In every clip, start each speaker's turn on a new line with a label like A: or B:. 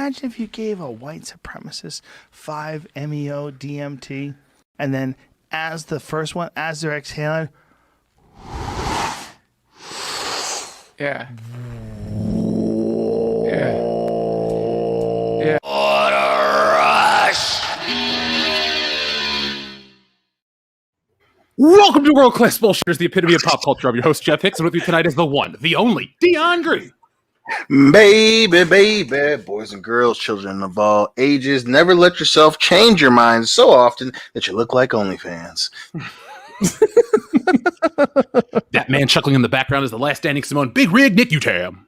A: imagine if you gave a white supremacist 5-MeO DMT, and then as the first one, as they're exhaling,
B: yeah.
A: What a rush!
B: Welcome to World Class Bullshitters, the epitome of pop culture. I'm your host, Jeff Hicks, and with me tonight is the one, the only, Dion Green.
C: Baby, baby, boys and girls, children of all ages, never let yourself change your mind so often that you look like OnlyFans.
B: That man chuckling in the background is the last standing Simone Big Rig Nick Utam.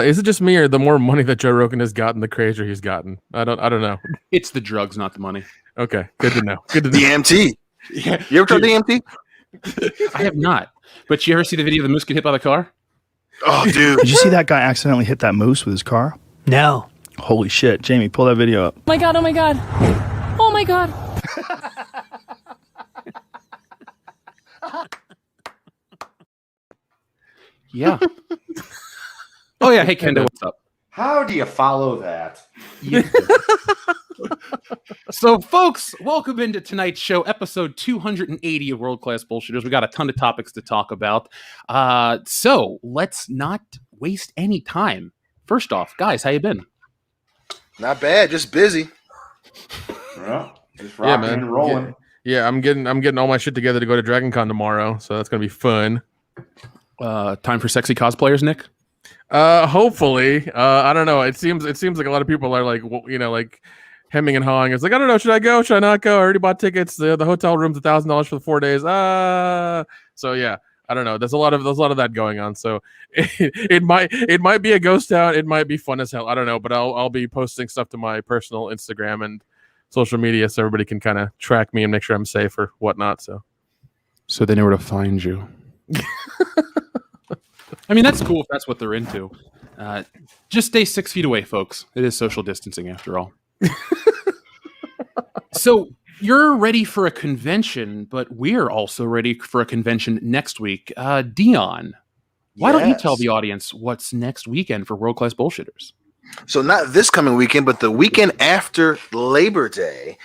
D: Is it just me, or the more money that Joe Rogan has gotten, the crazier he's gotten? I don't know.
B: It's the drugs, not the money.
D: Okay, good to know. Good to know.
C: DMT.
B: Yeah.
C: You ever tried DMT?
B: I have not. But you ever see the video of the moose get hit by the car?
C: Oh, dude.
A: Did you see that guy accidentally hit that moose with his car?
E: No.
A: Holy shit. Jamie, pull that video up.
F: Oh my god, oh my god. Oh my god.
B: Yeah. Oh, yeah. Hey, Kendo, what's up?
G: How do you follow that?
B: So, folks, welcome into tonight's show, episode 280 of World Class Bullshitters. We got a ton of topics to talk about. So, let's not waste any time. First off, guys, how you been?
C: Not bad, just busy.
G: Well, just rocking and rolling.
D: Yeah, I'm getting all my shit together to go to Dragon Con tomorrow, so that's gonna be fun.
B: Time for sexy cosplayers, Nick?
D: Hopefully. I don't know. It seems like a lot of people are like, like hemming and hawing. It's like, I don't know, should I go? Should I not go? I already bought tickets. The hotel room's $1,000 for the 4 days. So yeah, I don't know. There's a lot of that going on. So it might be a ghost town. It might be fun as hell. I don't know, but I'll be posting stuff to my personal Instagram and social media so everybody can kind of track me and make sure I'm safe or whatnot. So
B: they know where to find you. I mean, that's cool if that's what they're into. Just stay 6 feet away, folks. It is social distancing after all. So you're ready for a convention, but we're also ready for a convention next week. Dion, why don't you tell the audience what's next weekend for World Class Bullshitters?
C: So not this coming weekend, but the weekend after Labor Day.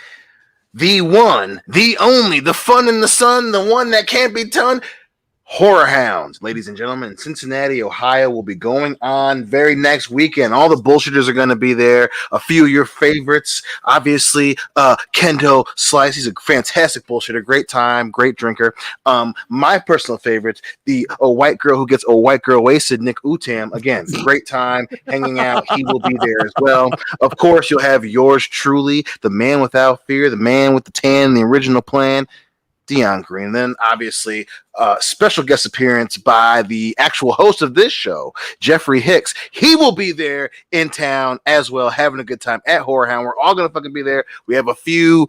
C: The one, the only, the fun in the sun, the one that can't be done. Horror Hounds, ladies and gentlemen, in Cincinnati, Ohio, will be going on very next weekend. All the bullshitters are going to be there. A few of your favorites, obviously, Kendo Slice. He's a fantastic bullshitter, great time, great drinker. My personal favorite, a white girl who gets a white girl wasted, Nick Utam. Again, great time hanging out. He will be there as well. Of course, you'll have yours truly, the man without fear, the man with the tan, the original plan, Dion Green. Then obviously special guest appearance by the actual host of this show, Jeffrey Hicks. He will be there in town as well, having a good time at Horror Hound. We're all gonna fucking be there. We have a few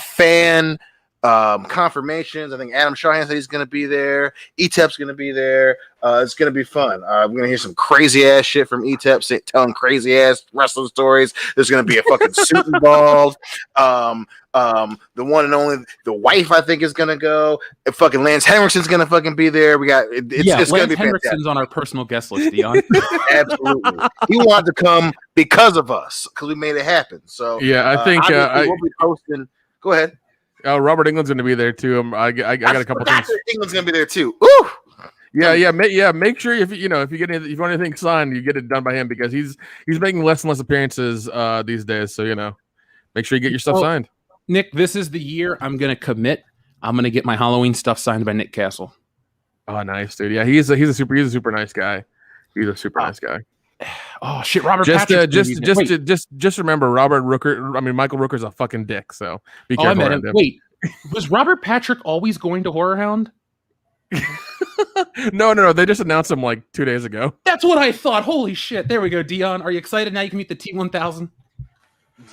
C: fan confirmations. I think Adam Shahan said he's gonna be there. ETEP's gonna be there. It's gonna be fun. We're gonna hear some crazy ass shit from ETEP telling crazy ass wrestling stories. There's gonna be a fucking suit involved. The one and only, the wife, I think, is gonna go. And fucking Lance Henriksen's gonna fucking be there. We got it's
B: Lance
C: gonna be
B: Henriksen's
C: fantastic.
B: on our personal guest list, Dion.
C: Absolutely, he wanted to come because of us, because we made it happen. So
D: yeah, I think
C: we'll be posting. Go ahead.
D: Robert England's going to be there too. I got a couple things.
C: England's going to be there too. Ooh.
D: Yeah. Make sure if you want anything signed, you get it done by him, because he's making less and less appearances these days. So make sure you get your stuff signed.
B: Nick, this is the year I'm going to commit. I'm going to get my Halloween stuff signed by Nick Castle.
D: Oh, nice, dude. Yeah, he's a super nice guy. He's a super nice guy.
B: Oh shit, Robert Patrick.
D: Just remember, Michael Rooker's a fucking dick. So be careful.
B: Wait, was Robert Patrick always going to Horror Hound?
D: No. They just announced him like 2 days ago.
B: That's what I thought. Holy shit! There we go, Dion. Are you excited now? You can meet the T1000.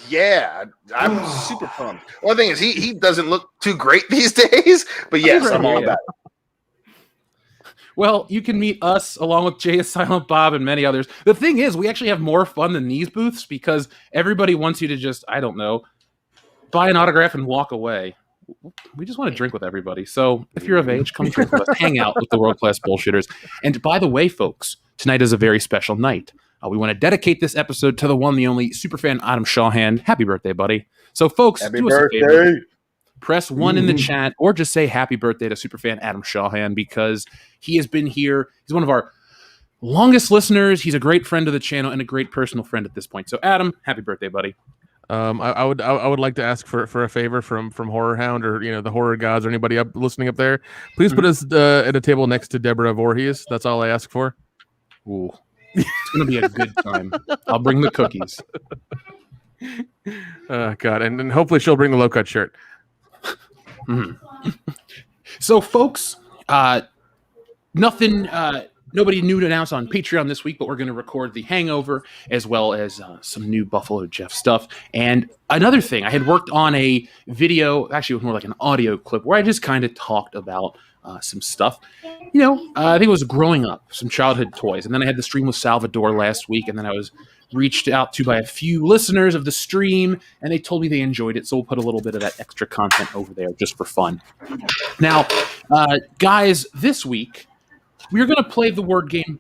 C: Yeah, I'm super pumped. One thing is he doesn't look too great these days, but yes, I'm all about it.
B: Well, you can meet us along with Jay Silent Bob and many others. The thing is, we actually have more fun than these booths because everybody wants you to just, I don't know, buy an autograph and walk away. We just want to drink with everybody. So if you're of age, come drink with us. Hang out with the World Class Bullshitters. And by the way, folks, tonight is a very special night. We want to dedicate this episode to the one, the only superfan Adam Shawhan. Happy birthday, buddy. So, folks,
C: Happy
B: do us a
C: birthday.
B: favor. Press 1 in the chat or just say happy birthday to superfan Adam Shawhan because he has been here. He's one of our longest listeners. He's a great friend of the channel and a great personal friend at this point. So, Adam, happy birthday, buddy.
D: I would like to ask for a favor from Horror Hound or the horror gods or anybody listening up there. Please put us at a table next to Deborah Voorhees. That's all I ask for.
B: Ooh, it's gonna be a good time. I'll bring the cookies.
D: God, and hopefully she'll bring the low cut shirt.
B: So, folks, nothing. Nobody new to announce on Patreon this week, but we're going to record The Hangover as well as some new Buffalo Jeff stuff. And another thing, I had worked on a video, actually it was more like an audio clip, where I just kind of talked about some stuff. I think it was growing up, some childhood toys. And then I had the stream with Salvador last week, and then I was reached out to by a few listeners of the stream, and they told me they enjoyed it, so we'll put a little bit of that extra content over there just for fun. Now, guys, this week, we're going to play the word game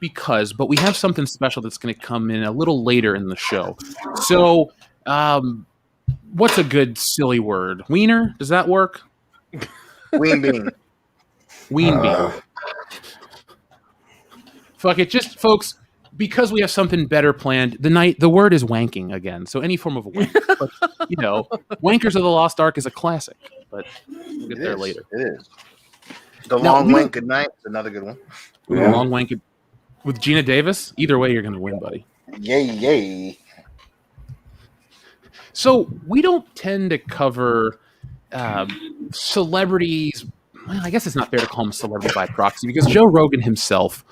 B: but we have something special that's going to come in a little later in the show. So, what's a good silly word? Wiener? Does that work?
C: Ween bean.
B: Ween bean. Fuck it. Just, folks, because we have something better planned, the word is wanking again. So any form of wank. But, Wankers of the Lost Ark is a classic. But we'll get there later.
C: It is. The Long Wank Good Night is another good one.
B: Yeah. Long wank with Gina Davis. Either way, you're going to win, buddy.
C: Yay.
B: So we don't tend to cover celebrities. Well, I guess it's not fair to call him a celebrity by proxy because Joe Rogan himself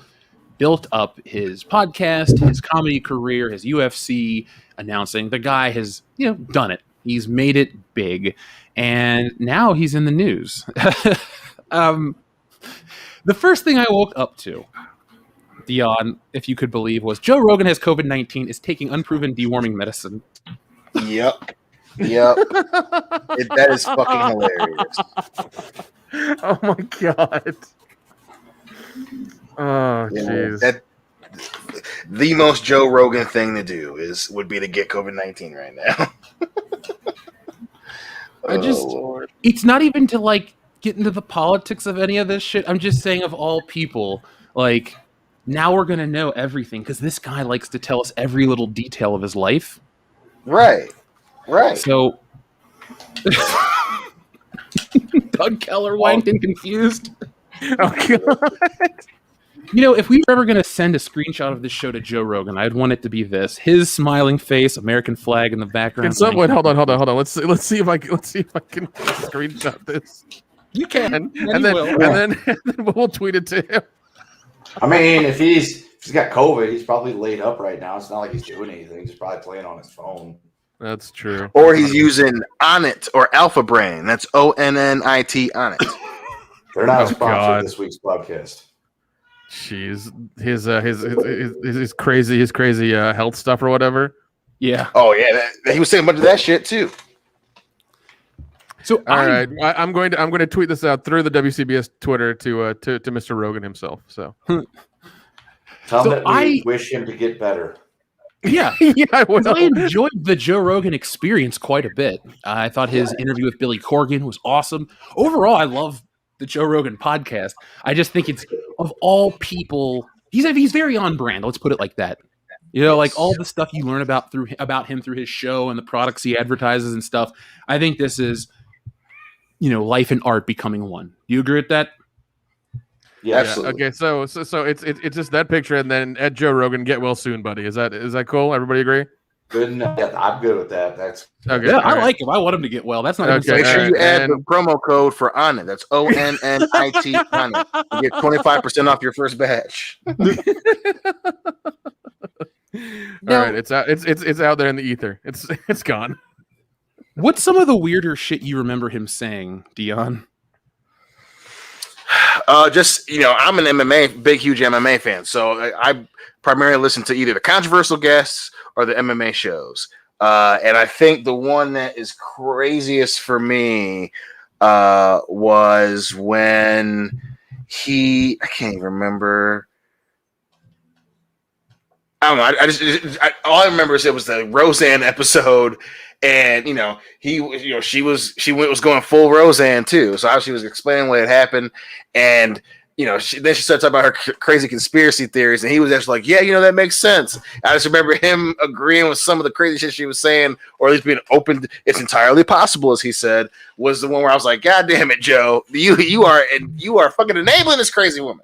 B: built up his podcast, his comedy career, his UFC announcing. The guy has, done it. He's made it big. And now he's in the news. The first thing I woke up to, Dion, if you could believe, was Joe Rogan has COVID-19, is taking unproven deworming medicine.
C: Yep. That is fucking hilarious.
D: Oh my God. Oh, jeez.
C: The most Joe Rogan thing to do would be to get COVID-19 right now.
B: Lord. It's not even to get into the politics of any of this shit. I'm just saying, of all people, now we're going to know everything because this guy likes to tell us every little detail of his life.
C: Right.
B: So, Doug Keller wanked and confused.
D: Oh, God.
B: If we were ever going to send a screenshot of this show to Joe Rogan, I'd want it to be this: his smiling face, American flag in the background.
D: Wait, hold on. Let's see if I can screenshot this.
B: You can,
D: and then we'll tweet it to him.
G: I mean, if he's got COVID, he's probably laid up right now. It's not like he's doing anything. He's probably playing on his phone.
D: That's true.
C: Or he's using Onnit or Alpha Brain. That's ONNIT Onnit.
G: They're not sponsored this week's podcast.
D: Jeez, his crazy health stuff or whatever.
B: Yeah.
C: Oh yeah, he was saying a bunch of that shit too.
B: So
D: all right, I'm going to tweet this out through the WCBS Twitter to Mr. Rogan himself. So
G: tell him that we wish him to get better.
B: Yeah,
D: I
B: enjoyed the Joe Rogan experience quite a bit. I thought his interview with Billy Corgan was awesome. Overall, I love the Joe Rogan podcast. I just think it's, of all people, he's very on brand. Let's put it like that. All the stuff you learn about him through his show and the products he advertises and stuff. I think this is, life and art becoming one. Do you agree with that?
G: Yeah, absolutely.
D: Okay, so it's just that picture, and then at Joe Rogan, get well soon, buddy. Is that cool? Everybody agree?
G: Good enough. Yeah, I'm good with that. That's
D: okay.
B: Yeah, I like him. I want him to get well. That's not
C: okay. Make sure you add the promo code for Onnit. That's ONNIT Onnit. You get 25% off your first batch.
D: All right, it's out. It's out there in the ether. It's gone.
B: What's some of the weirder shit you remember him saying, Dion?
C: I'm an huge MMA fan, so I primarily listen to either the controversial guests or the MMA shows. And I think the one that is craziest for me was when I can't even remember. don't know. All I remember is it was the Roseanne episode, and she was going full Roseanne too. So she was explaining what had happened, and then she started talking about her crazy conspiracy theories, and he was actually like, "Yeah, that makes sense." I just remember him agreeing with some of the crazy shit she was saying, or at least being open. It's entirely possible, as he said, was the one where I was like, "God damn it, Joe, you are fucking enabling this crazy woman."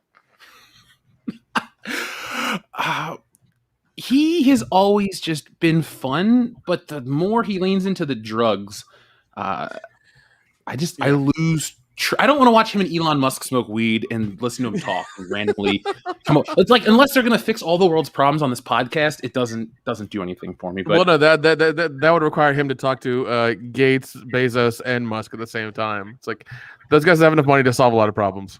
B: He has always just been fun, but the more he leans into the drugs, I lose. I don't want to watch him and Elon Musk smoke weed and listen to him talk and randomly come up. It's like, unless they're going to fix all the world's problems on this podcast, it doesn't do anything for me. But
D: well, no, that would require him to talk to Gates, Bezos, and Musk at the same time. It's like those guys have enough money to solve a lot of problems.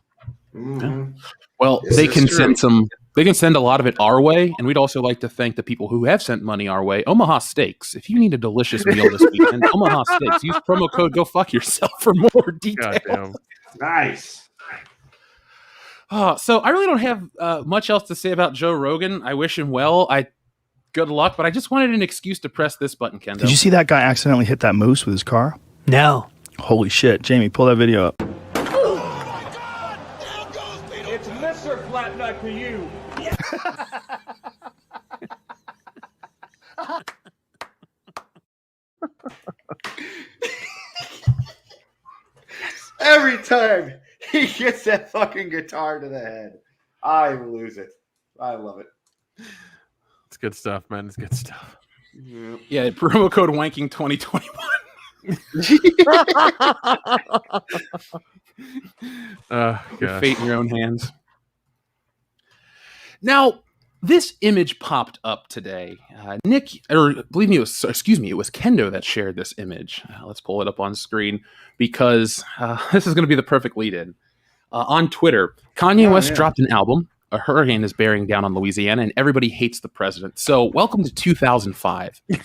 G: Mm-hmm.
B: Well, they can send some. They can send a lot of it our way, and we'd also like to thank the people who have sent money our way. Omaha Steaks. If you need a delicious meal this weekend, Omaha Steaks. Use promo code Go Fuck Yourself for more details.
D: Goddamn.
G: Nice.
B: So I really don't have much else to say about Joe Rogan. I wish him well. Good luck, but I just wanted an excuse to press this button, Kendo.
A: Did you see that guy accidentally hit that moose with his car?
E: No.
A: Holy shit. Jamie, pull that video up.
H: It's Mr. Flat Nut to you.
G: Every time he gets that fucking guitar to the head, I lose it. I love it.
D: It's good stuff, man. It's good stuff.
B: Yeah, promo code Wanking 2021. Your fate in your own hands. Now, this image popped up today. It was Kendo that shared this image. Let's pull it up on screen because this is going to be the perfect lead-in. On Twitter, Kanye West dropped an album. A hurricane is bearing down on Louisiana, and everybody hates the president. So, welcome to 2005. Guys,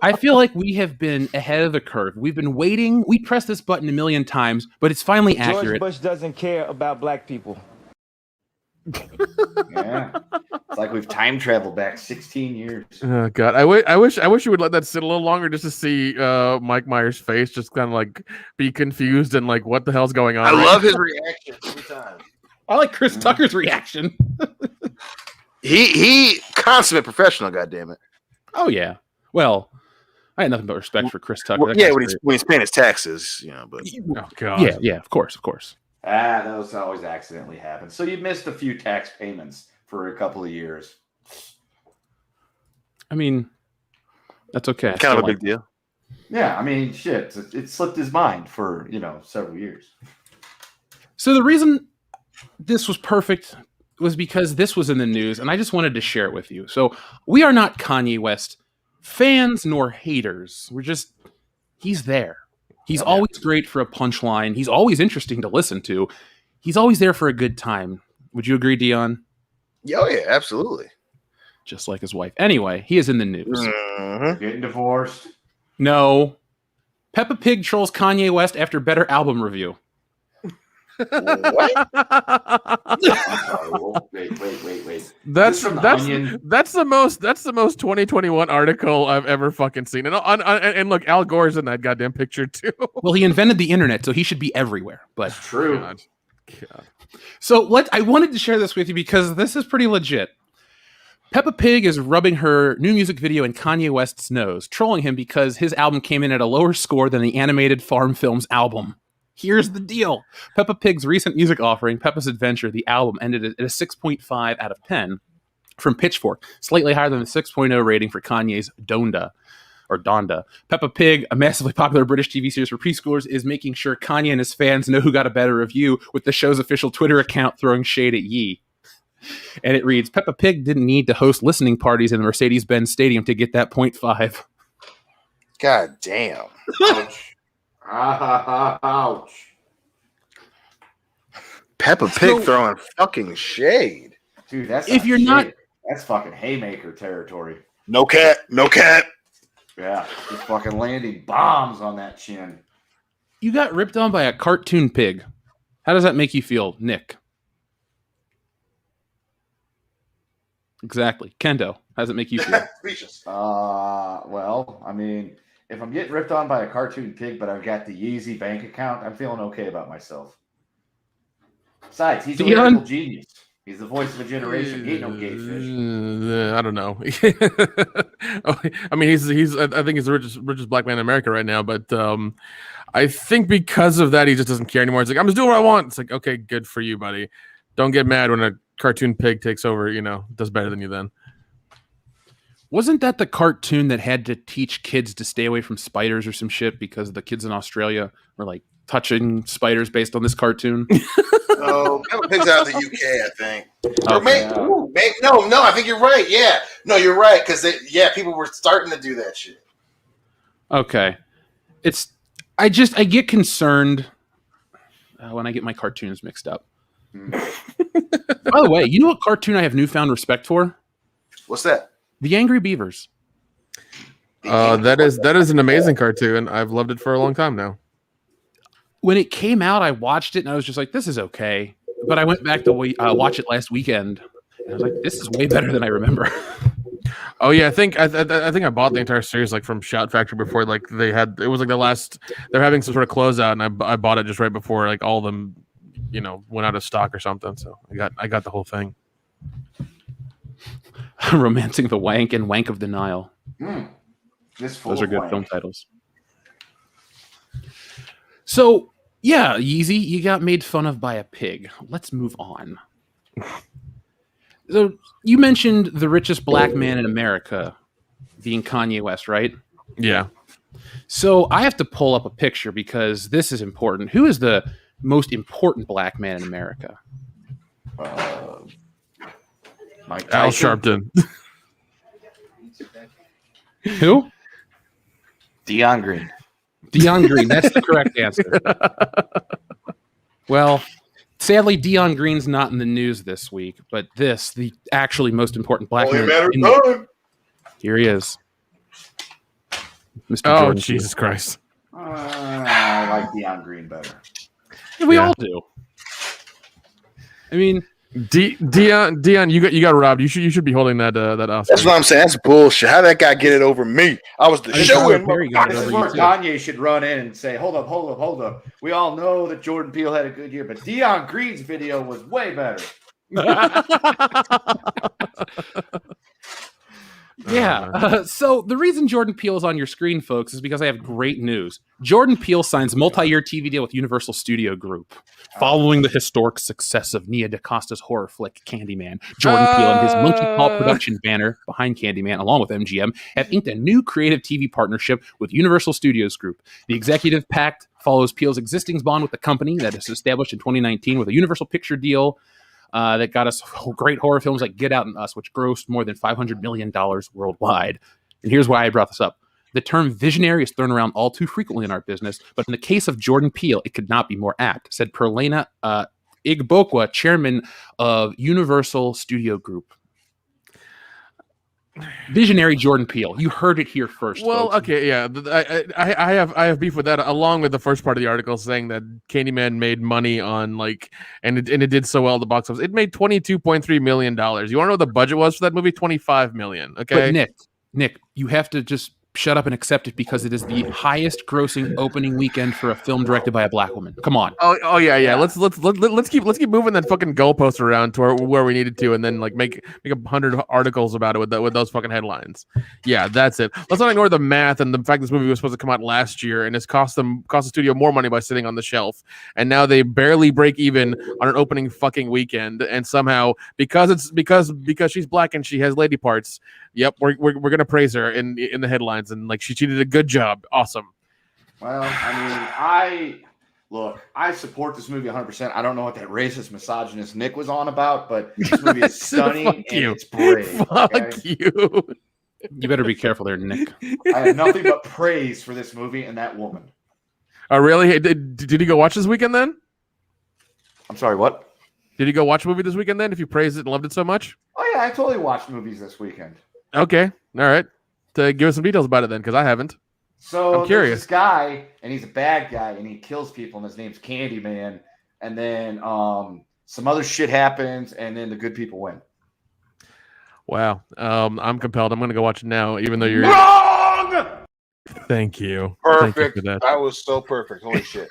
B: I feel like we have been ahead of the curve. We've been waiting. We pressed this button a million times, but it's finally accurate.
H: George Bush doesn't care about black people.
G: Yeah. It's like we've time traveled back 16 years.
D: Oh God, I wish you would let that sit a little longer just to see Mike Myers' face, just kind of like be confused and like what the hell's going on.
C: I love his reaction every time.
B: I like Chris Tucker's reaction.
C: He consummate professional, goddammit.
B: Oh yeah. Well, I had nothing but respect for Chris Tucker.
C: Well, yeah, when he's paying his taxes, but
D: oh God.
B: Yeah, of course.
G: Those always accidentally happen. So you missed a few tax payments for a couple of years.
B: I mean, that's okay.
C: Kind of a big deal.
G: Yeah, I mean, shit. It slipped his mind for, several years.
B: So the reason this was perfect was because this was in the news, and I just wanted to share it with you. So we are not Kanye West fans nor haters. He's there. He's always great for a punchline. He's always interesting to listen to. He's always there for a good time. Would you agree, Dion?
C: Oh, yeah, absolutely.
B: Just like his wife. Anyway, he is in the news.
C: Mm-hmm.
G: Getting divorced.
B: No. Peppa Pig trolls Kanye West after better album review.
C: What?
G: Wait.
D: That's the most 2021 article I've ever fucking seen. And look, Al Gore's in that goddamn picture too.
B: Well, he invented the internet, so he should be everywhere. But
G: That's true.
D: God.
B: So I wanted to share this with you because this is pretty legit. Peppa Pig is rubbing her new music video in Kanye West's nose, trolling him because his album came in at a lower score than the animated Farm Films album. Here's the deal. Peppa Pig's recent music offering, Peppa's Adventure, the album, ended at a 6.5 out of 10 from Pitchfork, slightly higher than the 6.0 rating for Kanye's Donda. Peppa Pig, a massively popular British TV series for preschoolers, is making sure Kanye and his fans know who got a better review with the show's official Twitter account throwing shade at Ye. And it reads, Peppa Pig didn't need to host listening parties in the Mercedes-Benz Stadium to get that 0.5.
C: God damn.
G: Ouch.
C: Peppa Pig throwing fucking shade.
G: Dude, that's that's fucking haymaker territory.
C: No cat.
G: Yeah, just fucking landing bombs on that chin.
B: You got ripped on by a cartoon pig. How does that make you feel, Nick? Exactly. Kendo, how does it make you feel?
C: Speechless.
G: Well, I mean, if I'm getting ripped on by a cartoon pig, but I've got the Yeezy bank account, I'm feeling okay about myself. Besides, he's a
B: Dion?
G: lyrical genius. He's the voice of a generation. He ain't no gay fish.
D: I don't know. I mean, he's. I think he's the richest black man in America right now. But I think because of that, he just doesn't care anymore. It's like, I'm just doing what I want. It's like, okay, good for you, buddy. Don't get mad when a cartoon pig takes over. Does better than you then.
B: Wasn't that the cartoon that had to teach kids to stay away from spiders or some shit because the kids in Australia were like touching spiders based on this cartoon?
C: No, Peppa Pig's out of the UK, I think. Or
B: Okay.
C: no, I think you're right. Yeah, no, you're right because people were starting to do that shit.
B: Okay. I get concerned when I get my cartoons mixed up. By the way, you know what cartoon I have newfound respect for?
C: What's that?
B: The Angry Beavers.
D: That is an amazing cartoon. I've loved it for a long time now.
B: When it came out, I watched it and I was just like, this is okay. But I went back to watch it last weekend and I was like, this is way better than I remember.
D: Oh yeah, I think I bought the entire series like from Shout Factory before like it was like the last they're having some sort of closeout and I bought it just right before like all of them went out of stock or something. So I got the whole thing.
B: Romancing the Wank and Wank of the Nile.
G: Those
B: are good film titles. So, yeah, Yeezy, you got made fun of by a pig. Let's move on. So, you mentioned the richest black man in America being Kanye West, right?
D: Yeah.
B: So, I have to pull up a picture because this is important. Who is the most important black man in America?
G: Mike
D: Al
G: Tyson.
D: Sharpton.
B: Who?
G: Dion Green.
B: Dion Green. That's the correct answer. Well, sadly, Dion Green's not in the news this week, but the actually most important black man. Here he is. Mr.
D: Oh,
B: Jordan
D: Jesus Christ.
G: I like Dion Green better.
B: We all do. I mean,
D: Dion, you got robbed. You should be holding that Oscar.
C: That's what I'm saying. That's bullshit. How that guy get it over me? I was the show.
G: This is where Kanye should run in and say, hold up. We all know that Jordan Peele had a good year, but Dion Green's video was way better.
B: Yeah. So the reason Jordan Peele is on your screen, folks, is because I have great news. Jordan Peele signs multi-year TV deal with Universal Studio Group. Following the historic success of Nia DaCosta's horror flick Candyman, Jordan Peele and his Monkey Paw production banner behind Candyman, along with MGM, have inked a new creative TV partnership with Universal Studios Group. The executive pact follows Peele's existing bond with the company that is established in 2019 with a Universal picture deal that got us great horror films like Get Out and Us, which grossed more than $500 million worldwide. And here's why I brought this up. The term visionary is thrown around all too frequently in our business, but in the case of Jordan Peele, it could not be more apt, said Perlena Igbokwe, chairman of Universal Studio Group. Visionary Jordan Peele. You heard it here first.
D: Well,
B: folks.
D: okay, yeah. I have beef with that, along with the first part of the article saying that Candyman made money on and it did so well at the box office. It made $22.3 million. You want to know what the budget was for that movie? $25 million. Okay,
B: but Nick, you have to just shut up and accept it because it is the highest grossing opening weekend for a film directed by a black woman. Come on.
D: Oh yeah. Let's keep moving that fucking goalpost around to where we needed to, and then make 100 articles about it with those fucking headlines. Yeah, that's it. Let's not ignore the math and the fact this movie was supposed to come out last year, and it's cost the studio more money by sitting on the shelf, and now they barely break even on an opening fucking weekend, and somehow because she's black and she has lady parts. Yep, we're gonna praise her in the headlines, and she did a good job. Awesome.
G: Well, I support this movie 100%. I don't know what that racist, misogynist Nick was on about, but this movie is stunning and it's brave.
D: Fuck you.
B: You better be careful there, Nick.
G: I have nothing but praise for this movie and that woman.
D: Oh, really? Hey, did you go watch this weekend then?
G: I'm sorry, what?
D: Did you go watch a movie this weekend then? If you praised it and loved it so much?
G: Oh yeah, I totally watched movies this weekend.
D: Okay, all right. Give us some details about it then, because I haven't.
G: So
D: I'm curious.
G: There's this guy, and he's a bad guy, and he kills people, and his name's Candyman. And then some other shit happens, and then the good people win.
D: Wow. I'm compelled. I'm going to go watch it now, even though you're
H: Wrong!
D: Thank you.
C: Perfect.
D: Thank you for that.
C: That was so perfect. Holy shit.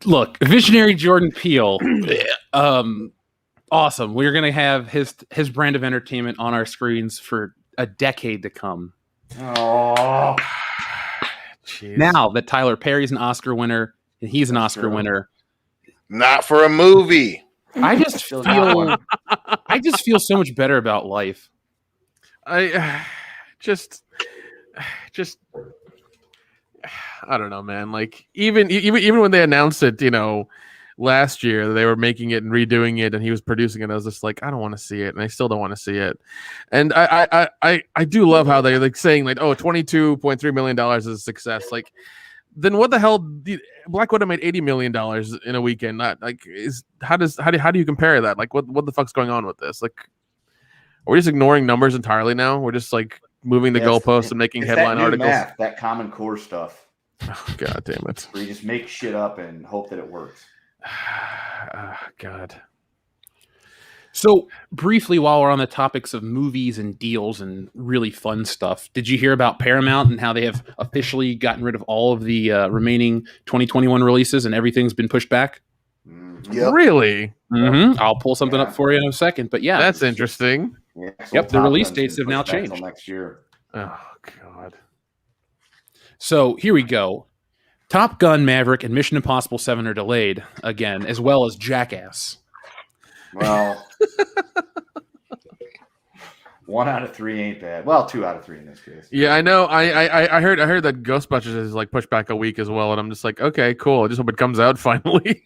B: Look, visionary Jordan Peele, awesome. We're gonna have his brand of entertainment on our screens for a decade to come.
G: Oh,
D: Jeez.
B: Now that Tyler Perry's an Oscar winner and he's an Oscar winner,
C: Not for a movie.
B: I just
G: Still got one.
B: feel so much better about life.
D: I just I don't know, man. Like even when they announced it, last year they were making it and redoing it, and he was producing it. I was just like, I don't want to see it, and I still don't want to see it. And I do love how they're like saying like, oh, $22.3 million is a success. Like, then what the hell? Black Widow made $80 million in a weekend. Not like how do you compare that? Like, what the fuck's going on with this? Like, are we just ignoring numbers entirely now? We're just like moving the goalposts and making headline
G: that new
D: articles.
G: math, that Common Core stuff.
D: Oh, God damn it!
G: Where you just make shit up and hope that it works.
D: God.
B: So briefly, while we're on the topics of movies and deals and really fun stuff, did you hear about Paramount and how they have officially gotten rid of all of the remaining 2021 releases and everything's been pushed back?
C: Yep.
D: Really?
B: Mm-hmm. I'll pull something up for you in a second, but yeah,
D: That's interesting.
G: Yeah,
B: Yep, the
G: Top
B: release
G: Gun's
B: dates
G: been
B: have now
G: pushed back till
B: changed.
G: next year.
D: Oh God.
B: So here we go. Top Gun, Maverick, and Mission Impossible 7 are delayed again, as well as Jackass.
G: Well, 1 out of 3 ain't bad. Well, 2 out of 3 in this case.
D: Yeah, I know. I heard that Ghostbusters is like pushed back a week as well, and I'm just like, okay, cool. I just hope it comes out finally.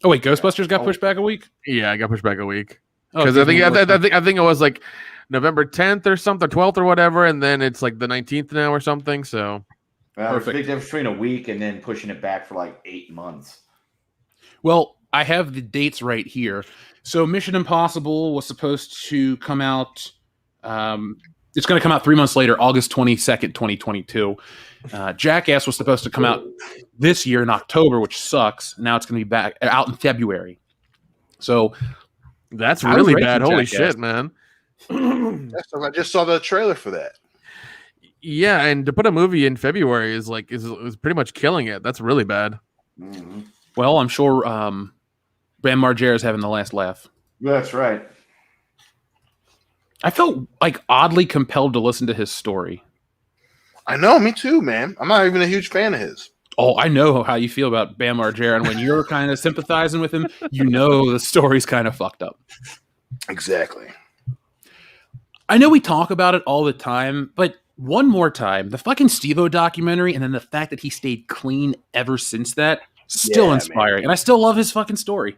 B: Oh wait, Ghostbusters got pushed back a week?
D: Yeah, I got pushed back a week
B: Oh,
D: because I think it was like November 10th or something, 12th or whatever, and then it's like the 19th now or something. So
G: Well, there's a
B: Perfect.
G: big difference between a week and then pushing it back for like 8 months.
B: Well, I have the dates right here. So Mission Impossible was supposed to come out. It's going to come out 3 months later, August 22nd, 2022. Jackass was supposed to come out this year in October, which sucks. Now it's going to be back out in February. So
D: that's
B: I was
D: really
B: ready
D: bad.
B: for
D: Holy
B: Jackass.
D: shit, man.
C: I just saw the trailer for that.
D: Yeah, and to put a movie in February is pretty much killing it. That's really bad.
G: Mm-hmm.
B: well, I'm sure Bam Margera's having the last laugh.
G: That's right.
B: I felt like oddly compelled to listen to his story.
C: I know, me too, man. I'm not even a huge fan of his.
B: Oh, I know how you feel about Bam Margera, and when you're kind of sympathizing with him, you know the story's kind of fucked up.
C: Exactly.
B: I know we talk about it all the time, but one more time, the fucking Steve-O documentary, and then the fact that he stayed clean ever since that, still
C: Yeah,
B: inspiring.
C: man.
B: And I still love his fucking story.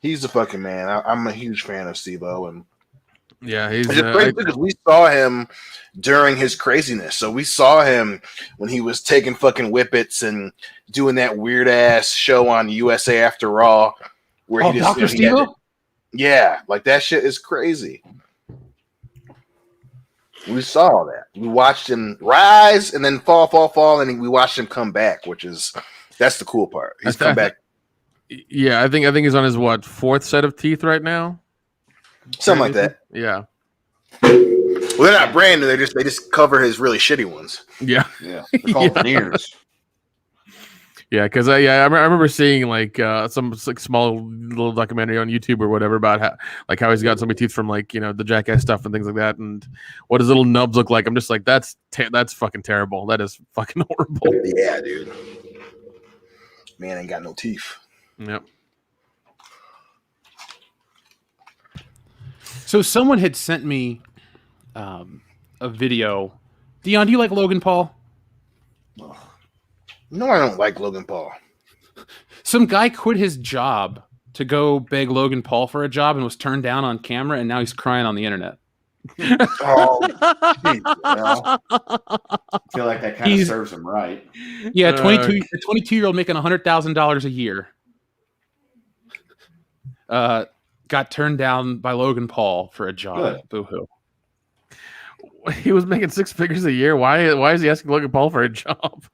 C: He's the fucking man. I'm a huge fan of Steve-O, and
D: Yeah, he's
C: it's crazy because we saw him during his craziness. So we saw him when he was taking fucking whippets and doing that weird ass show on USA After Raw, where
B: Oh,
C: he just
B: Dr.
C: he had
B: Steve-O?
C: to- yeah, like that shit is crazy. We saw that. We watched him rise and then fall, and we watched him come back, that's the cool part. He's come back.
D: Yeah, I think he's on his 4th set of teeth right now.
C: Something like that.
D: Yeah.
C: Well, they're not brand new. They just cover his really shitty ones.
D: Yeah.
G: Yeah. They're called veneers.
D: Yeah, because I remember seeing like some like small little documentary on YouTube or whatever about how he's got so many teeth from the Jackass stuff and things like that, and what his little nubs look like. I'm just like, that's fucking terrible. That is fucking horrible.
C: Yeah, dude. Man ain't got no teeth.
D: Yep.
B: So someone had sent me a video. Dion, do you like Logan Paul?
C: No, I don't like Logan Paul.
B: Some guy quit his job to go beg Logan Paul for a job and was turned down on camera, and now he's crying on the internet.
C: Oh, geez.
G: Well, I feel like that kind of serves him right.
B: Yeah, a 22-year-old making $100,000 a year got turned down by Logan Paul for a job.
G: Good.
B: Boo-hoo.
D: He was making 6 figures a year. Why is he asking Logan Paul for a job?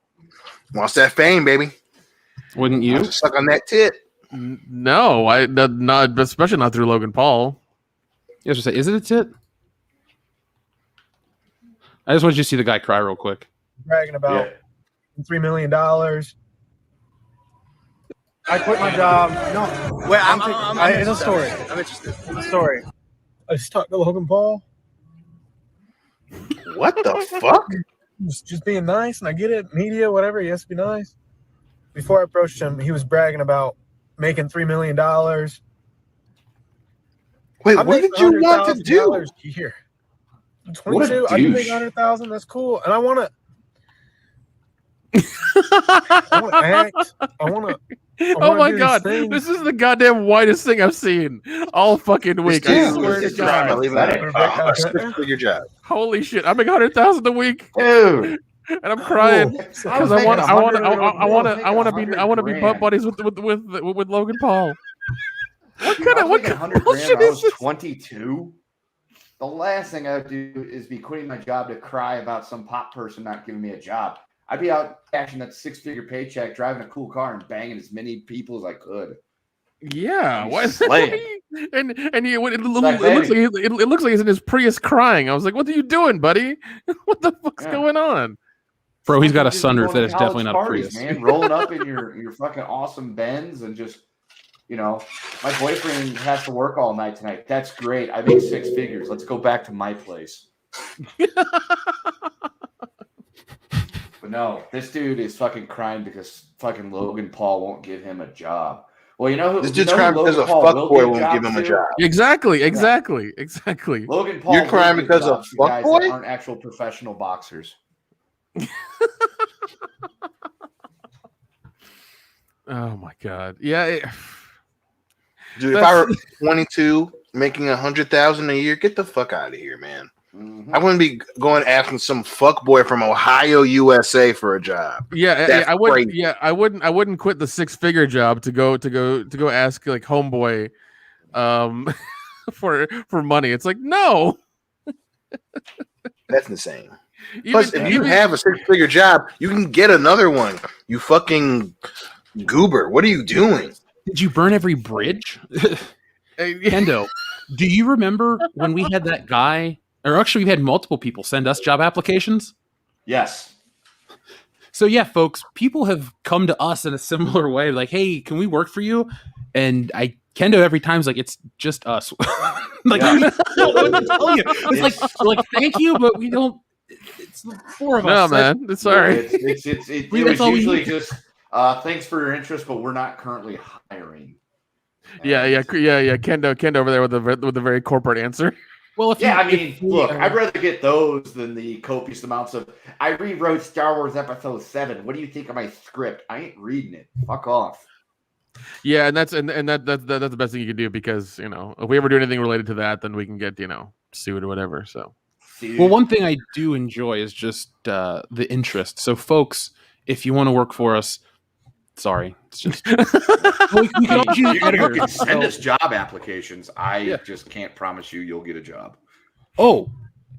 C: Wants that fame, baby.
B: Wouldn't you?
C: Wants to suck on that tit.
D: No, not especially not through Logan Paul.
B: You guys would say, is it a tit? I just wanted you to see the guy cry real quick.
E: Bragging about $3 million. I quit my job. No,
A: Wait,
E: it's a story.
A: I'm interested.
E: It's a story. I just talked to Logan Paul.
C: What the fuck?
E: Just being nice, and I get it. Media, whatever. He has to be nice. Before I approached him, he was bragging about making $3 million.
C: Wait, what did you want to do?
E: $100,000 a year. 22. I can make 100,000. That's cool, and I want to. I want to act. I want to.
D: Oh my god, this is the goddamn whitest thing I've seen all fucking week. I swear to God.
C: A six-figure job.
D: Holy shit! I make 100,000 a week,
G: Dude.
D: and I'm crying because I want to be butt buddies with Logan Paul. What kind of bullshit is this?
G: 22. The last thing I would do is be quitting my job to cry about some pop person not giving me a job. I'd be out cashing that 6-figure paycheck, driving a cool car, and banging as many people as I could.
D: Yeah,
G: and
D: it looks like he's in his Prius crying. I was like, "What are you doing, buddy? What the fuck's going on?"
B: Bro, he's got a sunroof that is definitely not a Prius.
G: Man, rolling up in your fucking awesome Benz and just, my boyfriend has to work all night tonight. That's great. I make 6 figures. Let's go back to my place. But no, this dude is fucking crying because fucking Logan Paul won't give him a job. Well,
C: this dude's crying because a fuckboy won't give him a job.
D: Exactly.
G: Logan Paul.
C: You're crying because of fuckboy
G: aren't actual professional boxers.
D: Oh my god. Yeah.
C: Dude, if I were 22 making 100,000 a year, get the fuck out of here, man. Mm-hmm. I wouldn't be going asking some fuckboy from Ohio, USA for a job.
D: Yeah, I wouldn't. Yeah, I wouldn't quit the 6-figure job to go ask like homeboy, for money. It's like no.
C: That's insane. Plus, if you have a 6-figure job, you can get another one. You fucking goober. What are you doing?
B: Did you burn every bridge? Kendo, do you remember when we had that guy? Or actually, we had multiple people send us job applications.
G: Yes.
B: So yeah, folks, people have come to us in a similar way, like, "Hey, can we work for you?" And Kendo every time is like, "It's just us." Like,
G: yeah.
B: It's like, thank you, but we don't. It's the 4 of us.
D: No, man, it's sorry.
G: It was usually just thanks for your interest, but we're not currently hiring.
D: Yeah. Kendo over there with a very corporate answer.
B: Well,
G: look, I'd rather get those than the copious amounts of I rewrote Star Wars Episode 7. What do you think of my script? I ain't reading it. Fuck off.
D: Yeah, and that's the best thing you can do because if we ever do anything related to that, then we can get sued or whatever. So,
B: well, one thing I do enjoy is just the interest. So, folks, if you want to work for us, sorry, it's just
G: you can send us job applications. I just can't promise you'll get a job.
B: Oh,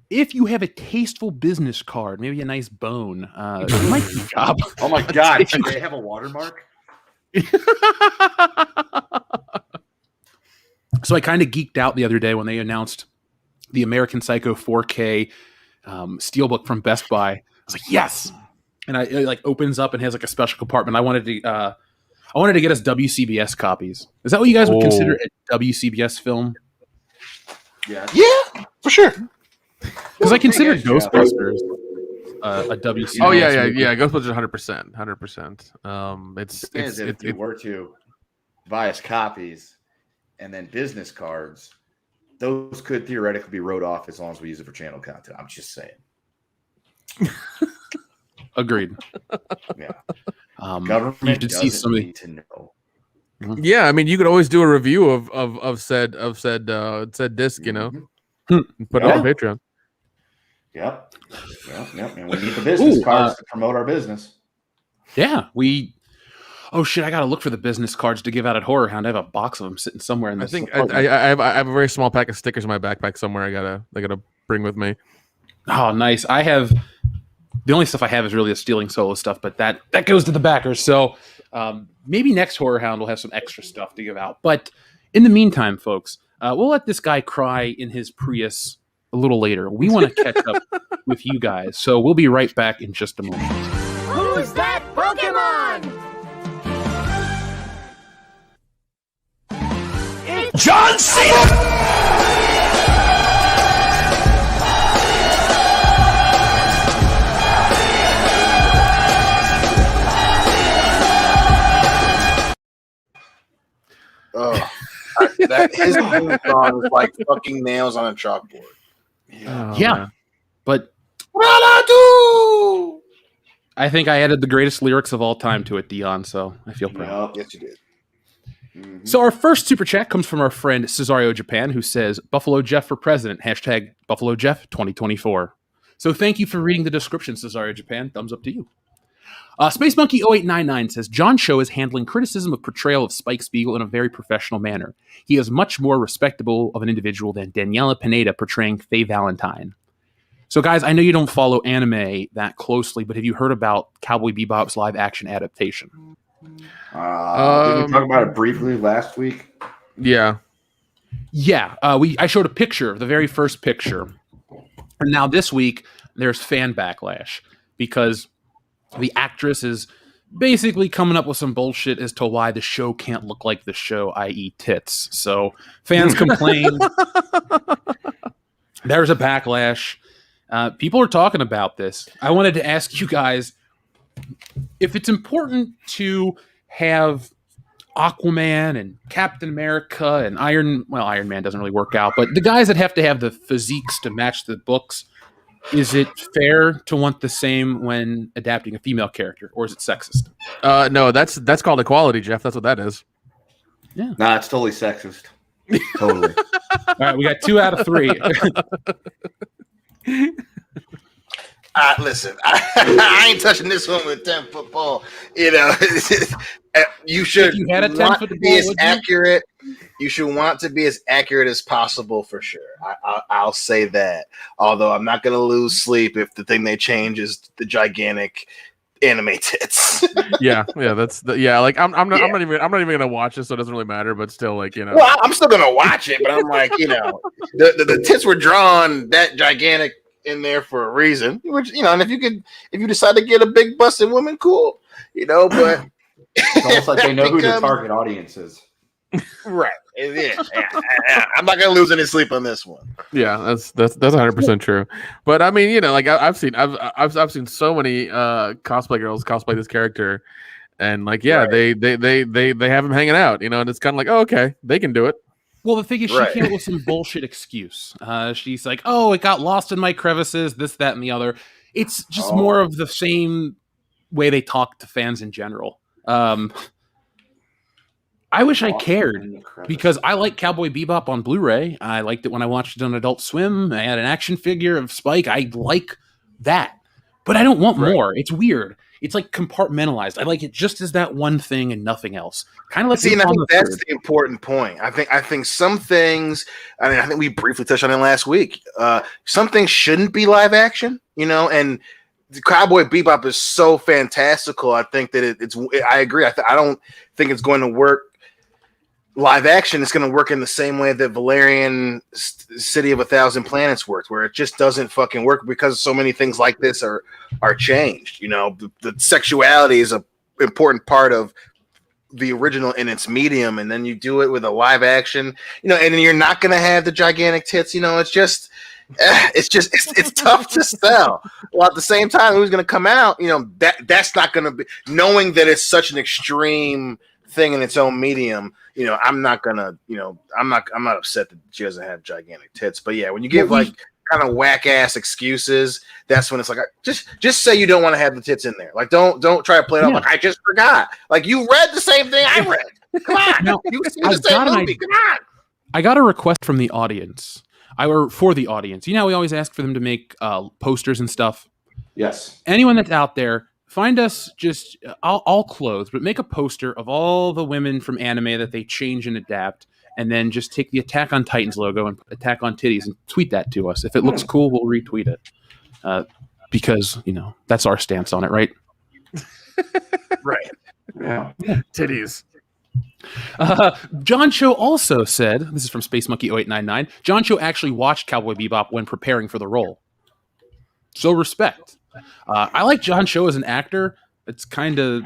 B: if you have a tasteful business card, maybe a nice bone, it might be a job.
G: Oh my god, do they have a watermark?
B: So I kind of geeked out the other day when they announced the American Psycho 4K steelbook from Best Buy. I was like, yes. And it like opens up and has like a special compartment. I wanted to get us WCBS copies. Is that what you guys would consider a WCBS film?
C: Yeah, for sure.
B: Because I consider Ghostbusters a WCBS.
D: Oh yeah. Ghostbusters 100%. It's
G: if you were to buy us copies and then business cards, those could theoretically be wrote off as long as we use it for channel content. I'm just saying.
B: Agreed.
G: Yeah.
B: Government you should see somebody
G: need to know.
D: Yeah, I mean, you could always do a review of said disc, and put it on Patreon.
G: Yep. And we need the business cards to promote our business.
B: Yeah, Oh shit! I gotta look for the business cards to give out at Horror Hound. I have a box of them sitting somewhere in this.
D: I think I have a very small pack of stickers in my backpack somewhere. I gotta bring with me.
B: Oh, nice! I have the only stuff I have is really the Stealing Solo stuff, but that goes to the backers. So Maybe next Horror Hound will have some extra stuff to give out. But in the meantime, folks, we'll let this guy cry in his Prius a little later. We want to catch up with you guys. So we'll be right back in just a moment.
I: Who's that Pokemon? It's
A: John Cena!
C: Oh, that his theme song is like fucking nails on a chalkboard.
B: Yeah. But
C: Ronaldo!
B: I think I added the greatest lyrics of all time to it, Dion, so I feel proud.
C: Yes, you did.
G: Mm-hmm.
B: So our first super chat comes from our friend Cesario Japan, who says, Buffalo Jeff for president, hashtag Buffalo Jeff 2024. So thank you for reading the description, Cesario Japan. Thumbs up to you. Space Monkey 0899 says, John Cho is handling criticism of portrayal of Spike Spiegel in a very professional manner. He is much more respectable of an individual than Daniela Pineda portraying Faye Valentine. So guys, I know you don't follow anime that closely, but have you heard about Cowboy Bebop's live action adaptation?
G: Did we talk about it briefly last week?
D: Yeah.
B: Yeah, I showed a picture, the very first picture. And now this week, there's fan backlash because the actress is basically coming up with some bullshit as to why the show can't look like the show, i.e. tits. So fans complain. There's a backlash. People are talking about this. I wanted to ask you guys if it's important to have Aquaman and Captain America and Iron Man doesn't really work out, but the guys that have to have the physiques to match the books, is it fair to want the same when adapting a female character, or is it sexist?
D: No, that's called equality, Jeff. That's what that is.
B: Yeah.
G: Nah, it's totally sexist. Totally.
B: All right, we got 2 out of 3.
C: Listen, I ain't touching this one with a 10-foot ball. You know, you should
B: If you had a
C: want
B: 10-foot
C: to
B: ball,
C: be as
B: would you?
C: accurate. You should want to be as accurate as possible for sure. I'll say that. Although I'm not going to lose sleep if the thing they change is the gigantic anime tits.
D: Yeah. Like I'm not even gonna watch this, so it doesn't really matter. But still, like, you know.
C: Well, I'm still gonna watch it, but I'm like, you know, the tits were drawn that gigantic in there for a reason. Which, you know, and if you decide to get a big busted woman, cool, you know. But
G: It's almost like they know who the target audience is.
C: Right. Yeah. I'm not gonna lose any sleep on this one.
D: Yeah, that's 100% true. But I mean, you know, like I've seen so many cosplay girls cosplay this character, and like, yeah, right. they have him hanging out, you know, and it's kind of like, oh, okay, they can do it.
B: Well, the thing is, she came up with some bullshit excuse. She's like, oh, it got lost in my crevices, this, that, and the other. It's just more of the same way they talk to fans in general. I wish I cared, because I like Cowboy Bebop on Blu-ray. I liked it when I watched it on Adult Swim. I had an action figure of Spike. I like that, but I don't want more. It's weird. It's like compartmentalized. I like it just as that one thing and nothing else. Kind of like
C: I think that's the important point. I think some things. I mean, I think we briefly touched on it last week. Some things shouldn't be live action, you know, and Cowboy Bebop is so fantastical. I think that I agree. I don't think it's going to work. Live action is going to work in the same way that Valerian City of a Thousand Planets worked, where it just doesn't fucking work because so many things like this are changed. You know, the sexuality is an important part of the original in its medium, and then you do it with a live action, you know, and then you're not going to have the gigantic tits. You know, it's tough to sell. Well, at the same time, who's going to come out? You know, that's not going to be, knowing that it's such an extreme thing in its own medium. You know, I'm not upset that she doesn't have gigantic tits. But yeah, when you give like kind of whack ass excuses, that's when it's like, just say you don't want to have the tits in there. Like, don't try to play it off like I just forgot. Like, you read the same thing I read. Come on,
B: now,
C: you see the same movie. Come on.
B: I got a request from the audience. For the audience. You know, we always ask for them to make posters and stuff.
G: Yes.
B: Anyone that's out there, find us just all clothes, but make a poster of all the women from anime that they change and adapt, and then just take the Attack on Titans logo and Attack on Titties and tweet that to us. If it looks cool, we'll retweet it. Because, you know, that's our stance on it, right?
C: Right.
G: Yeah.
D: Titties.
B: John Cho also said, this is from Space Monkey 0899, John Cho actually watched Cowboy Bebop when preparing for the role. So respect. I like John Cho as an actor. It's kind of,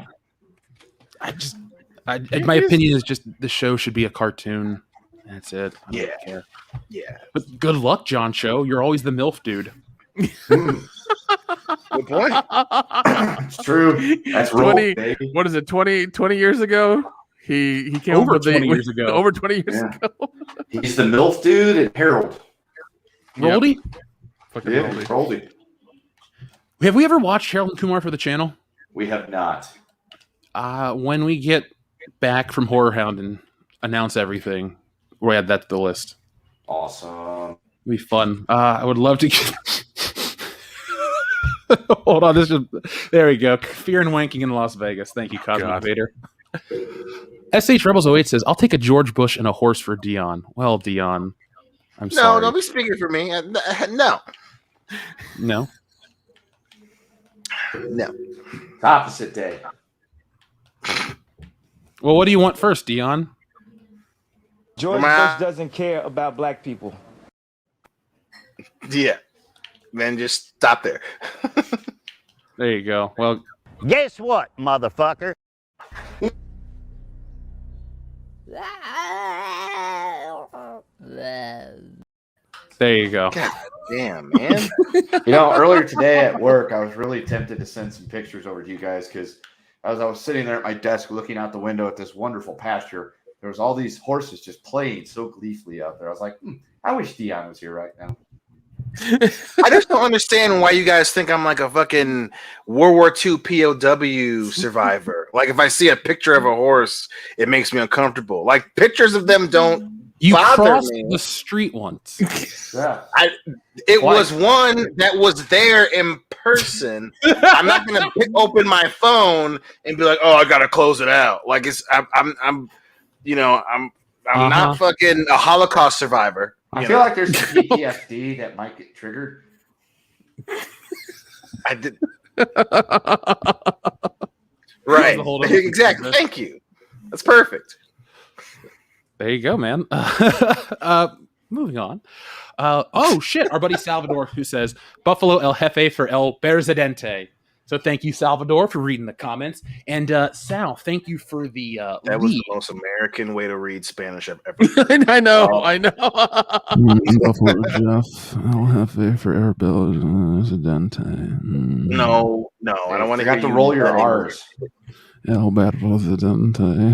B: in my opinion, is just the show should be a cartoon. That's it. I don't care.
C: Yeah.
B: But good luck, John Cho. You're always the MILF dude.
C: Good point.
G: It's true. That's
D: 20,
G: baby.
D: what is it, 20 years ago? He came
B: Over
D: up with
B: 20 years ago.
D: Over 20 years ago.
G: He's the MILF dude and Harold.
B: Roldy?
D: Fucking
G: Yeah,
D: Roldy.
G: Roldy.
B: Have we ever watched Harold and Kumar for the channel?
G: We have not.
B: When we get back from Horror Hound and announce everything, we'll add that to the list.
G: Awesome.
B: It'll be fun. I would love to get... Hold on. There we go. Fear and wanking in Las Vegas. Thank you, Cosmic
D: God.
B: Vader. SH Rebels 08 says, I'll take a George Bush and a horse for Dion. Well, Dion, I'm
C: No,
B: sorry.
C: don't be speaking for me. No.
B: No?
C: No.
G: It's opposite day.
B: Well, what do you want first, Dion?
H: George Bush doesn't care about black people.
C: Yeah. Then just stop there.
B: There you go. Well,
J: guess what, motherfucker?
B: there you go.
C: God damn, man.
G: Earlier today at work, I was really tempted to send some pictures over to you guys because as I was sitting there at my desk looking out the window at this wonderful pasture, there was all these horses just playing so gleefully out there. I was like, I wish Dion was here right now.
C: I just don't understand why you guys think I'm like a fucking World War II POW survivor. Like if I see a picture of a horse, it makes me uncomfortable. Like pictures of them don't
B: You
C: bother
B: crossed
C: me.
B: the street once.
G: Yeah.
C: It was one that was there in person. I'm not gonna open my phone and be like, "Oh, I gotta close it out." Like I'm not fucking a Holocaust survivor.
G: I feel like there's some PTSD that might get triggered.
C: I did. Right.
B: Hold on.
C: Exactly. Thank you. That's perfect.
B: There you go, man. Moving on. Oh, shit. Our buddy Salvador, who says, Buffalo El Jefe for El Presidente. So thank you, Salvador, for reading the comments. And Sal, thank you for the
C: That was
B: lead.
C: the most American way to read Spanish I've ever
D: I know.
K: Buffalo Jeff El Jefe for El Presidente.
C: No, I don't want to
G: have to roll your R's.
K: El Presidente.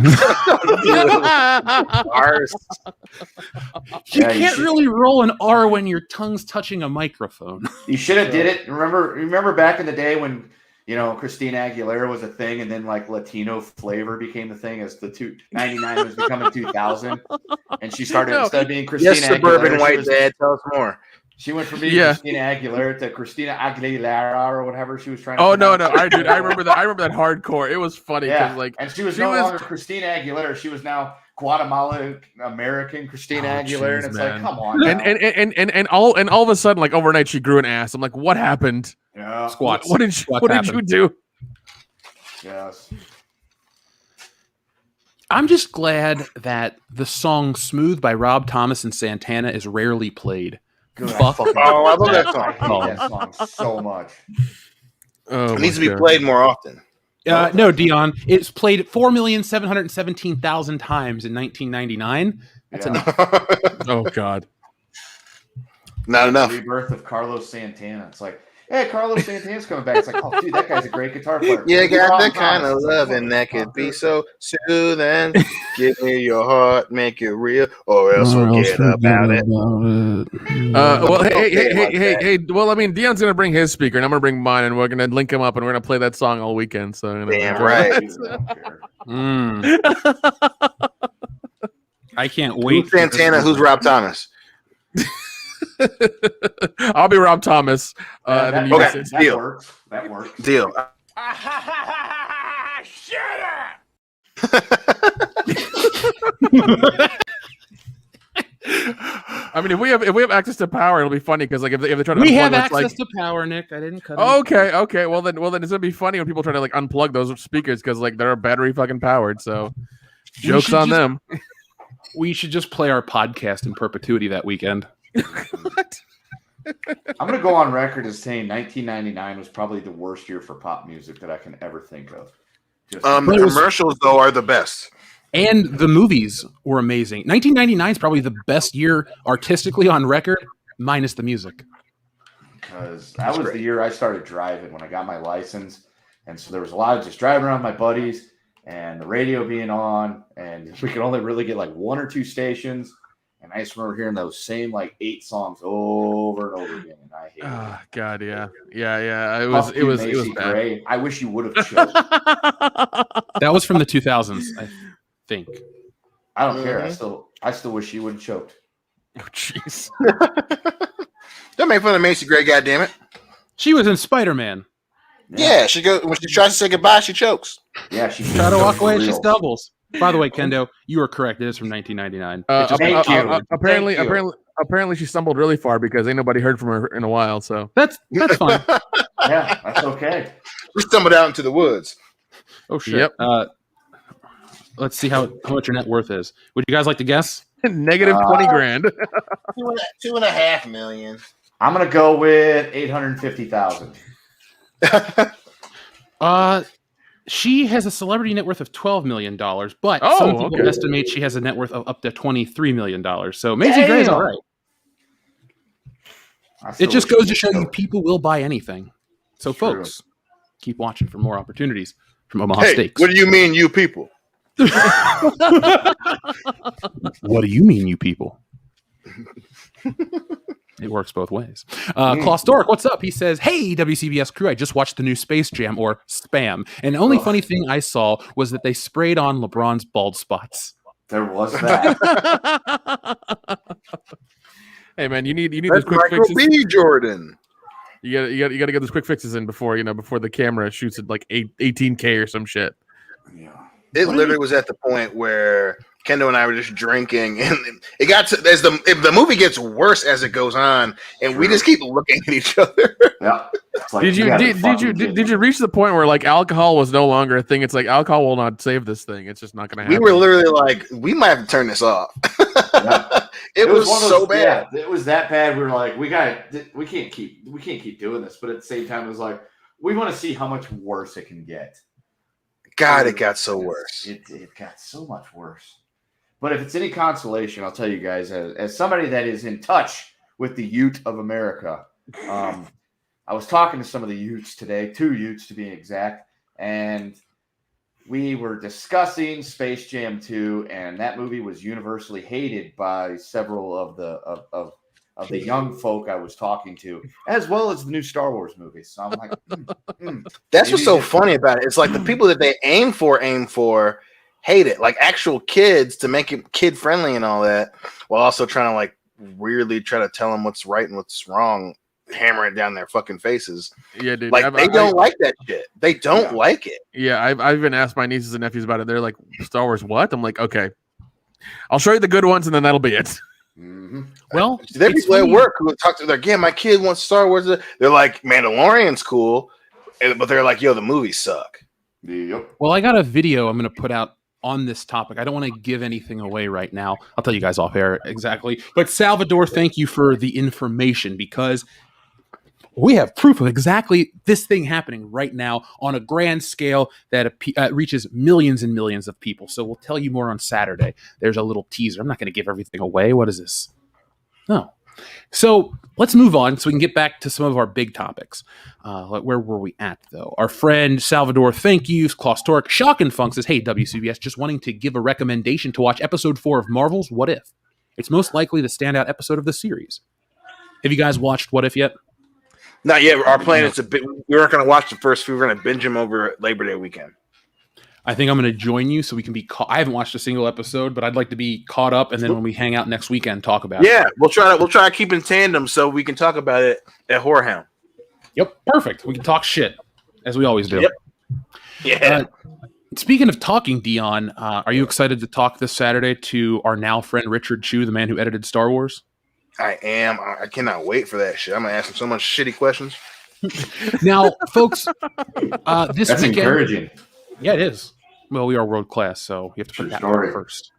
C: R's.
B: You can't really roll an R when your tongue's touching a microphone.
G: You should have did it. Remember back in the day when Christina Aguilera was a thing, and then like Latino flavor became the thing as the 99 was becoming 2000, and she started instead of being Christina
C: Suburban
G: Aguilera,
C: white dad. Tell us more.
G: She went from being Christina Aguilera to Christina Aguilera or whatever she was trying to.
D: Oh no! I remember that. I remember that hardcore. It was funny because
G: and she was no longer Christina Aguilera. She was now Guatemalan American Christina Aguilera, and it's like, come on.
D: And all of a sudden, like overnight, she grew an ass. I'm like, what happened?
G: Yeah,
B: squats.
D: What did you do?
G: Yes.
B: I'm just glad that the song "Smooth" by Rob Thomas and Santana is rarely played.
C: Fuck. Oh, I love that song.
G: I hate that song so much.
D: Oh,
C: it needs to be played more often.
B: No, Dion. It's played 4,717,000 times in 1999. That's enough.
D: Oh God.
C: Not enough.
G: Rebirth of Carlos Santana. It's like, hey, Carlos Santana's coming back. It's like, oh, dude, that guy's a great guitar player.
C: You got the kind of loving that could be so soothing. Give me your heart, make it real, or else forget about it.
D: Well, hey. Well, I mean, Dion's gonna bring his speaker, and I'm gonna bring mine, and we're gonna link him up, and we're gonna play that song all weekend. So,
C: damn right.
B: I can't wait.
C: Who's Santana? Who's Rob Thomas?
D: I'll be Rob Thomas.
C: Okay, deal.
G: That works.
C: Deal.
I: Shut up!
D: I mean, if we have access to power, it'll be funny because like if they try to
B: we
D: unplug
B: have
D: it, it's
B: access
D: like,
B: to power, Nick. I didn't cut.
D: Okay. Well then it's gonna be funny when people try to like unplug those speakers because like they're battery fucking powered. So jokes on them.
B: We should just play our podcast in perpetuity that weekend.
G: I'm going to go on record as saying 1999 was probably the worst year for pop music that I can ever think of.
C: The commercials, though, are the best.
B: And the movies were amazing. 1999 is probably the best year artistically on record, minus the music.
G: Because that was the year I started driving when I got my license. And so there was a lot of just driving around with my buddies and the radio being on. And we could only really get like 1 or 2 stations. And I just remember hearing those same like 8 songs over and over again. And I hated it.
D: God, yeah. It was bad.
G: Gray. I wish you would have choked.
B: That was from the 2000s, I think.
G: I don't care. I still wish you would have choked.
D: Oh, jeez.
C: Don't make fun of Macy Gray, goddammit.
B: She was in Spider-Man.
C: Yeah, she goes when she tries to say goodbye, she chokes.
G: Yeah, she
B: tries to walk away, she stumbles. By the way, Kendo, you are correct. It is from 1999.
D: Apparently, she stumbled really far because ain't nobody heard from her in a while. So
B: that's fine.
G: Yeah, that's okay.
C: We stumbled out into the woods.
B: Oh shit. Yep. Let's see how much your net worth is. Would you guys like to guess?
D: Negative 20 grand.
C: 2.5 million.
G: I'm gonna go with 850,000.
B: She has a celebrity net worth of $12 million, but some people estimate she has a net worth of up to $23 million. So Maisie Gray is all right. It just goes to show you people will buy anything. So folks, keep watching for more opportunities from Omaha Steaks.
C: What do you mean, you people?
B: What do you mean, you people? It works both ways. Klaus Dork, what's up? He says, hey, WCBS crew, I just watched the new Space Jam, or Spam. And the only funny thing I saw was that they sprayed on LeBron's bald spots.
G: There was that.
D: Hey, man, you need those quick fixes.
C: B. Jordan.
D: You got to get those quick fixes in before the camera shoots at like 18K or some shit.
G: Yeah.
C: It literally was at the point where Kendo and I were just drinking, and it got to if the movie gets worse as it goes on, and we just keep looking at each other.
G: Yeah. Like,
D: did you reach the point where like alcohol was no longer a thing? It's like alcohol will not save this thing. It's just not going to happen.
C: We were literally like, we might have to turn this off.
G: Yeah.
C: It was so bad.
G: Yeah, it was that bad. We were like, we can't keep doing this. But at the same time, it was like, we want to see how much worse it can get.
C: God, it got so worse.
G: It got so much worse. But if it's any consolation, I'll tell you guys, as somebody that is in touch with the Ute of America, I was talking to some of the Utes today, 2 Utes to be exact, and we were discussing Space Jam 2, and that movie was universally hated by several of the young folk I was talking to, as well as the new Star Wars movies. So I'm like,
C: That's what's so funny about it. It's like the people that they aim for hate it. Like actual kids, to make it kid friendly and all that, while also trying to like weirdly try to tell them what's right and what's wrong, hammer it down their fucking faces.
D: Yeah, dude.
C: Like they don't like that shit. They don't like it.
D: Yeah, I've even asked my nieces and nephews about it. They're like, Star Wars what? I'm like, okay, I'll show you the good ones and then that'll be it.
G: Mm-hmm.
B: Well,
C: there people at work who talk to like, yeah, my kid wants Star Wars. They're like, Mandalorian's cool, but they're like, yo, the movies suck.
G: Yep.
B: Well, I got a video I'm going to put out on this topic. I don't want to give anything away right now. I'll tell you guys off air exactly. But Salvador, thank you for the information, because we have proof of exactly this thing happening right now on a grand scale that reaches millions and millions of people. So we'll tell you more on Saturday. There's a little teaser. I'm not going to give everything away. What is this? No. So let's move on so we can get back to some of our big topics. Where were we at, though? Our friend Salvador, thank you. Klaus Torque, Shock and Funk says, hey, WCBS, just wanting to give a recommendation to watch episode 4 of Marvel's What If. It's most likely the standout episode of the series. Have you guys watched What If yet?
C: Not yet. Our plan is we weren't going to watch the first few. We're going to binge them over Labor Day weekend.
B: I think I'm going to join you so we can be I haven't watched a single episode, but I'd like to be caught up, and then when we hang out next weekend, talk about it.
C: Yeah, we'll try to keep in tandem so we can talk about it at Whorehound.
B: Yep, perfect. We can talk shit, as we always do.
C: Yep. Yeah.
B: Speaking of talking, Dion, are you excited to talk this Saturday to our now friend Richard Chu, the man who edited Star Wars?
C: I am. I cannot wait for that shit. I'm gonna ask him so much shitty questions.
B: Now, folks, this
G: That's
B: weekend,
G: encouraging.
B: Yeah, it is. Well, we are world class, so you have to put
G: True
B: that
G: story.
B: first.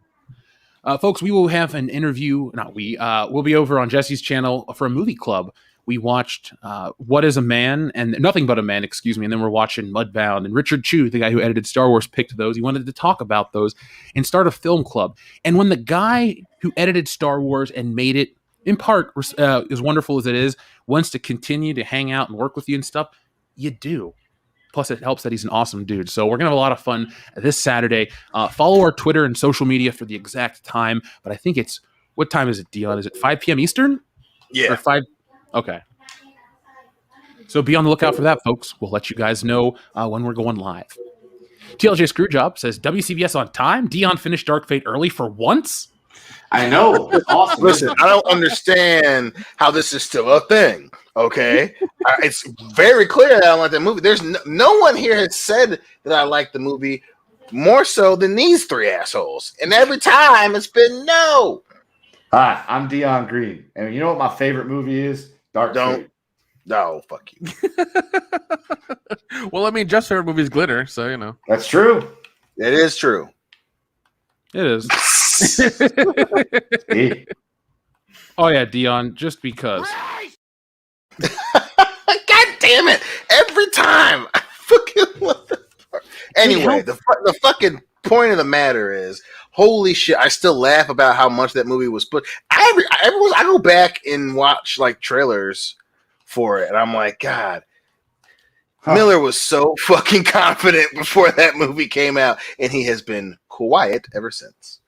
B: Folks, we will have an interview. We'll be over on Jesse's channel for a movie club. We watched What is a Man and Nothing But a Man, excuse me, and then we're watching Mudbound. And Richard Chu, the guy who edited Star Wars, picked those. He wanted to talk about those and start a film club. And when the guy who edited Star Wars and made it, in part, as wonderful as it is, wants to continue to hang out and work with you and stuff, you do. Plus, it helps that he's an awesome dude. So we're going to have a lot of fun this Saturday. Follow our Twitter and social media for the exact time. But I think it's, what time is it, Dion? Is it 5 p.m. Eastern?
C: Yeah.
B: Or 5? Okay. So be on the lookout for that, folks. We'll let you guys know when we're going live. TLJ Screwjob says, WCBS on time? Dion finished Dark Fate early for once?
G: I know. Awesome.
C: Listen, I don't understand how this is still a thing. Okay, it's very clear that I don't like that movie. There's no one here has said that I like the movie more so than these three assholes, and every time it's been no.
G: Hi, I'm Dion Green, and you know what my favorite movie is? Dark Fate.
C: No, fuck you.
D: Well, I mean, Jeff's favorite movie is Glitter, so you know.
G: That's true.
C: It is true.
B: It is. Oh yeah, Dion, just because.
C: God damn it! Every time, I fucking what the fuck. Anyway, the fucking point of the matter is, holy shit! I still laugh about how much that movie was put. I go back and watch like trailers for it, and I'm like, God. Miller was so fucking confident before that movie came out, and he has been quiet ever since.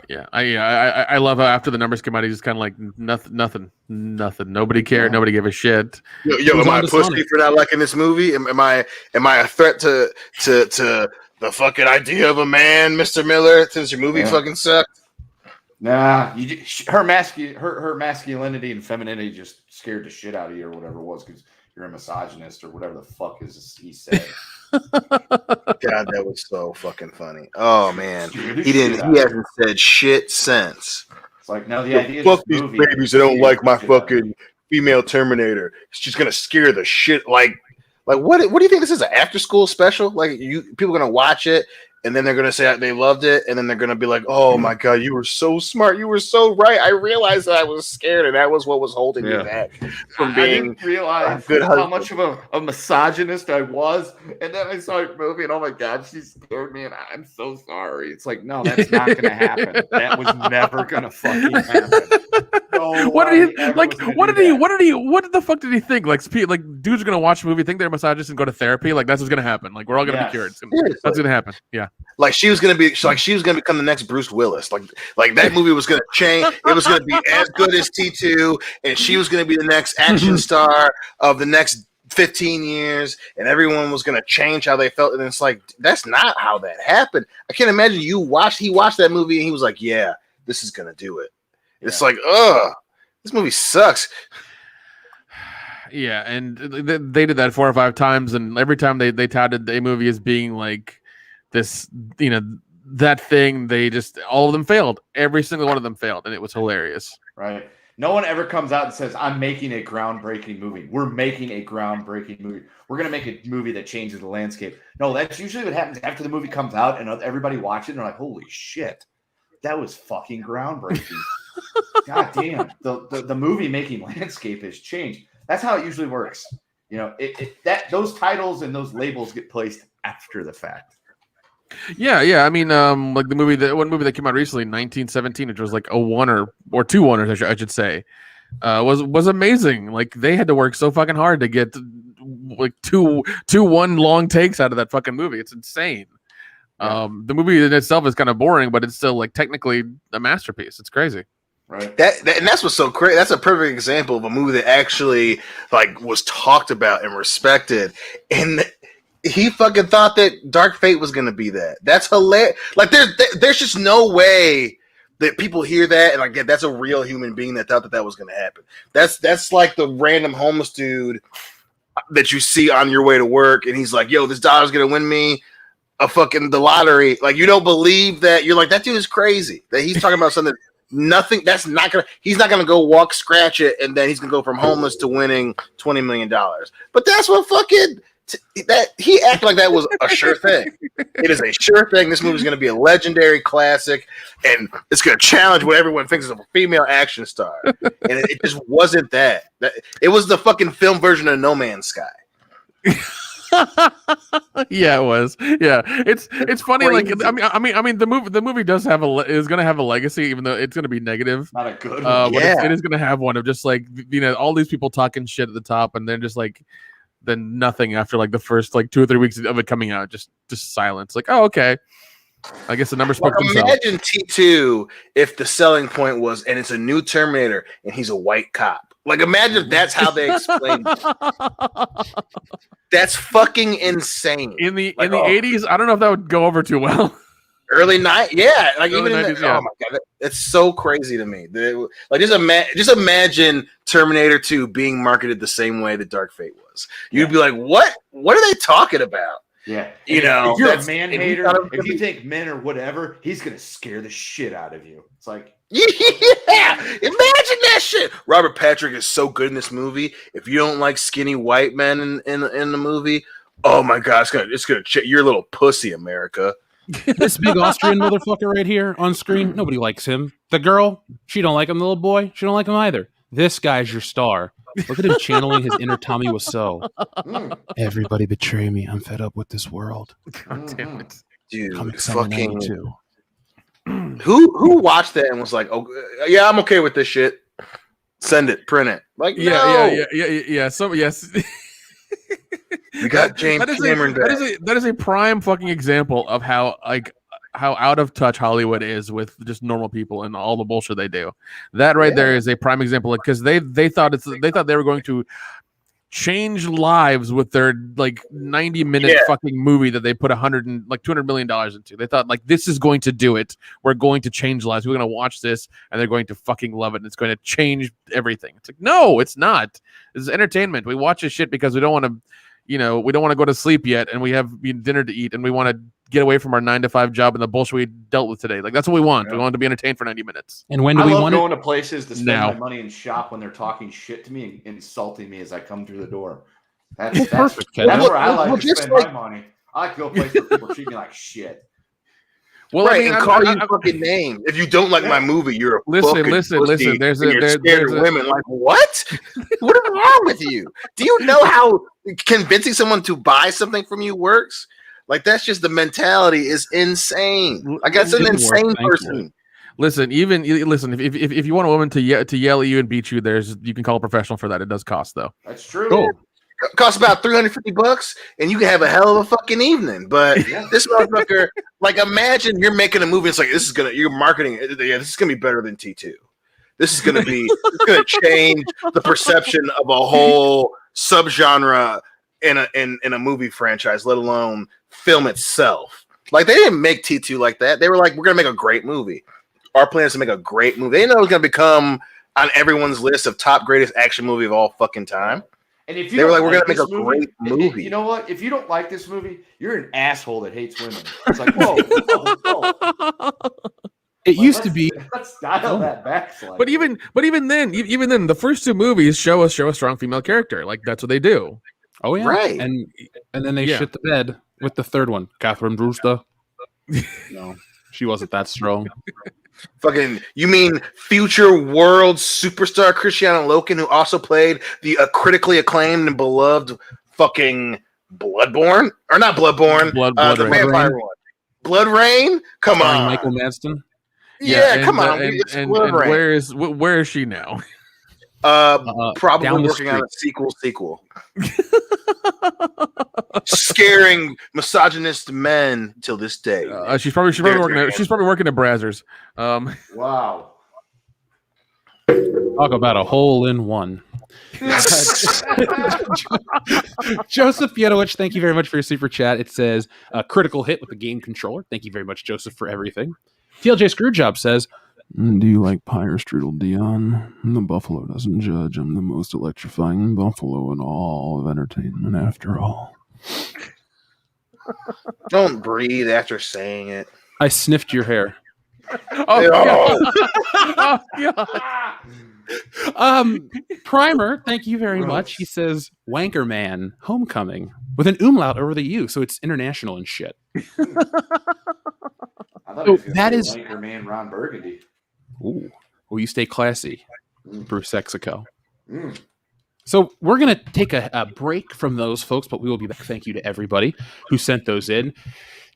D: Yeah, I love how after the numbers came out, he's just kind of like nothing. Nobody cared. Nobody gave a shit.
C: Yo, am I a pussy for not liking this movie? Am I a threat to the fucking idea of a man, Mr. Miller? Since your movie fucking sucked.
G: Nah, her masculinity and femininity just scared the shit out of you, or whatever it was, because you're a misogynist or whatever the fuck he said.
C: God, that was so fucking funny. Oh man, he hasn't said shit since.
G: It's like, no, the idea.
C: Fuck these babies that don't like my fucking female Terminator. She's gonna scare the shit. Like what do you think this is, an after school special? Like people are gonna watch it and then they're gonna say they loved it, and then they're gonna be like, oh my god, you were so smart, you were so right. I realized that I was scared, and that was what was holding me back from being.
G: I didn't realize how much of a misogynist I was, and then I saw the movie, and oh my god, she scared me, and I'm so sorry. It's like, no, that's not gonna happen. That was never gonna fucking happen. What
D: the fuck did he think? Like dudes are gonna watch a movie, think they're misogynist, and go to therapy. Like that's what's gonna happen. Like we're all gonna be cured. That's gonna happen. Yeah.
C: Like she was gonna become the next Bruce Willis. Like that movie was gonna change. It was gonna be as good as T2, and she was gonna be the next action star of the next 15 years, and everyone was gonna change how they felt. And it's like, that's not how that happened. I can't imagine he watched that movie and he was like, yeah, this is gonna do it. It's like, this movie sucks.
D: Yeah, and they did that 4 or 5 times, and every time they touted a movie as being like this, that thing, they just, all of them failed. Every single one of them failed, and it was hilarious.
G: Right. No one ever comes out and says, I'm making a groundbreaking movie. We're making a groundbreaking movie. We're going to make a movie that changes the landscape. No, that's usually what happens after the movie comes out and everybody watches it and they're like, holy shit, that was fucking groundbreaking. God damn. The movie making landscape has changed. That's how it usually works. Those titles and those labels get placed after the fact.
D: Yeah. I mean, like one movie that came out recently, 1917, which was like a one or 2 oneers, I should say, was amazing. Like they had to work so fucking hard to get like two 1 long takes out of that fucking movie. It's insane. Yeah. The movie in itself is kind of boring, but it's still like technically a masterpiece. It's crazy.
G: Right.
C: And that's what's so crazy. That's a perfect example of a movie that actually like was talked about and respected. And he fucking thought that Dark Fate was going to be that. That's hilarious. Like there's just no way that people hear that and like that's a real human being that thought that was going to happen. That's like the random homeless dude that you see on your way to work, and he's like, "Yo, this dollar's going to win me the lottery." Like you don't believe that. You're like, that dude is crazy. That he's talking about something nothing. That's not gonna. He's not gonna go walk, scratch it, and then he's gonna go from homeless to winning $20 million. But that's what fucking that he acted like that was a sure thing. It is a sure thing. This movie's gonna be a legendary classic, and it's gonna challenge what everyone thinks is a female action star. And it just wasn't that. It was the fucking film version of No Man's Sky.
D: Yeah, it was. Yeah, it's funny.
C: Crazy.
D: Like, I mean, the movie does have is going to have a legacy, even though it's going to be negative.
G: Not a good one.
D: But it is going to have one of just like, you know, all these people talking shit at the top, and then just like, then nothing after like the first like 2 or 3 weeks of it coming out, just silence. Like, oh, okay. I guess the numbers spoke themselves.
C: Imagine T2 if the selling point was, and it's a new Terminator, and he's a white cop. Like, imagine if that's how they explained it. That's fucking insane.
D: In the 80s, I don't know if that would go over too well.
C: Early night, yeah. Like
D: Early
C: even
D: 90s,
C: in the,
D: yeah.
C: oh my god, it's so crazy to me. Like just imagine Terminator 2 being marketed the same way that Dark Fate was. You'd be like, what? What are they talking about?
G: Yeah,
C: you know,
G: if you're a man hater, if you think men are whatever, he's gonna scare the shit out of you. It's like,
C: yeah, imagine that shit. Robert Patrick is so good in this movie. If you don't like skinny white men in the movie, oh my god, it's gonna you're a little pussy, America.
B: This big Austrian motherfucker right here on screen, nobody likes him. The girl, she don't like him. The little boy, she don't like him either. This guy's your star. Look at him channeling his inner Tommy Wiseau. Everybody betray me. I'm fed up with this world.
D: God damn it,
C: dude! Fucking who watched that and was like, "Oh, yeah, I'm okay with this shit. Send it, print it." Like,
D: yeah. So yes,
C: we got James Cameron.
D: That is a prime fucking example of how out of touch Hollywood is with just normal people and all the bullshit they do. That right there is a prime example, because they thought they were going to change lives with their like 90-minute fucking movie that they put $200 million into. They thought like, this is going to do it. We're going to change lives. We're going to watch this and they're going to fucking love it. And it's going to change everything. It's like, no, it's not. This is entertainment. We watch this shit because we don't want to, we don't want to go to sleep yet, and we have dinner to eat, and we want to get away from our 9-to-5 job and the bullshit we dealt with today. Like, that's what we want. Yeah. We want to be entertained for 90 minutes.
B: And when do we want
G: going to places to spend my money and shop when they're talking shit to me and insulting me as I come through the door? That's perfect. That's where I like to spend my money. I like to go places where people treat me like shit.
C: Well, right, and call you fucking name. If you don't like my movie, you're a listen. There's scared of women. Like, what? What is wrong with you? Do you know how convincing someone to buy something from you works? Like, that's just the mentality is insane. Like, that's an insane person.
D: Listen, if you want a woman to yell at you and beat you, you can call a professional for that. It does cost though.
G: That's true.
C: Oh. Costs about $350, and you can have a hell of a fucking evening. But this motherfucker, like, imagine you're making a movie. It's like, you're marketing. Yeah, this is gonna be better than T2. This is gonna be. It's gonna change the perception of a whole subgenre in a movie franchise, let alone film itself. Like, they didn't make T2 like that. They were like, we're gonna make a great movie. Our plan is to make a great movie. They know it was gonna become on everyone's list of top greatest action movie of all fucking time.
G: And if you
C: they were like, we're going to make a great movie.
G: You know what? If you don't like this movie, you're an asshole that hates women. It's like, whoa.
B: It used to be.
G: Let's dial that back.
D: But even then, the first two movies show a strong female character. Like, that's what they do.
B: Oh yeah,
C: right.
B: And then they shit the bed with the third one, Catherine Brewster. No, she wasn't that strong.
C: Fucking, you mean future world superstar Christiana Loken, who also played the critically acclaimed and beloved fucking Bloodborne? Or not Bloodborne, the vampire one. Blood Rain? Come on.
B: Michael Madsen?
C: Yeah, come on.
D: And where is she now?
C: Probably working on a sequel. Scaring misogynist men till this day.
D: She's probably working at Brazzers.
G: Wow.
B: Talk about a hole in one. Joseph Pietowicz, thank you very much for your super chat. It says a critical hit with the game controller. Thank you very much, Joseph, for everything. TLJ Screwjob says,
K: do you like pie or strudel, Dion? The buffalo doesn't judge. I'm the most electrifying buffalo in all of entertainment, after all.
C: Don't breathe after saying it.
B: I sniffed your hair.
D: Oh,
B: God. Primer, thank you very much. He says Wanker Man Homecoming with an umlaut over the U, so it's international and shit.
G: I thought he was gonna say Wanker Man Ron Burgundy.
B: Ooh. Will you stay classy, Bruce Exico?
G: Mm.
B: So we're going to take a break from those folks, but we will be back. Thank you to everybody who sent those in.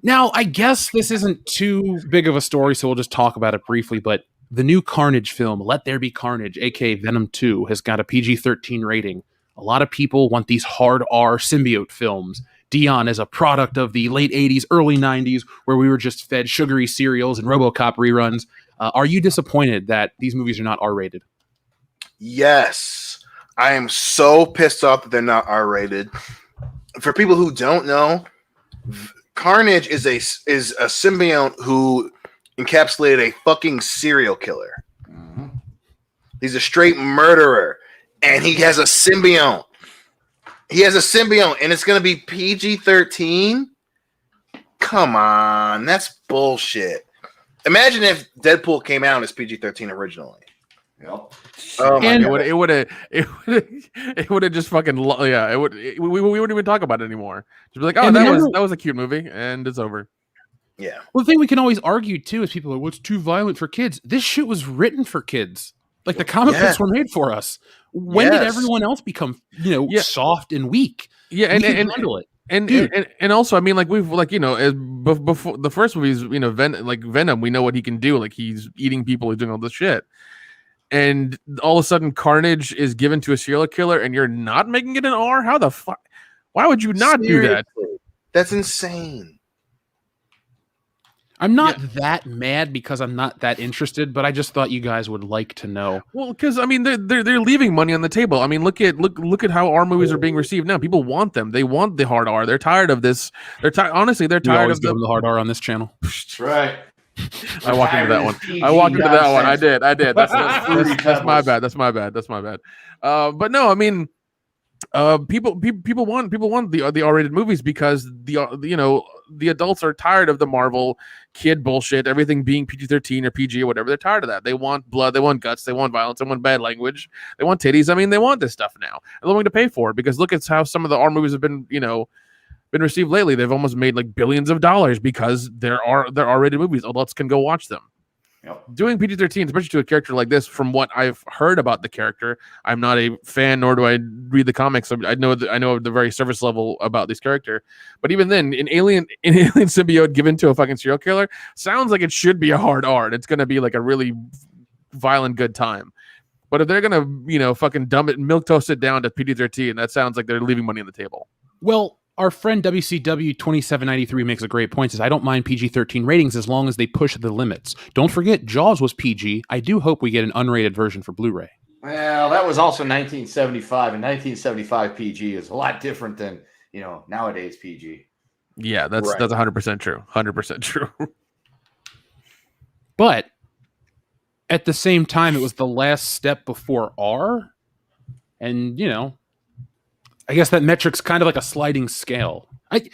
B: Now, I guess this isn't too big of a story, so we'll just talk about it briefly, but the new Carnage film, Let There Be Carnage, aka Venom 2, has got a PG-13 rating. A lot of people want these hard R symbiote films. Dion is a product of the late 80s, early 90s, where we were just fed sugary cereals and RoboCop reruns. Are you disappointed that these movies are not R-rated?
C: Yes. I am so pissed off that they're not R-rated. For people who don't know, Carnage is a symbiote who encapsulated a fucking serial killer.
G: Mm-hmm.
C: He's a straight murderer, and he has a symbiote. He has a symbiote, and it's going to be PG-13? Come on, that's bullshit. Imagine if Deadpool came out as PG-13 originally.
G: Yep.
C: Oh my God.
D: It would have just fucking we wouldn't even talk about it anymore. Just be like, oh, that was a cute movie, and it's over.
C: Yeah.
B: Well, the thing we can always argue too is people are, what's too violent for kids? This shit was written for kids. Like the comic books were made for us. When did everyone else become, soft and weak?
D: Yeah, and handle it. And also, I mean, like we've before the first movies, Venom, we know what he can do. Like he's eating people, he's doing all this shit. And all of a sudden, Carnage is given to a serial killer, and you're not making it an R? How the fuck? Why would you not do that?
C: That's insane.
B: I'm not that mad because I'm not that interested, but I just thought you guys would like to know.
D: Well, because I mean, they're leaving money on the table. I mean, look at how our movies are being received now. People want them. They want the hard R. They're tired of this. Honestly, they're tired of
B: the hard R on this channel.
G: Right.
D: I walked into that one. I did. That's my bad. That's my bad. But no, I mean, people want the R-rated movies because the adults are tired of the Marvel kid bullshit, everything being PG-13 or PG or whatever. They're tired of that. They want blood, they want guts, they want violence, they want bad language, they want titties. I mean, they want this stuff now. They're willing to pay for it because look at how some of the R movies have been received lately. They've almost made like billions of dollars because they're R-rated movies. Adults can go watch them.
G: Yep.
D: Doing PG-13, especially to a character like this, from what I've heard about the character, I'm not a fan, nor do I read the comics. I know the very surface level about this character. But even then, an alien symbiote given to a fucking serial killer sounds like it should be a hard R. It's going to be like a really violent good time. But if they're going to fucking dumb it, milquetoast it down to PG-13, that sounds like they're leaving money on the table.
B: Well, our friend WCW 2793 makes a great point. Says, I don't mind PG-13 ratings as long as they push the limits. Don't forget, Jaws was PG. I do hope we get an unrated version for Blu-ray.
G: Well, that was also 1975, and 1975 PG is a lot different than nowadays PG.
D: Yeah, that's 100% true. 100% true.
B: But at the same time, it was the last step before R, and I guess that metric's kind of like a sliding scale. I'd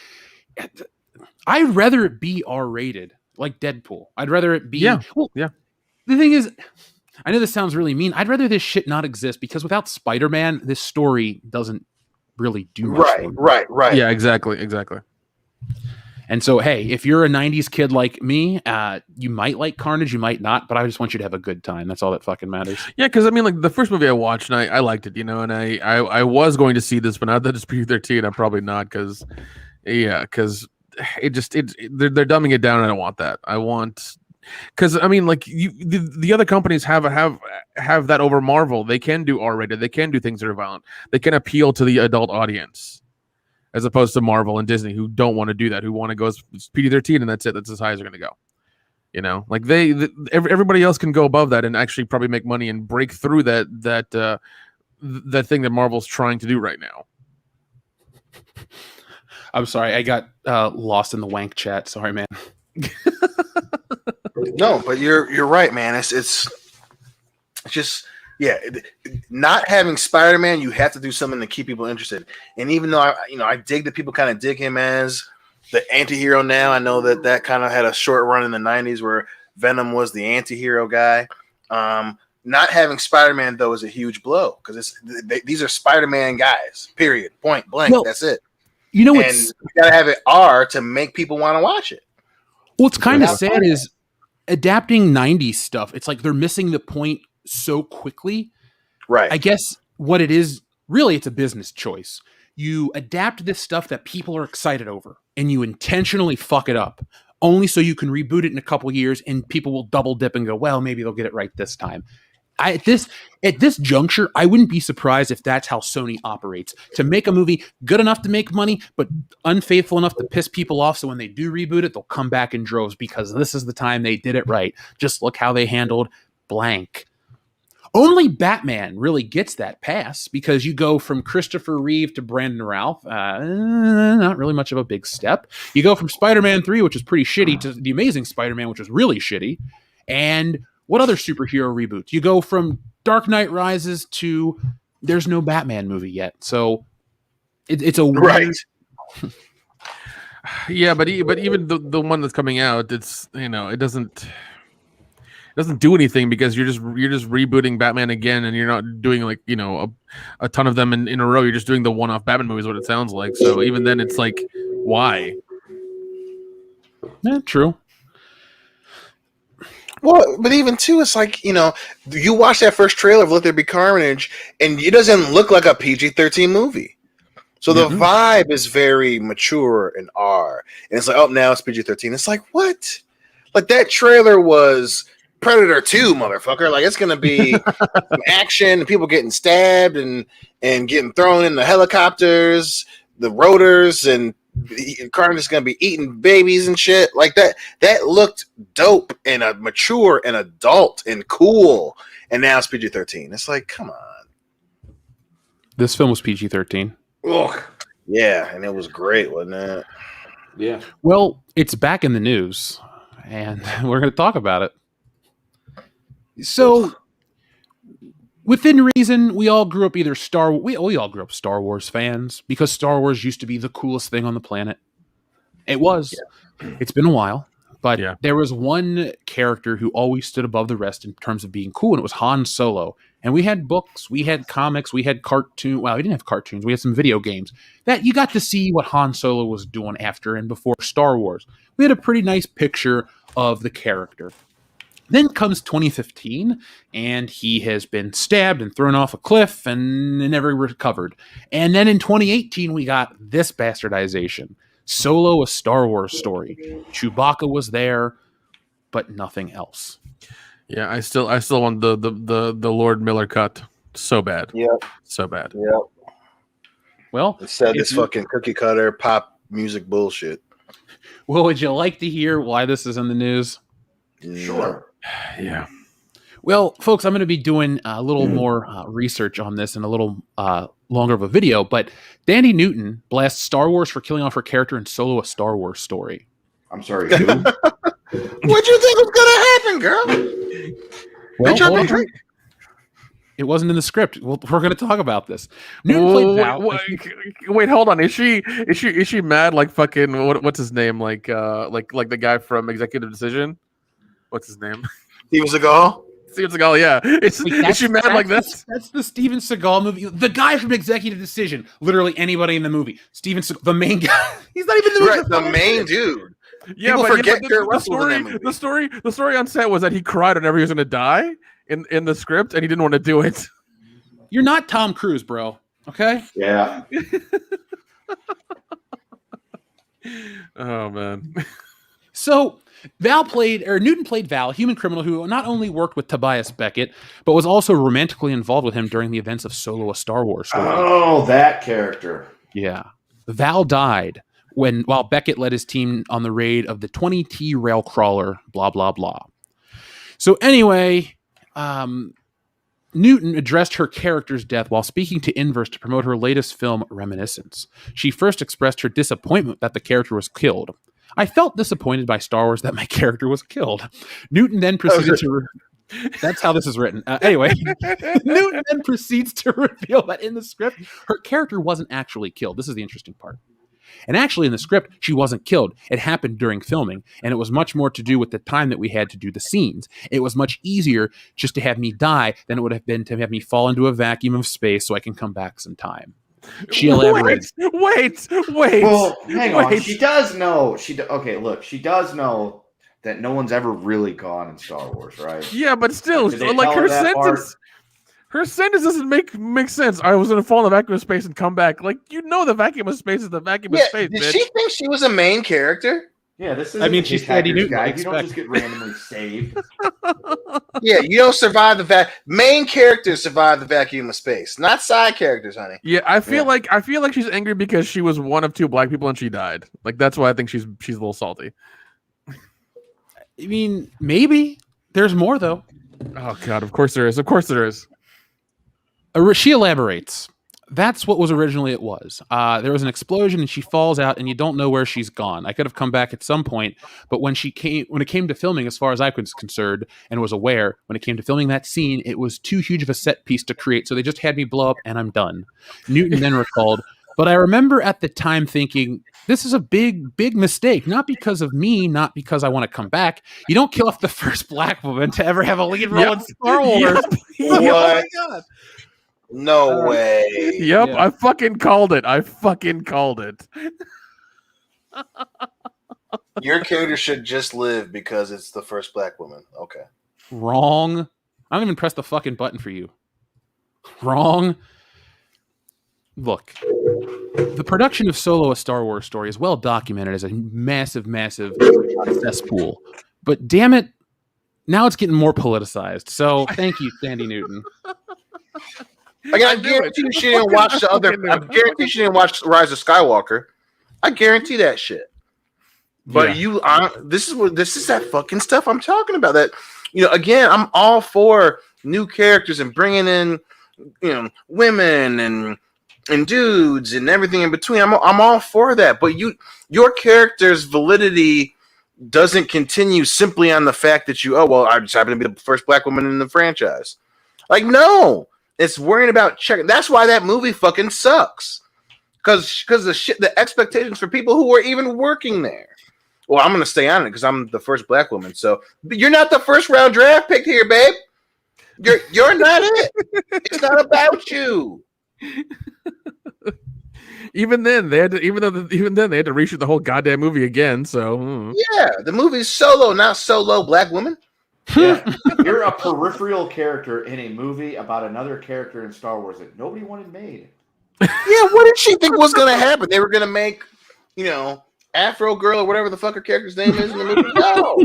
B: rather it be R-rated, like Deadpool. I'd rather it be...
D: Yeah.
B: The thing is, I know this sounds really mean. I'd rather this shit not exist because without Spider-Man, this story doesn't really do much.
C: Right.
D: Yeah, exactly.
B: And so, hey, if you're a 90s kid like me, you might like Carnage, you might not, but I just want you to have a good time. That's all that fucking matters.
D: Yeah, because I mean, like the first movie I watched, and I liked it, and I was going to see this, but now that it's PG-13, I'm probably not because they're dumbing it down. And I don't want that. I want because I mean, like the other companies have that over Marvel. They can do R-rated. They can do things that are violent. They can appeal to the adult audience. As opposed to Marvel and Disney, who don't want to do that, who want to go PG-13, and that's it. That's as high as they're going to go. Like everybody else can go above that and actually probably make money and break through that thing that Marvel's trying to do right now.
B: I'm sorry, I got lost in the wank chat. Sorry, man.
C: No, but you're right, man. It's just. Yeah, not having Spider-Man, you have to do something to keep people interested. And even though I dig that people kind of dig him as the anti-hero now, I know that kind of had a short run in the 90s where Venom was the anti-hero guy. Not having Spider-Man though is a huge blow because these are Spider-Man guys. Period. Point blank.
B: Well,
C: that's it.
B: You know,
C: and you gotta have it R to make people want to watch it.
B: What's kind of sad is adapting 90s stuff. It's like they're missing the point so quickly.
C: Right.
B: I guess what it is, really, it's a business choice. You adapt this stuff that people are excited over, and you intentionally fuck it up, only so you can reboot it in a couple years, and people will double dip and go, well, maybe they'll get it right this time. At this juncture, I wouldn't be surprised if that's how Sony operates. To make a movie good enough to make money, but unfaithful enough to piss people off, so when they do reboot it, they'll come back in droves because this is the time they did it right. Just look how they handled blank. Only Batman really gets that pass because you go from Christopher Reeve to Brandon Routh. Not really much of a big step. You go from Spider-Man 3, which is pretty shitty, to The Amazing Spider-Man, which was really shitty. And what other superhero reboots? You go from Dark Knight Rises to there's no Batman movie yet. So it's a weird...
C: Right.
D: Yeah, but even the one that's coming out, it's, you know, it doesn't do anything because you're just rebooting Batman again, and you're not doing, like, you know, a ton of them in a row. You're just doing the one-off Batman movies, what it sounds like. So even then, it's like, why?
B: Yeah, true.
C: Well, but even too, it's like, you know, you watch that first trailer of Let There Be Carnage, and it doesn't look like a PG-13 movie. So the vibe is very mature and R. And it's like, oh, now it's PG-13. It's like, what? Like, that trailer was Predator 2, motherfucker. Like, it's going to be some action and people getting stabbed and getting thrown in the helicopters, the rotors, and Carnage is going to be eating babies and shit. Like, that looked dope and mature and adult and cool. And now it's PG-13. It's like, come on.
B: This film was PG-13.
C: Ugh. Yeah, and it was great, wasn't it?
G: Yeah.
B: Well, it's back in the news, and we're going to talk about it. So, within reason, we all grew up either we all grew up Star Wars fans because Star Wars used to be the coolest thing on the planet. It was. Yeah. It's been a while, but there was one character who always stood above the rest in terms of being cool, and it was Han Solo. And we had books, we had comics, we had cartoons. Well, we didn't have cartoons. We had some video games that you got to see what Han Solo was doing after and before Star Wars. We had a pretty nice picture of the character. Then comes 2015, and he has been stabbed and thrown off a cliff and never recovered. And then in 2018, we got this bastardization. Solo, a Star Wars story. Chewbacca was there, but nothing else.
D: Yeah, I still want the Lord Miller cut so bad.
C: Yep.
D: So bad.
C: Yep.
B: Well,
C: instead of this fucking cookie cutter pop music bullshit.
B: Well, would you like to hear why this is in the news?
G: Sure.
D: Yeah.
B: Well, folks, I'm going to be doing a little more research on this and a little longer of a video, but Danny Newton blasts Star Wars for killing off her character in Solo, a Star Wars story.
G: I'm sorry, who?
C: What'd you think was going to happen, girl?
B: Well, hold on. It wasn't in the script. We're going to talk about this. Newton played Val.
D: Wait, hold on. Is she mad like fucking what's his name? Like the guy from Executive Decision? What's his name?
C: Steven Seagal?
D: Steven Seagal, yeah. Is she mad like this?
B: That's the Steven Seagal movie. The guy from Executive Decision. Literally anybody in the movie. Steven Seagal, the main guy. He's not even the movie.
C: Right, the main dude.
D: Yeah,
C: people forget Kurt Russell in that movie.
D: The story on set was that he cried whenever he was going to die in the script, and he didn't want to do it.
B: You're not Tom Cruise, bro. Okay?
G: Yeah.
D: Oh, man.
B: So, Newton played Val, a human criminal who not only worked with Tobias Beckett, but was also romantically involved with him during the events of Solo, a Star Wars story.
G: Oh, that character.
B: Yeah. Val died while Beckett led his team on the raid of the 20T rail crawler, blah, blah, blah. So anyway, Newton addressed her character's death while speaking to Inverse to promote her latest film, Reminiscence. She first expressed her disappointment that the character was killed. I felt disappointed by Star Wars that my character was killed. Newton then proceeded to... That's how this is written. Anyway, Newton then proceeds to reveal that in the script, her character wasn't actually killed. This is the interesting part. And actually in the script, she wasn't killed. It happened during filming, and it was much more to do with the time that we had to do the scenes. It was much easier just to have me die than it would have been to have me fall into a vacuum of space so I can come back some time. She elaborates.
D: Wait.
G: Well, hang on. She does know. Okay, look. She does know that no one's ever really gone in Star Wars, right?
D: Yeah, but still,
G: Did they
D: like
G: tell
D: her
G: that
D: sentence. Her sentence doesn't make sense. I was going to fall in the vacuum of space and come back. Like, you know, the vacuum of space is the vacuum of space.
C: Did
D: bitch.
C: she think she was a main character?
G: Yeah, this is.
B: I mean, she's Sandy Newton.
G: Guy. You don't just get randomly saved.
C: Yeah, you don't survive the main characters survive the vacuum of space, not side characters, honey.
D: Yeah, I feel like she's angry because she was one of two black people and she died. Like, that's why I think she's a little salty.
B: I mean, maybe there's more though.
D: Oh God, of course there is. Of course there is.
B: She elaborates. That's what was originally it was. There was an explosion and she falls out and you don't know where she's gone. I could have come back at some point, but when it came to filming, as far as I was concerned and was aware, when it came to filming that scene, it was too huge of a set piece to create. So they just had me blow up and I'm done. Newton then recalled, but I remember at the time thinking, this is a big, big mistake. Not because of me, not because I want to come back. You don't kill off the first black woman to ever have a lead role in Star Wars.
C: What?
B: Oh my God.
C: No way.
D: Yep, yeah. I fucking called it.
C: Your character should just live because it's the first black woman. Okay.
B: Wrong. I don't even press the fucking button for you. Wrong. Look, the production of Solo: A Star Wars Story is well documented as a massive, massive cesspool. But damn it, now it's getting more politicized. So thank you, Sandy Newton.
C: I guarantee you she didn't watch the other. I guarantee she didn't watch Rise of Skywalker. I guarantee that shit. But this is that fucking stuff I'm talking about. That, you know, again, I'm all for new characters and bringing in, you know, women and dudes and everything in between. I'm all for that. But your character's validity doesn't continue simply on the fact that I just happen to be the first black woman in the franchise. Like, no. It's worrying about checking. That's why that movie fucking sucks. Because the expectations for people who were even working there. Well, I'm gonna stay on it because I'm the first black woman. So you're not the first round draft pick here, babe. You're not it. It's not about you.
D: Even then, they had to reshoot the whole goddamn movie again. So
C: yeah, the movie's Solo, not Solo Black Woman.
G: Yeah. You're a peripheral character in a movie about another character in Star Wars that nobody wanted made.
C: Yeah, what did she think was going to happen? They were going to make, you know, Afro Girl or whatever the fuck her character's name is in the movie? No.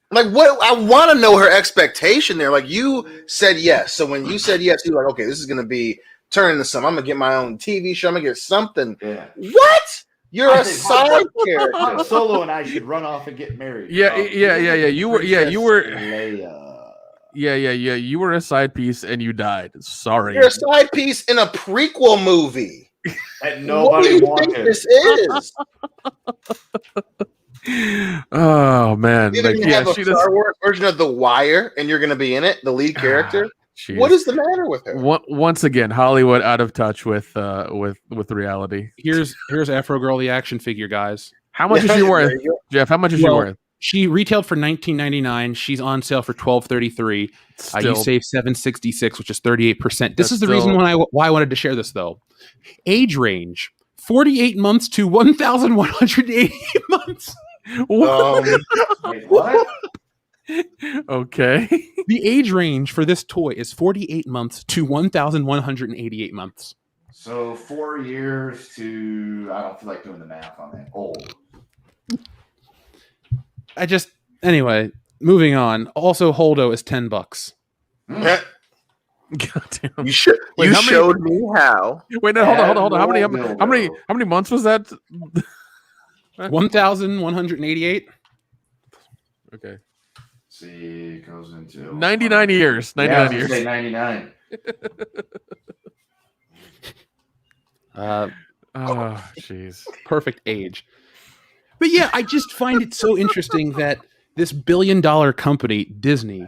C: Like, what? I want to know her expectation there. Like, you said yes. So when you said yes, you're like, okay, this is going to be turned into something. I'm going to get my own TV show. I'm going to get something.
G: Yeah.
C: What? You're a side character.
G: Solo and I should run off and get married.
D: Yeah. You were.
G: Leia.
D: You were a side piece and you died. Sorry.
C: You're a side piece in a prequel movie.
G: That nobody wanted.
C: This is.
D: Oh man!
C: You didn't have a Star Wars version of The Wire, and you're going to be in it, the lead character. What is the matter with her?
D: Once again, Hollywood out of touch with reality.
B: Here's Afro Girl, the action figure, guys.
D: How much is she worth, Jeff? How much is she worth?
B: She retailed for $19.99. She's on sale for $12.33. You save $7.66, which is 38%. This is the reason why I wanted to share this, though. Age range: 48 months to 1,188 months.
G: Wait, what?
D: Okay.
B: The age range for this toy is 48 months to 1,188 months.
G: So 4 years to, I don't feel like doing the math on that. Old.
B: Anyway, moving on. Also, Holdo is $10.
D: Goddamn.
C: You showed me how.
D: Wait, no, hold on. How many months was that?
B: 1,188.
G: See,
D: Okay.
G: it goes into
D: 99 years. 99 years.
G: Say 99.
D: Oh, jeez.
B: Perfect age. But yeah, I just find it so interesting that this billion-dollar company, Disney,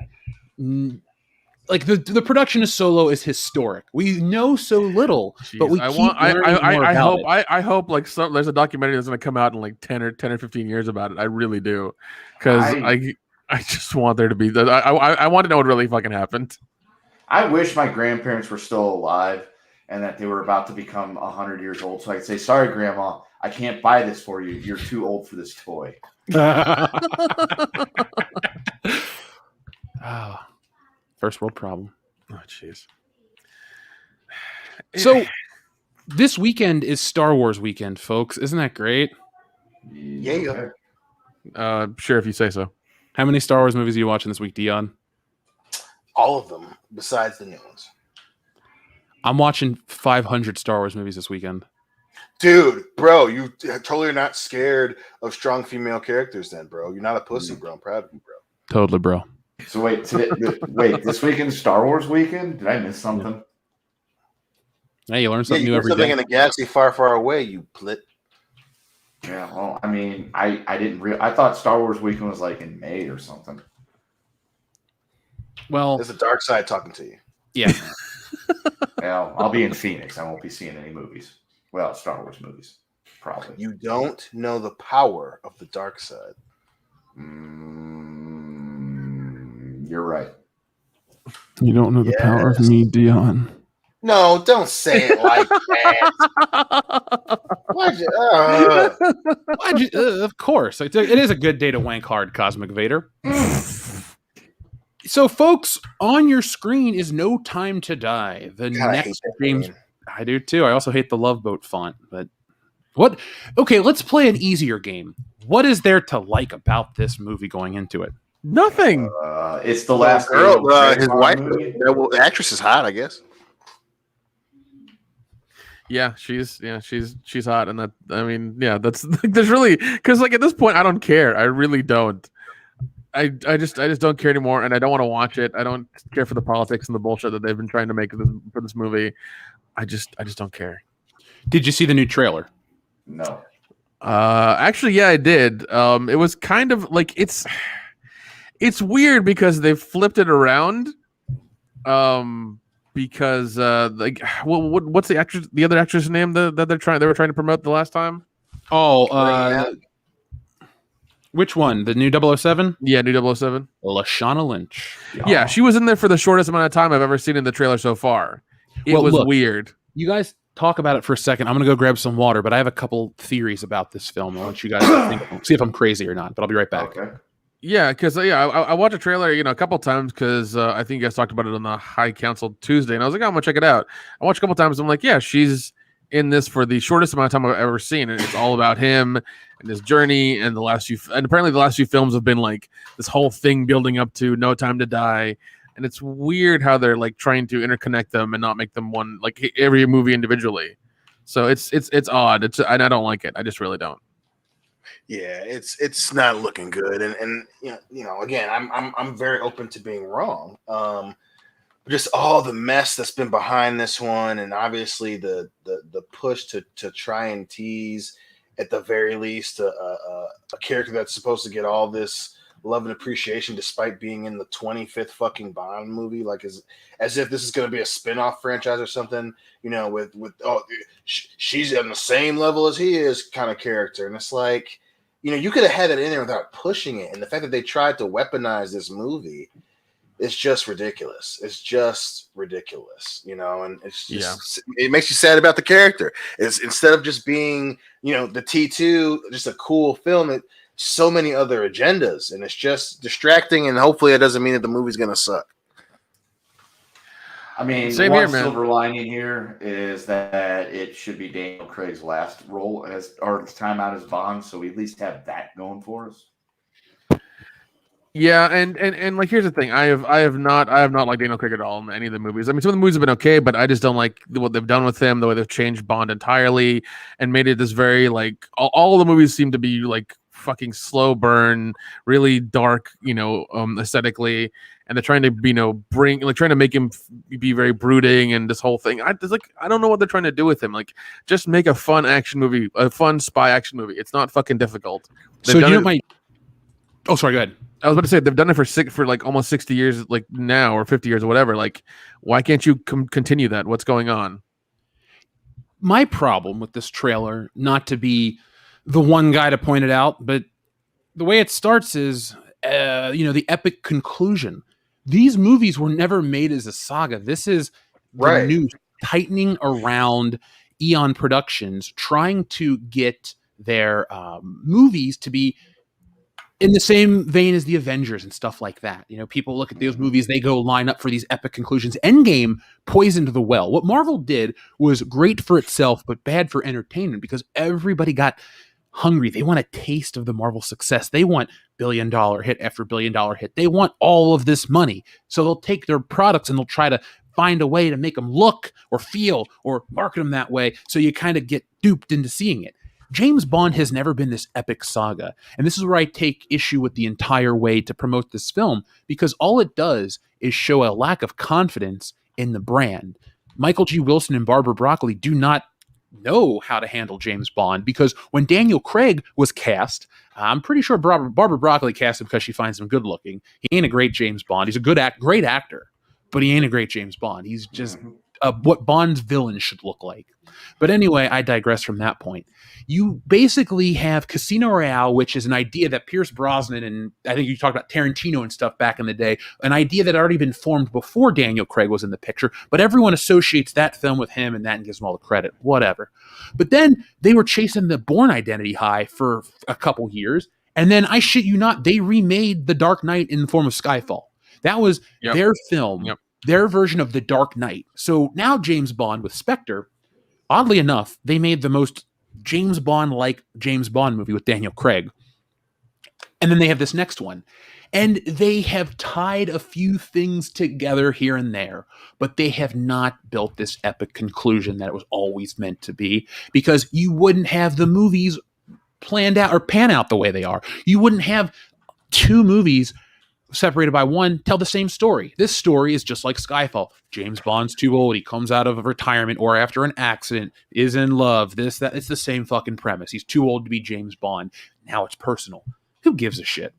B: like the production of Solo is historic. We know so little, but we
D: I
B: keep learning more about it.
D: I hope like there's a documentary that's going to come out in like 10 or 15 years about it. I really do, because I just want there to be. I want to know what really fucking happened.
G: I wish my grandparents were still alive and that they were about to become 100 years old, so I could say, "Sorry, Grandma, I can't buy this for you. You're too old for this toy."
B: Oh, first world problem.
D: Oh, jeez.
B: So this weekend is Star Wars weekend, folks. Isn't that great?
C: Yeah.
D: Sure, if you say so.
B: How many Star Wars movies are you watching this week, Dion?
C: All of them, besides the new ones.
B: I'm watching 500 Star Wars movies this weekend.
C: Dude, bro, you totally are not scared of strong female characters then, bro. You're not a pussy, bro. I'm proud of you, bro.
B: Totally, bro.
G: So wait, this weekend's Star Wars weekend? Did I miss something?
B: Hey, you learn something new every
C: something
B: day.
C: in a galaxy far, far away, you plit.
G: Yeah, well, I mean, I didn't I thought Star Wars weekend was like in May or something.
B: Well,
C: there's the dark side talking to you.
B: Yeah.
G: Well, I'll be in Phoenix. I won't be seeing any movies. Well, Star Wars movies, probably.
C: You don't know the power of the dark side.
G: You're right.
K: You don't know the power of me, Dion.
C: No, don't say it like that.
B: Why'd you, of course. It is a good day to wank hard, Cosmic Vader. So, folks, on your screen is No Time to Die. The next James... I do, too. I also hate the Love Boat font. But what? Okay, let's play an easier game. What is there to like about this movie going into it?
D: Nothing.
G: It's the last
C: girl. His wife, the actress is hot, I guess.
D: Yeah, she's hot, and that, I mean, yeah, that's there's really, because like at this point I don't care. I really don't. I just don't care anymore, and I don't want to watch it. I don't care for the politics and the bullshit that they've been trying to make for this movie. I just don't care.
B: Did you see the new trailer?
G: No.
D: Actually, yeah, I did. It was kind of like it's weird because they flipped it around. Because like, what's the other actress name that they were trying to promote the last time?
B: Oh, which one? The new 007?
D: Yeah, new 007.
B: Lashana Lynch.
D: Yeah, she was in there for the shortest amount of time I've ever seen in the trailer so far. It was weird.
B: You guys talk about it for a second. I'm going to go grab some water, but I have a couple theories about this film. I want you guys to see if I'm crazy or not, but I'll be right back.
G: Okay.
D: Yeah, because I watched a trailer, a couple times because I think you guys talked about it on the High Council Tuesday, and I was like, I'm gonna check it out. I watched a couple times. I'm like, yeah, she's in this for the shortest amount of time I've ever seen, and it's all about him and his journey. And apparently the last few films have been like this whole thing building up to No Time to Die, and it's weird how they're like trying to interconnect them and not make them one, like every movie individually. So it's odd. And I don't like it. I just really don't.
C: Yeah, it's not looking good, and again, I'm very open to being wrong. Just all the mess that's been behind this one, and obviously the push to try and tease, at the very least, a character that's supposed to get all this love and appreciation despite being in the 25th fucking Bond movie, like as if this is going to be a spin-off franchise or something, with she's on the same level as he is kind of character, and it's like. You could have had it in there without pushing it. And the fact that they tried to weaponize this movie is just ridiculous. It's just ridiculous, and it's just, It makes you sad about the character. It's instead of just being, the T2, just a cool film, it so many other agendas, and it's just distracting. And hopefully it doesn't mean that the movie's going to suck.
G: I mean,
D: Same
G: one
D: here, man.
G: silver lining here is that it should be Daniel Craig's last role or time out as Bond, so we at least have that going for us.
D: Yeah, and like here's the thing, I have not liked Daniel Craig at all in any of the movies. I mean, some of the movies have been okay, but I just don't like what they've done with him, the way they've changed Bond entirely and made it this very like all the movies seem to be like fucking slow burn, really dark, aesthetically. And they're trying to trying to make him be very brooding and this whole thing. I don't know what they're trying to do with him. Like, just make a fun action movie, a fun spy action movie. It's not fucking difficult.
B: So Oh, sorry, go ahead.
D: I was about to say they've done it for like almost 60 years, like now, or 50 years or whatever. Like, why can't you continue that? What's going on?
B: My problem with this trailer, not to be the one guy to point it out, but the way it starts is, the epic conclusion. These movies were never made as a saga. This is the news tightening around Eon Productions, trying to get their movies to be in the same vein as the Avengers and stuff like that. People look at those movies, they go line up for these epic conclusions. Endgame poisoned the well. What Marvel did was great for itself, but bad for entertainment, because everybody got hungry. They want a taste of the Marvel success. They want billion-dollar hit after billion-dollar hit. They want all of this money. So they'll take their products and they'll try to find a way to make them look or feel or market them that way. So you kind of get duped into seeing it. James Bond has never been this epic saga. And this is where I take issue with the entire way to promote this film, because all it does is show a lack of confidence in the brand. Michael G. Wilson and Barbara Broccoli do not know how to handle James Bond, because when Daniel Craig was cast, I'm pretty sure Barbara Broccoli cast him because she finds him good looking. He ain't a great James Bond. He's a great actor, but he ain't a great James Bond. He's just what Bond's villain should look like. But anyway, I digress from that point. You basically have Casino Royale, which is an idea that Pierce Brosnan, and I think you talked about Tarantino and stuff back in the day, an idea that had already been formed before Daniel Craig was in the picture, but everyone associates that film with him and that and gives him all the credit, whatever. But then they were chasing the Bourne Identity high for a couple years, and then, I shit you not, they remade The Dark Knight in the form of Skyfall. That was their film, their version of The Dark Knight. So now James Bond with Spectre, oddly enough, they made the most James Bond-like James Bond movie with Daniel Craig. And then they have this next one. And they have tied a few things together here and there, but they have not built this epic conclusion that it was always meant to be, because you wouldn't have the movies planned out or pan out the way they are. You wouldn't have two movies separated by one tell the same story. This story is just like Skyfall. James Bond's too old. He comes out of retirement or after an accident, is in love, this, that. It's the same fucking premise. He's too old to be James Bond. Now it's personal. Who gives a shit?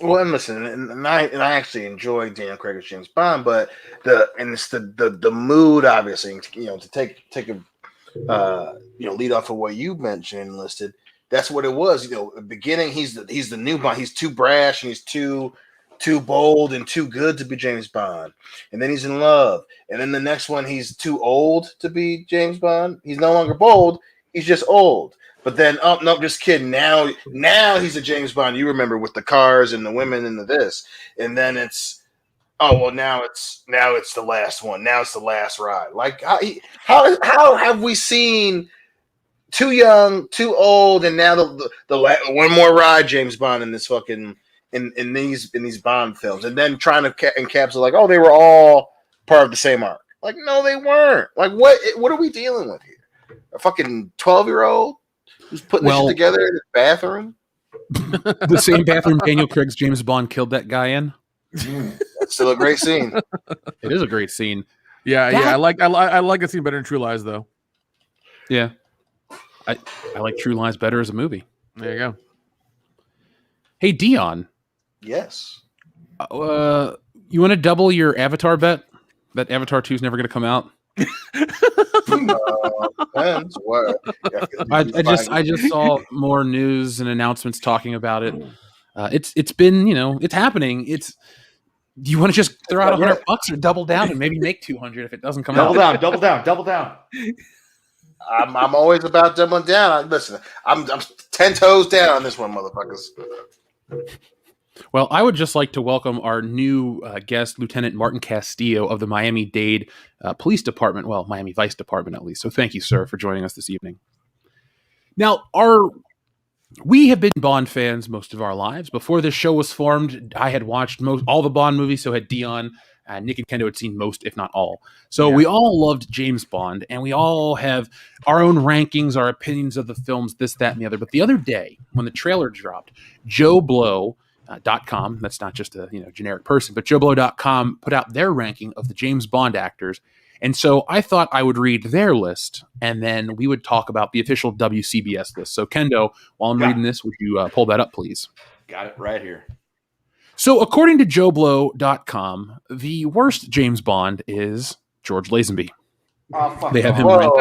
C: Well, and listen, and I actually enjoy Daniel Craig as James Bond, but the mood, obviously, to take a lead off of what you mentioned and listed. That's what it was. At the beginning, he's the new Bond. He's too brash and he's too bold and too good to be James Bond. And then he's in love. And then the next one, he's too old to be James Bond. He's no longer bold. He's just old. But then, no, just kidding. Now he's a James Bond. You remember, with the cars and the women and the this. And then it's, now it's the last one. Now it's the last ride. Like, how have we seen too young, too old, and now the one more ride James Bond in this fucking in these Bond films, and then trying to encapsulate like, they were all part of the same arc. Like, no, they weren't. Like, what are we dealing with here? A fucking 12-year-old who's putting this shit together in his bathroom?
B: The same bathroom Daniel Craig's James Bond killed that guy in.
C: That's still a great scene.
B: It is a great scene.
D: Yeah. I like the scene better in True Lies, though.
B: Yeah. I like True Lies better as a movie.
D: There you go.
B: Hey, Dion.
C: Yes.
B: You want to double your Avatar bet? That Avatar 2 is never going to come out?
C: Depends. What?
B: I just saw more news and announcements talking about it. It's been, it's happening. Do you want to just throw out $100 or double down and maybe make 200 if it doesn't come out?
G: Double down.
C: I'm always about doubling down. Listen, I'm 10 toes down on this one, motherfuckers.
B: Well, I would just like to welcome our new guest, Lieutenant Martin Castillo of the Miami-Dade Police Department. Well, Miami Vice Department, at least. So thank you, sir, for joining us this evening. Now, we have been Bond fans most of our lives. Before this show was formed, I had watched all the Bond movies, so had Dion. Nick and Kendo had seen most, if not all. So we all loved James Bond, and we all have our own rankings, our opinions of the films, this, that, and the other. But the other day, when the trailer dropped, JoeBlow.com, that's not just a generic person, but JoeBlow.com put out their ranking of the James Bond actors. And so I thought I would read their list, and then we would talk about the official WCBS list. So Kendo, while I'm reading this, would you pull that up, please?
G: Got it right here.
B: So according to JoeBlow.com, the worst James Bond is George Lazenby.
G: Oh, fuck
B: They have him ranked.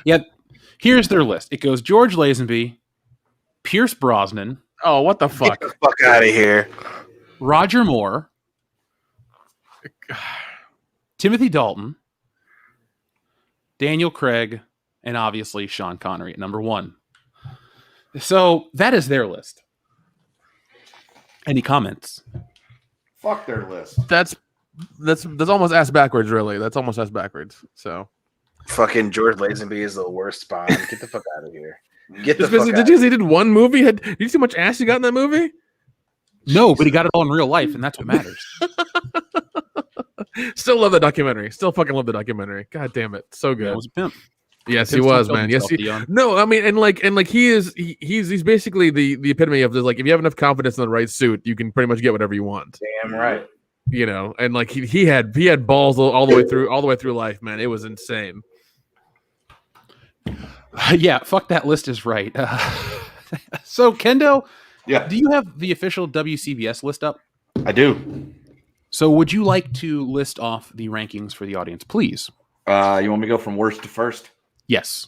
B: Yep. Here's their list. It goes George Lazenby, Pierce Brosnan.
D: Oh, what the fuck?
C: Get the fuck out of here.
B: Roger Moore. Timothy Dalton. Daniel Craig. And obviously Sean Connery at number 1. So that is their list. Any comments?
G: Fuck their list.
D: That's almost ass backwards, really. That's almost ass backwards. So
C: Fucking George Lazenby is the worst Bond. Get the fuck out of here. Get the
D: just
C: fuck
D: because
C: out.
D: he did one movie? Did you see how much ass he got in that movie?
B: No, but he got it all in real life, and that's what matters.
D: Still love the documentary. Still fucking love the documentary. God damn it, so good.
B: That was a pimp.
D: Yes, he
B: Pimp's
D: was,
B: not
D: man.
B: killed
D: Yes,
B: himself, Dion.
D: no, I mean, and he's basically the epitome of this. Like, if you have enough confidence in the right suit, you can pretty much get whatever you want.
C: Damn right.
D: You know, and like he had balls all the way through life, man. It was insane.
B: Yeah, fuck that list is right. So Kendo,
G: Yeah,
B: do you have the official WCBS list up?
G: I do.
B: So would you like to list off the rankings for the audience, please?
G: You want me to go from worst to first?
B: Yes.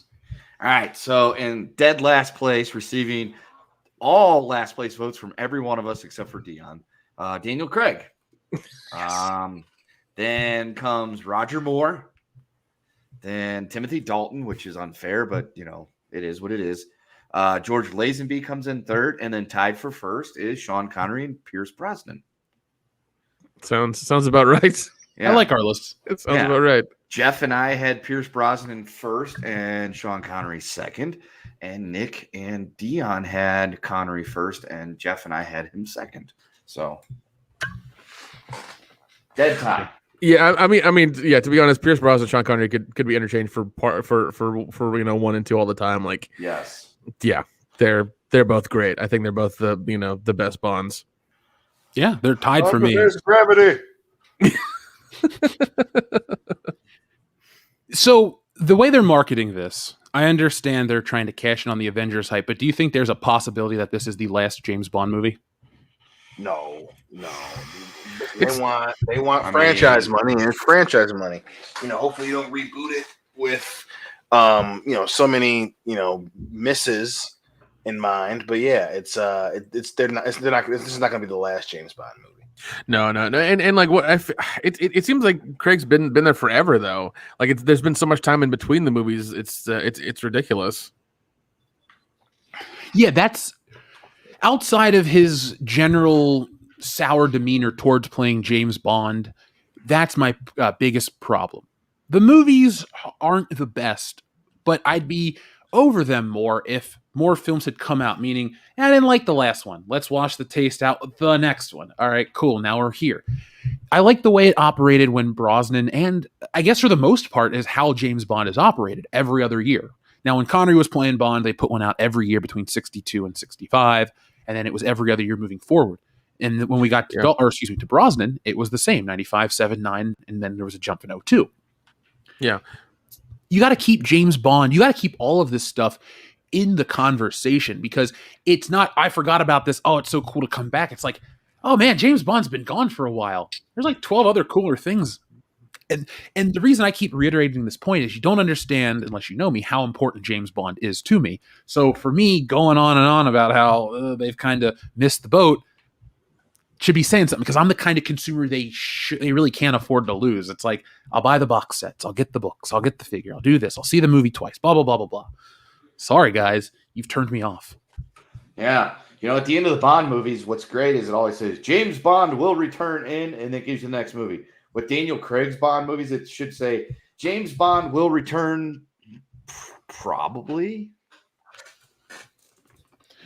G: All right. So in dead last place, receiving all last place votes from every one of us except for Dion, Daniel Craig. Then comes Roger Moore. Then Timothy Dalton, which is unfair, but you know it is what it is. George Lazenby comes in third, and then tied for first is Sean Connery and Pierce Brosnan.
D: Sounds about right.
G: Yeah.
B: I like our list.
D: It sounds about right.
G: Jeff and I had Pierce Brosnan first and Sean Connery second. And Nick and Dion had Connery first, and Jeff and I had him second. So dead tie.
D: Yeah, I mean, yeah. To be honest, Pierce Brosnan and Sean Connery could be interchanged for 1 and 2 all the time. Like,
G: Yes.
D: yeah, they're both great. I think they're both the best Bonds.
B: Yeah, they're tied for me.
C: There's gravity.
B: So the way they're marketing this, I understand they're trying to cash in on the Avengers hype, but do you think there's a possibility that this is the last James Bond movie?
C: No. They want franchise money and franchise money. You know, hopefully you don't reboot it with so many, misses in mind. But yeah, this is not gonna be the last James Bond movie.
D: No, and like what it seems like Craig's been there forever though. Like there's been so much time in between the movies. It's ridiculous.
B: Yeah, that's outside of his general sour demeanor towards playing James Bond. That's my biggest problem. The movies aren't the best, but I'd be over them more if more films had come out, meaning, I didn't like the last one. Let's wash the taste out with the next one. All right, cool. Now we're here. I like the way it operated when Brosnan, and I guess for the most part, is how James Bond is operated every other year. Now, when Connery was playing Bond, they put one out every year between 62 and 65, and then it was every other year moving forward. And when we got to Brosnan, it was the same, 95, 7, 9, and then there was a jump in 02.
D: Yeah.
B: You got to keep James Bond, you got to keep all of this stuff in the conversation, because it's not, I forgot about this, oh, it's so cool to come back. It's like, oh man, James Bond's been gone for a while. There's like 12 other cooler things. And the reason I keep reiterating this point is you don't understand, unless you know me, how important James Bond is to me. So for me, going on and on about how they've kind of missed the boat should be saying something, because I'm the kind of consumer they really can't afford to lose. It's like, I'll buy the box sets, I'll get the books, I'll get the figure, I'll do this, I'll see the movie twice, blah, blah, blah, blah, blah. Sorry, guys, you've turned me off.
G: Yeah. At the end of the Bond movies, what's great is it always says, James Bond will return in, and then gives you the next movie. With Daniel Craig's Bond movies, it should say, James Bond will return probably.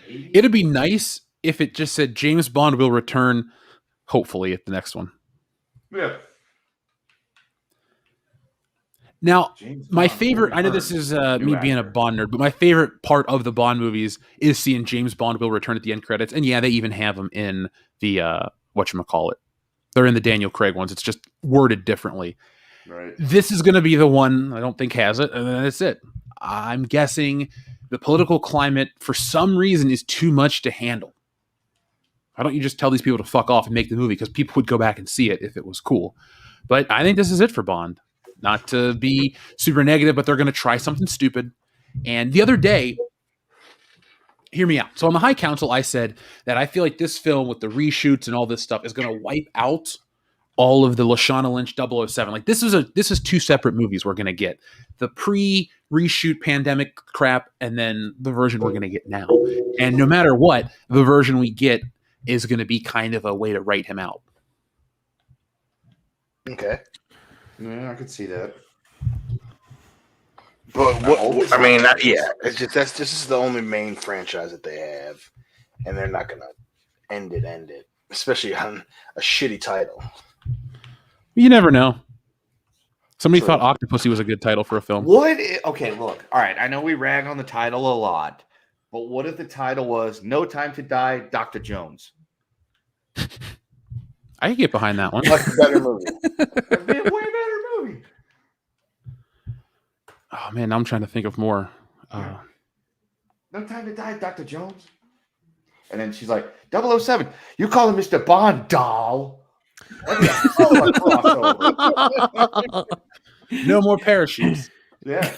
G: Maybe.
B: It'd be nice if it just said James Bond will return, hopefully, at the next one.
G: Yeah.
B: Now, my favorite, I know this is me being a Bond nerd, but my favorite part of the Bond movies is seeing James Bond will return at the end credits. And yeah, they even have him in the, whatchamacallit, They're in the Daniel Craig ones. It's just worded differently.
G: Right.
B: This is going to be the one I don't think has it, and then that's it. I'm guessing the political climate, for some reason, is too much to handle. Why don't you just tell these people to fuck off and make the movie? Because people would go back and see it if it was cool. But I think this is it for Bond. Not to be super negative, but they're going to try something stupid. And the other day, hear me out. So on the High Council, I said that I feel like this film with the reshoots and all this stuff is going to wipe out all of the Lashana Lynch 007. Like this is two separate movies we're going to get. The pre-reshoot pandemic crap and then the version we're going to get now. And no matter what, the version we get is going to be kind of a way to write him out.
C: Okay.
G: Yeah, I could see that.
C: But it's just this is the only main franchise that they have, and they're not gonna end it, especially on a shitty title.
B: You never know. Somebody thought Octopussy was a good title for a film.
G: Okay, look. All right, I know we rag on the title a lot, but what if the title was No Time to Die, Dr. Jones?
B: I could get behind that one.
C: Much better movie.
G: That'd be a way better movie.
B: Oh man, now I'm trying to think of more.
G: No Time to Die, Dr. Jones. And then she's like, 007, you call him Mr. Bond, doll.
B: No more parachutes.
G: Yeah.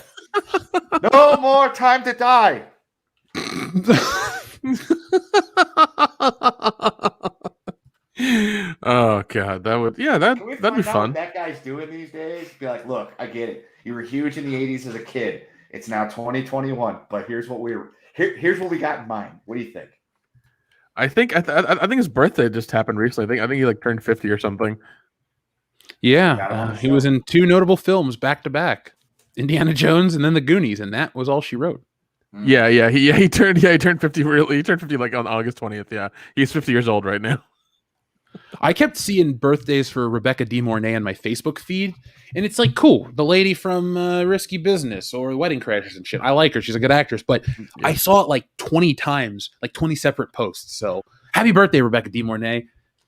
G: No more Time to Die.
D: Oh god, that'd be fun.
G: What that guy's doing these days? Be like, look, I get it. You were huge in the '80s as a kid. It's now 2021, but here's what we got in mind. What do you think?
D: I think his birthday just happened recently. I think he like turned 50 or something.
B: Yeah, he was in two notable films back to back, Indiana Jones and then The Goonies, and that was all she wrote.
D: Yeah, he turned 50. Really, he turned 50 like on August 20th. Yeah, he's 50 years old right now.
B: I kept seeing birthdays for Rebecca De Mornay on my Facebook feed, and it's like, cool, the lady from Risky Business or Wedding Crashers and shit. I like her; she's a good actress. But I saw it like 20 times, like 20 separate posts. So, happy birthday, Rebecca De Mornay!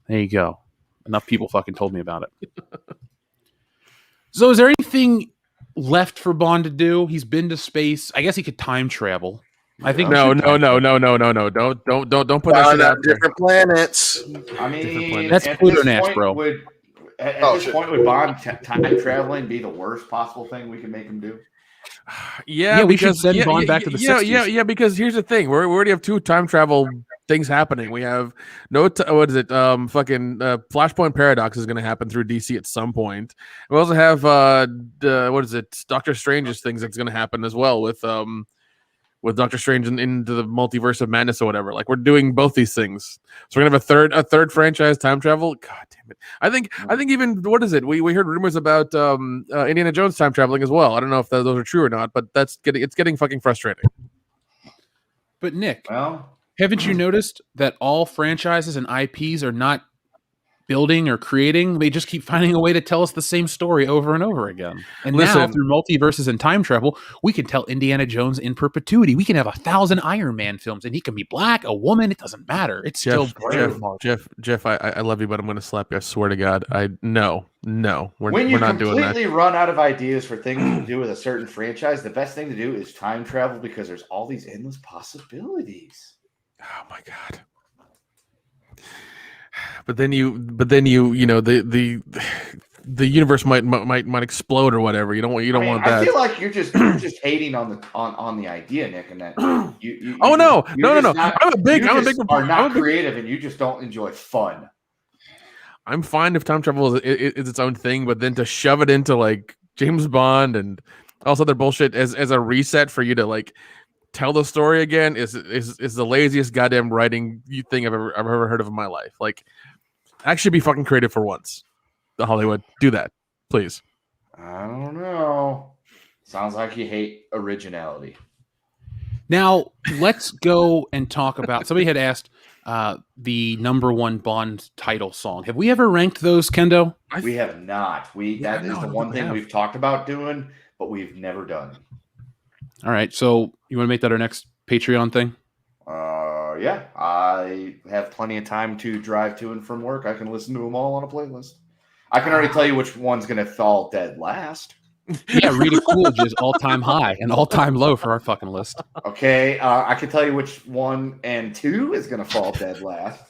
B: There you go. Enough people fucking told me about it. So, is there anything left for Bond to do? He's been to space. I guess he could time travel. I think
D: no. Don't put that shit out there.
C: Different planets.
G: I mean,
B: that's Pluto Nash, bro.
G: Would Bond time traveling be the worst possible thing we can make him do?
D: Yeah,
B: we should send Bond back to the 60s.
D: Yeah, because here's the thing: we already have two time travel things happening. We have Flashpoint Paradox is going to happen through DC at some point. We also have Doctor Strange's things that's going to happen as well with Doctor Strange into the multiverse of madness or whatever. Like we're doing both these things. So we're gonna have a third franchise time travel. God damn it. I think even we heard rumors about Indiana Jones time traveling as well. I don't know if those are true or not, but it's getting fucking frustrating.
B: But Nick, haven't you noticed that all franchises and IPs are not building or creating? They just keep finding a way to tell us the same story over and over again. And now through multiverses and time travel, we can tell Indiana Jones in perpetuity. We can have 1,000 Iron Man films, and he can be black, a woman. It doesn't matter. It's
D: Jeff, I love you, but I'm going to slap you. I swear to God. No. We're not doing that.
G: When you completely run out of ideas for things to do with a certain franchise, the best thing to do is time travel because there's all these endless possibilities.
D: Oh my God. But then you know the universe might explode or whatever. You don't want that.
G: I feel like you're just hating on the idea, Nick, and that you
D: I'm
G: not creative, and you just don't enjoy fun.
D: I'm fine if time travel is its own thing, but then to shove it into like James Bond and all this other bullshit as a reset for you to like tell the story again is the laziest goddamn writing thing I've ever heard of in my life. Like, actually be fucking creative for once. The Hollywood, do that, please.
G: I don't know. Sounds like you hate originality.
B: Now let's go and talk about. Somebody had asked the number one Bond title song. Have we ever ranked those, Kendo?
G: We have not. That is the one thing we've talked about doing, but we've never done.
B: All right, so you want to make that our next Patreon thing?
G: Yeah, I have plenty of time to drive to and from work. I can listen to them all on a playlist. I can already tell you which one's going to fall dead last.
B: Yeah, Rita Coolidge's all-time high and all-time low for our fucking list.
G: Okay, I can tell you which 1 and 2 is going to fall dead last.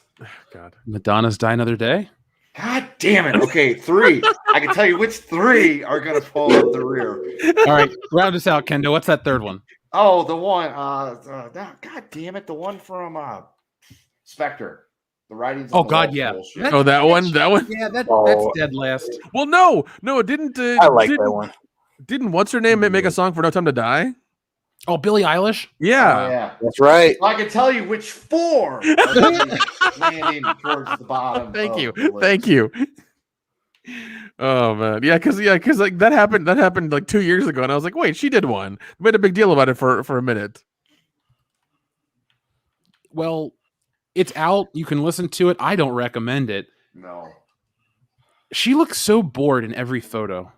D: God.
B: Madonna's Die Another Day.
G: God damn it. Okay, 3. I can tell you which 3 are going to fall at the rear.
B: All right, round us out, Kendo. What's that third one?
G: Oh, the one. God damn it. The one from Spectre. The writings.
B: Oh, God, yeah.
D: Oh, that one?
B: Yeah, that's dead last.
D: Well, no, it didn't.
C: I like that one.
D: Didn't what's her name make a song for No Time to Die?
B: Oh, Billie Eilish?
D: Yeah.
G: Oh, yeah.
C: That's right.
G: I can tell you which 4 are landing towards the bottom.
D: Thank you.
G: the list.
D: Thank you. Oh man, yeah, because like that happened like 2 years ago, and I was like, wait, she did one. Made a big deal about it for a minute.
B: Well, it's out. You can listen to it. I don't recommend it.
G: No.
B: She looks so bored in every photo.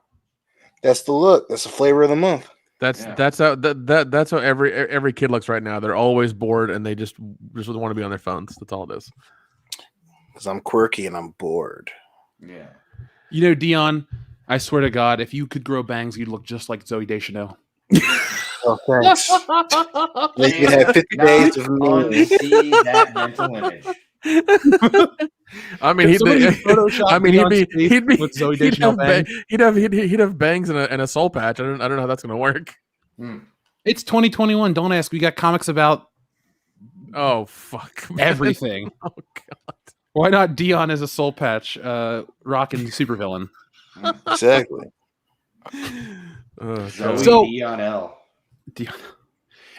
C: That's the look. That's the flavor of the month.
D: That's how that's how every kid looks right now. They're always bored and they just want to be on their phones. That's all it is.
C: Because I'm quirky and I'm bored.
G: Yeah.
B: You know, Dion, I swear to God, if you could grow bangs, you'd look just like Zooey Deschanel.
C: Oh, thanks. Then you have 50 days of me.
G: See that mental image.
D: I mean, he'd have bangs and a soul patch. I don't know how that's gonna work.
B: It's 2021. Don't ask. We got comics about
D: oh fuck
B: everything.
D: Oh god.
B: Why not Dion as a soul patch, rocking supervillain?
C: Exactly.
B: So
G: Dion L.
B: Dion.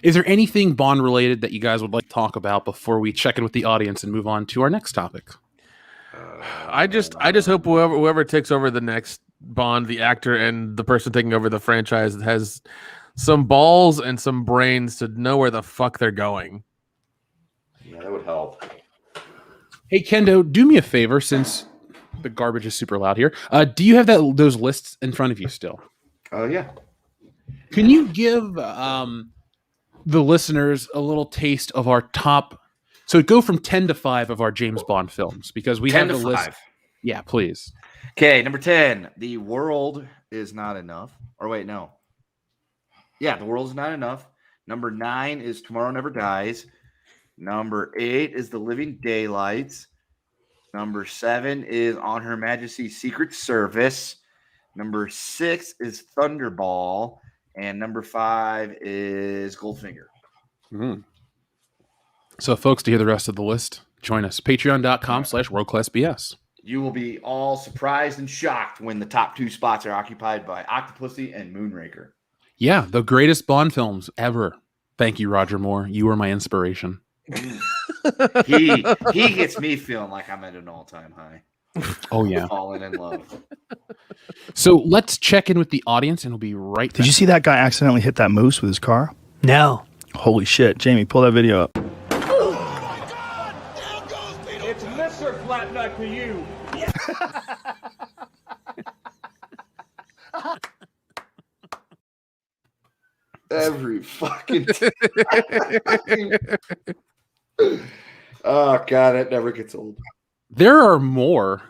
B: Is there anything Bond related that you guys would like to talk about before we check in with the audience and move on to our next topic?
D: I just hope whoever takes over the next Bond, the actor and the person taking over the franchise, has some balls and some brains to know where the fuck they're going.
G: Yeah, that would help.
B: Hey Kendo, do me a favor since the garbage is super loud here. Do you have those lists in front of you still?
G: Oh yeah.
B: Can you give the listeners a little taste of our top? So go from 10 to 5 of our James Bond films because we have the list. Yeah, please.
G: Okay, number 10. The World Is Not Enough. Or wait, no. Yeah, The World Is Not Enough. Number 9 is Tomorrow Never Dies. Number 8 is The Living Daylights. Number 7 is On Her Majesty's Secret Service. Number 6 is Thunderball. And number 5 is Goldfinger.
B: Mm-hmm. So, folks, to hear the rest of the list, join us. Patreon.com/WorldClassBS.
G: You will be all surprised and shocked when the top 2 spots are occupied by Octopussy and Moonraker.
B: Yeah, the greatest Bond films ever. Thank you, Roger Moore. You were my inspiration.
G: He gets me feeling like I'm at an all-time high.
B: Oh, yeah.
G: Falling in love.
B: So let's check in with the audience, and we'll be right back.
A: Did you see that guy accidentally hit that moose with his car?
L: No.
A: Holy shit. Jamie, pull that video up.
I: It's Mr. Flatnut to you.
G: Every fucking oh god, it never gets old.
B: There are more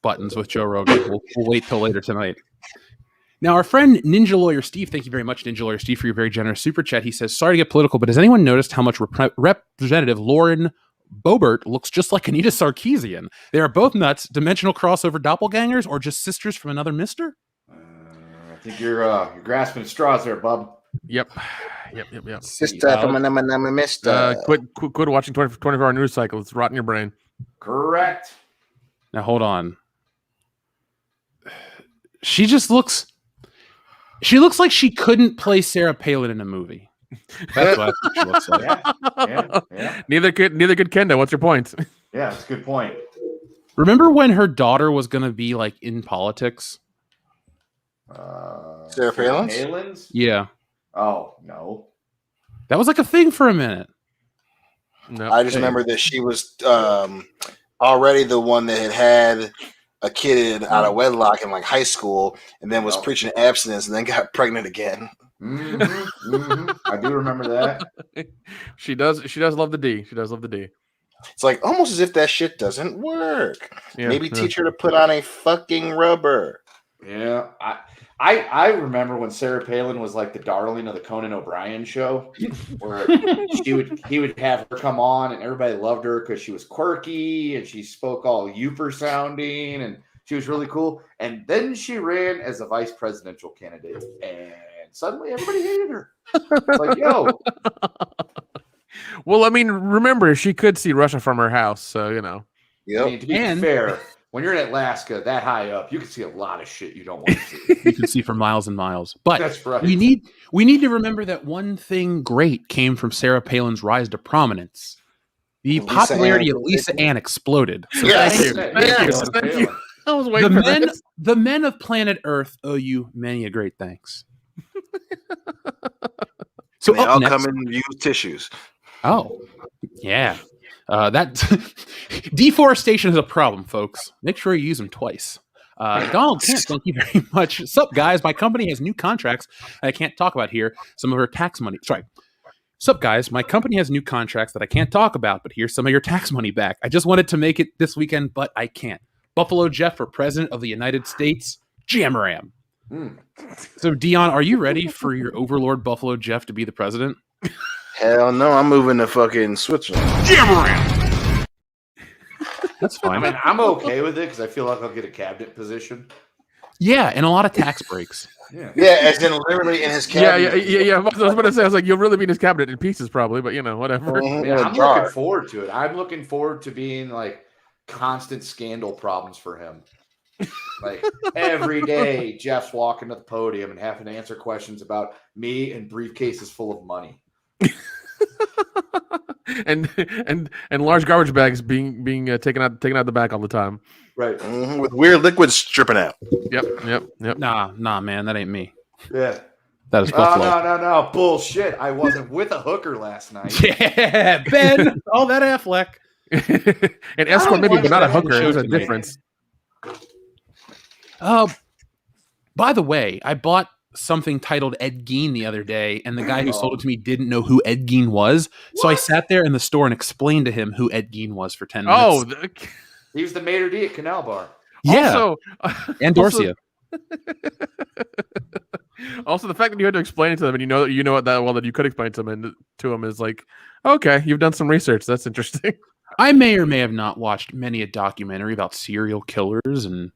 B: buttons with Joe Rogan. We'll wait till later tonight. Now, our friend Ninja Lawyer Steve, thank you very much, Ninja Lawyer Steve, for your very generous super chat. He says, sorry to get political, but has anyone noticed how much Representative Lauren Boebert looks just like Anita Sarkeesian? They are both nuts, dimensional crossover doppelgangers, or just sisters from another mister?
G: I think you're grasping straws there, bub.
D: Yep.
C: Sister from another mister.
D: Quit watching 24-hour news cycle. It's rotting your brain.
G: Correct.
B: Now, hold on. She just looks... She looks like she couldn't play Sarah Palin in a movie. That's what I think she looks like.
G: Yeah.
D: Neither could Kendo. What's your point?
G: Yeah, that's a good point.
B: Remember when her daughter was going to be like in politics?
C: Sarah Palin's?
G: Palin's?
B: Yeah.
G: Oh, no.
B: That was like a thing for a minute.
D: No.
C: I just remember that she was already the one that had a kid out of wedlock in like high school and then was preaching abstinence and then got pregnant again.
G: I do remember that.
D: She does love the D. She does love the D.
C: It's like almost as if that shit doesn't work.
D: Yeah,
C: Maybe teach her to put on a fucking rubber.
G: Yeah, I remember when Sarah Palin was like the darling of the Conan O'Brien show, where he would have her come on and everybody loved her because she was quirky and she spoke all Youper sounding and she was really cool. And then she ran as a vice presidential candidate and suddenly everybody hated her. It's like, yo.
D: Well, I mean, remember she could see Russia from her house, so you know.
C: Yep.
G: I mean, to be fair, when you're in Alaska that high up, you can see a lot of shit you don't want to see.
B: You can see for miles and miles. But
G: that's right.
B: we need to remember that one thing great came from Sarah Palin's rise to prominence. The popularity of Lisa Ann exploded. So
C: Thank
D: you. I was waiting for this.
B: The men of planet Earth owe you many a great thanks. So
C: they all
B: next,
C: come in used tissues.
B: Oh, yeah. That deforestation is a problem, folks. Make sure you use them twice. Donald Kent, thank you very much. Sup, guys? My company has new contracts I can't talk about here. Some of her tax money. Sorry. Sup, guys? My company has new contracts that I can't talk about, but here's some of your tax money back. I just wanted to make it this weekend, but I can't. Buffalo Jeff for President of the United States. Jamaram. So, Dion, are you ready for your overlord Buffalo Jeff to be the president?
C: Hell no, I'm moving to fucking Switzerland.
B: Jamaram! That's fine.
G: I mean, I'm okay with it because I feel like I'll get a cabinet position.
B: Yeah, and a lot of tax breaks.
C: Yeah, as in literally in his cabinet.
D: Yeah. I was about to say, I was like, you'll really be in his cabinet in pieces, probably, but you know, whatever.
G: Yeah, I'm looking forward to it. I'm looking forward to being like constant scandal problems for him. Like every day, Jeff's walking to the podium and having to answer questions about me and briefcases full of money.
D: and large garbage bags being taken out the back all the time.
G: Right.
C: With weird liquids dripping out.
D: Yep.
B: Nah, man, that ain't me.
G: Yeah.
B: That is Buffalo.
G: No. Bullshit. I wasn't with a hooker last night.
B: Yeah, Ben. All that Affleck.
D: An escort maybe, but not a hooker. There's a difference.
B: By the way, I bought something titled Ed Gein the other day, and the guy who sold it to me didn't know who Ed Gein was. So I sat there in the store and explained to him who Ed Gein was for 10 minutes.
G: He was the maitre d' at Canal Bar.
B: Yeah. And Dorcia.
D: Also, the fact that you had to explain it to them, and you know it that well that you could explain it to them is like, okay, you've done some research. That's interesting.
B: I may or may have not watched many a documentary about serial killers and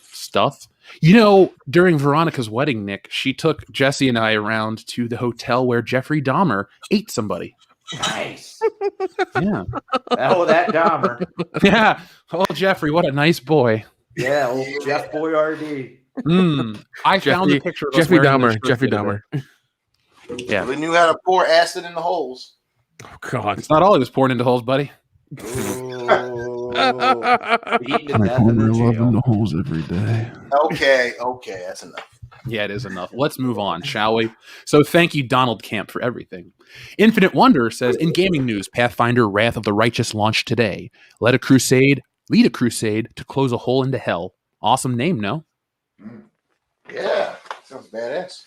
B: stuff. You know, during Veronica's wedding, Nick, she took Jesse and I around to the hotel where Jeffrey Dahmer ate somebody.
G: Nice.
B: Yeah.
G: That Dahmer.
B: Yeah. Oh, Jeffrey, what a nice boy.
G: Yeah, old Jeff Boyardee.
B: I found a picture of
D: Jeffrey Dahmer.
B: Yeah.
C: We knew how to pour acid in the holes.
D: Oh, God.
B: It's not all he was pouring into holes, buddy.
K: I pour my love into holes every day.
C: Okay, that's enough.
B: Yeah, it is enough. Let's move on, shall we? So thank you, Donald Camp, for everything. Infinite Wonder says, in gaming news, Pathfinder Wrath of the Righteous launched today. Lead a crusade to close a hole into hell. Awesome name, no?
C: Yeah, sounds badass.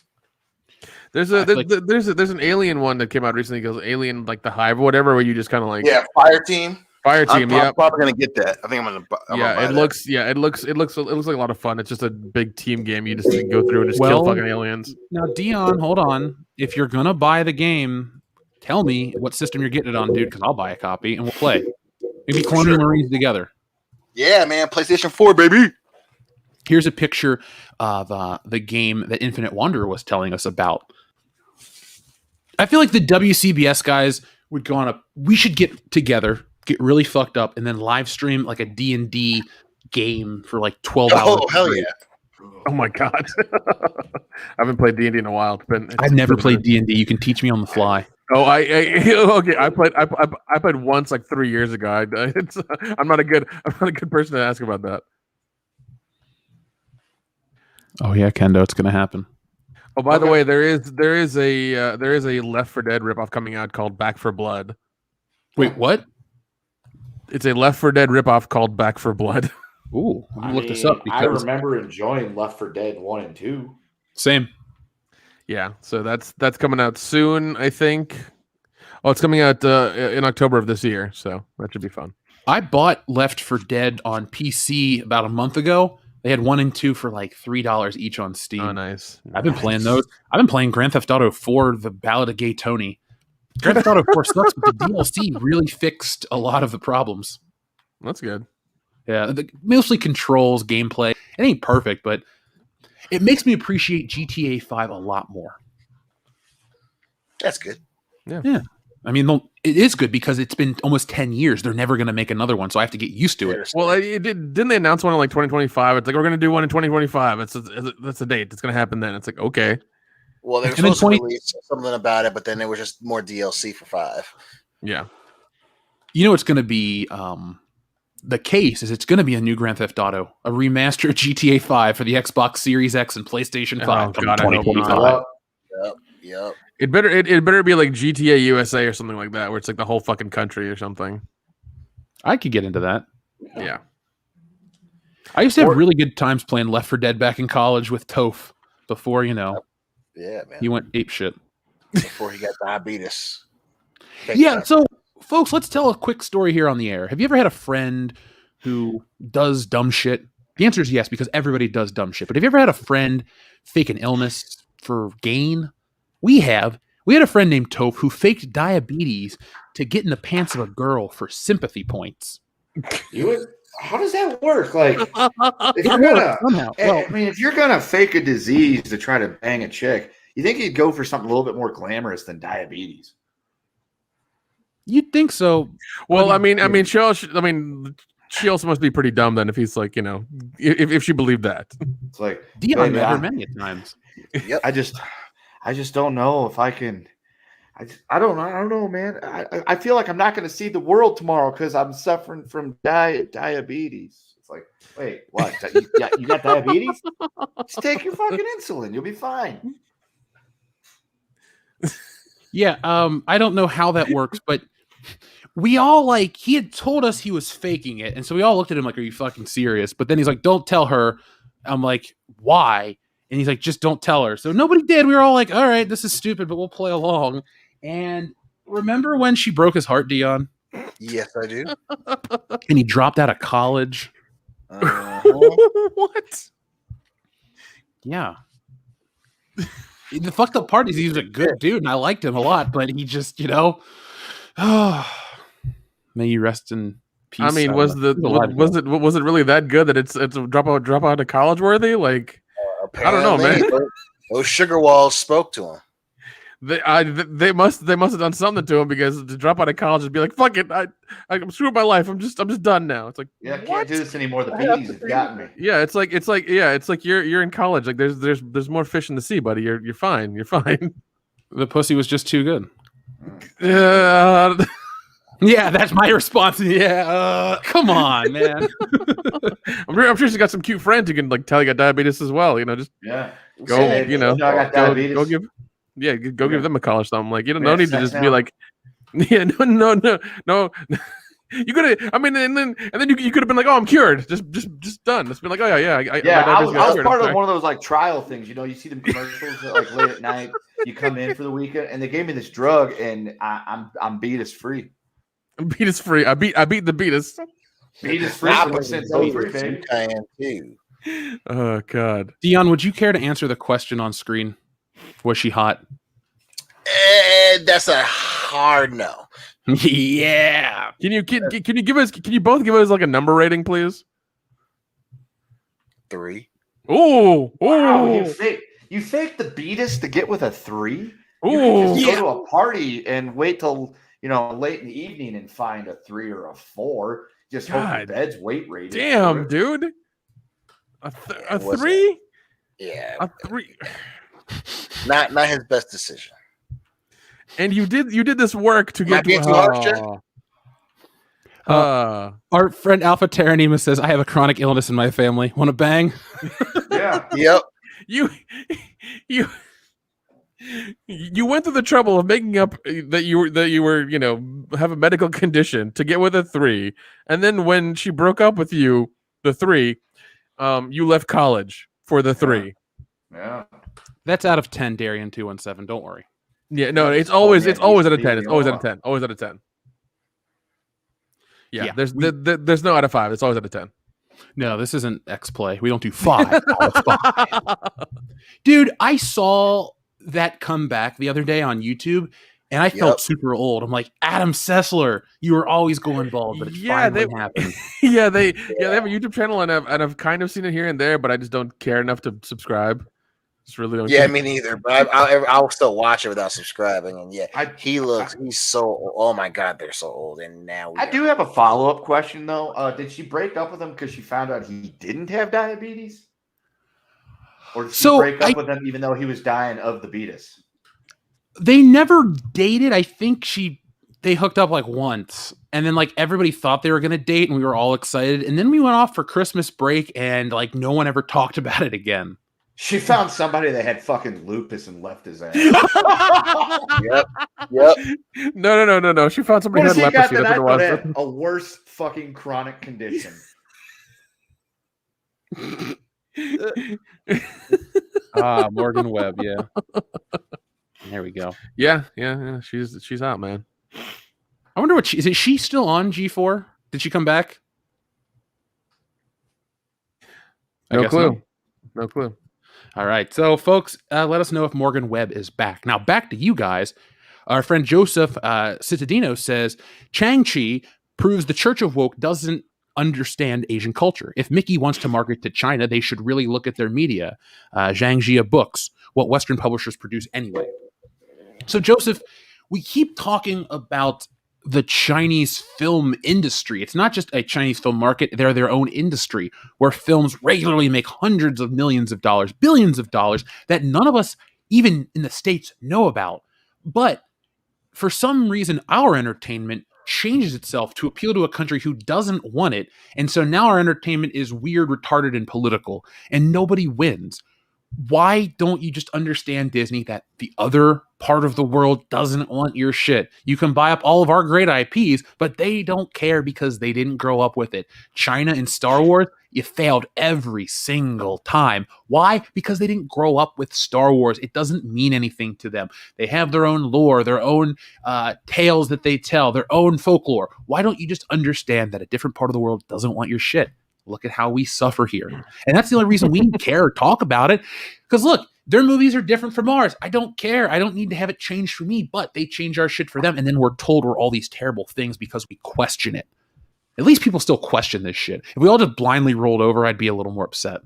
D: There's an Alien one that came out recently. It goes Alien, like the Hive or whatever, where you just kind of like
C: Fire Team.
D: I'm
C: probably gonna get that. I think I'm gonna.
D: It looks like a lot of fun. It's just a big team game. You just go through and just kill fucking aliens.
B: Now, Dion, hold on. If you're gonna buy the game, tell me what system you're getting it on, dude, because I'll buy a copy and we'll play. Maybe Colonial Marines together.
C: Yeah, man, PlayStation 4, baby.
B: Here's a picture of the game that Infinite Wonder was telling us about. I feel like the WCBS guys would go on we should get together, get really fucked up, and then live stream like a D&D game for like 12 hours.
C: Oh, hell yeah.
D: Oh my God. I haven't played D&D in a while.
B: I've never played D&D. You can teach me on the fly.
D: Oh, okay. I played once like 3 years ago. I'm not a good person to ask about that.
B: Oh yeah, Kendo, it's gonna happen.
D: Oh, by the way, there is a Left 4 Dead ripoff coming out called Back 4 Blood.
B: Wait, what?
D: It's a Left 4 Dead ripoff called Back 4 Blood.
B: Ooh, I'm gonna look this up.
G: I remember enjoying Left 4 Dead 1 and 2.
B: Same.
D: Yeah, so that's coming out soon, I think. Oh, it's coming out in October of this year, so that should be fun.
B: I bought Left 4 Dead on PC about a month ago. They had 1 and 2 for like $3 each on Steam.
D: Oh, nice.
B: I've been playing those. I've been playing Grand Theft Auto 4, The Ballad of Gay Tony. Grand Theft Auto 4 sucks, but the DLC really fixed a lot of the problems.
D: That's good.
B: Yeah, mostly controls, gameplay. It ain't perfect, but it makes me appreciate GTA 5 a lot more.
C: That's good.
B: Yeah. I mean, it is good because it's been almost 10 years. They're never going to make another one, so I have to get used to it.
D: Well, didn't they announce one in like 2025? It's like, we're going to do one in 2025. That's the date. It's going to happen then. It's like, okay.
C: Well, they were supposed to release something about it, but then there was just more DLC for 5.
D: Yeah.
B: You know what's going to be the case is it's going to be a new Grand Theft Auto, a remastered GTA 5 for the Xbox Series X and PlayStation 5 from 2025.
C: Yep.
D: It better be like GTA USA or something like that, where it's like the whole fucking country or something.
B: I could get into that.
D: Yeah.
B: I used to have really good times playing Left 4 Dead back in college with Toph before,
C: Yeah, man.
B: he went ape shit.
C: Before he got diabetes.
B: So folks, let's tell a quick story here on the air. Have you ever had a friend who does dumb shit? The answer is yes, because everybody does dumb shit. But have you ever had a friend fake an illness for gain? We had a friend named Toph who faked diabetes to get in the pants of a girl for sympathy points.
G: How does that work? Like, if you're gonna,
B: somehow. Well,
G: I mean, if you're gonna fake a disease to try to bang a chick, you think you'd go for something a little bit more glamorous than diabetes?
B: You'd think so.
D: Well, I mean, she also must be pretty dumb then if he's like, if she believed that.
G: It's like
B: Dion met her many times.
G: Yep. I just don't know if I can. I don't know, man. I feel like I'm not going to see the world tomorrow because I'm suffering from diabetes. It's like, wait, what? You got diabetes? Just take your fucking insulin. You'll be fine.
B: Yeah, I don't know how that works, but we all he had told us he was faking it, and so we all looked at him like, "Are you fucking serious?" But then he's like, "Don't tell her." I'm like, "Why?" And he's like, "Just don't tell her." So nobody did. We were all like, "All right, this is stupid, but we'll play along." And remember when she broke his heart, Dion?
C: Yes, I do.
B: And he dropped out of college.
D: What?
B: Yeah. The fucked up part is he was a good dude, and I liked him a lot, but he just, may you rest in peace.
D: I mean, was it really that good that it's a drop out of college worthy? Like, I don't know, man.
C: Those sugar walls spoke to him.
D: They must have done something to him, because to drop out of college and be like, fuck it, I'm screwed my life. I'm just done now. It's like,
G: I can't do this anymore. The bees have gotten me.
D: Yeah, it's like you're in college. Like there's more fish in the sea, buddy. You're fine. You're fine.
B: The pussy was just too good. Yeah, that's my response. Yeah, come on, man.
D: I'm sure she's got some cute friends who can tell you got diabetes as well. Just go.
G: I got diabetes.
D: Go give them a college thumb. Like, no need to just be like, yeah, no. You could have. I mean, and then you could have been like, oh, I'm cured. Just done. It's been like, oh yeah.
G: I was part of one of those trial things. You see them commercials late at night. You come in for the weekend, and they gave me this drug, and I'm beatus free.
D: Beatus free. I beat the beatus.
G: Beatus free since 03, baby.
D: Oh God,
B: Dion, would you care to answer the question on screen? Was she hot?
C: That's a hard no.
B: Yeah.
D: Can you both give us like a number rating, please?
C: 3.
D: Oh,
G: wow, you faked the beatus to get with a 3?
D: Oh,
G: go to a party and wait till late in the evening and find a 3 or a 4. Just hope the bed's weight rated.
D: Damn, dude. A 3?
C: Yeah,
D: a 3.
C: Not his best decision.
D: And you did this work to get
C: to
B: our friend Alpha Terranema says, I have a chronic illness in my family. Want to bang?
G: Yeah.
C: Yep.
D: You went through the trouble of making up that you were have a medical condition to get with a 3, and then when she broke up with you, the 3, you left college for the 3.
G: Yeah.
B: That's out of 10, Darian 217. Don't worry.
D: Yeah, no, it's always at a 10. It's always at a 10. Always at a 10. Yeah, there's no out of 5. It's always at a 10.
B: No, this isn't X-Play. We don't do 5 out of 5. Dude, I saw that comeback the other day on YouTube, and I felt super old. I'm like, Adam Sessler, you were always going bald, but it finally happened.
D: They have a YouTube channel, and I've kind of seen it here and there, but I just don't care enough to subscribe. Just really don't.
C: Yeah, me neither. But I'll still watch it without subscribing. And he's so. Oh my God, they're so old. And now
G: I do have a follow-up question though. Did she break up with him because she found out he didn't have diabetes, or did she break up with him even though he was dying of the beatus?
B: They never dated. I think they hooked up like once, and then like everybody thought they were gonna date, and we were all excited, and then we went off for Christmas break, and like no one ever talked about it again.
G: She found somebody that had fucking lupus and left his ass.
C: Yep.
D: No. She found somebody who had leprosy. That's what it was.
G: A worse fucking chronic condition.
B: Morgan Webb. Yeah. There we go.
D: Yeah. She's out, man.
B: I wonder is she still on G4? Did she come back?
D: No clue.
B: All right. So, folks, let us know if Morgan Webb is back. Now, back to you guys. Our friend Joseph Citadino says, Chang-Chi proves the Church of Woke doesn't understand Asian culture. If Mickey wants to market to China, they should really look at their media. Zhang Jia books, what Western publishers produce anyway. So, Joseph, we keep talking about the Chinese film industry. It's not just a Chinese film market. They're their own industry where films regularly make hundreds of millions of dollars, billions of dollars that none of us, even in the States, know about. But for some reason, our entertainment changes itself to appeal to a country who doesn't want it. And so now our entertainment is weird, retarded, and political, and nobody wins. Why don't you just understand, Disney, that the other part of the world doesn't want your shit? You can buy up all of our great IPs, but they don't care because they didn't grow up with it. China and Star Wars, you failed every single time. Why? Because they didn't grow up with Star Wars. It doesn't mean anything to them. They have their own lore, their own tales that they tell, their own folklore. Why don't you just understand that a different part of the world doesn't want your shit? Look at how we suffer here. And that's the only reason we care or talk about it. Because look, their movies are different from ours. I don't care. I don't need to have it changed for me, but they change our shit for them. And then we're told we're all these terrible things because we question it. At least people still question this shit. If we all just blindly rolled over, I'd be a little more upset.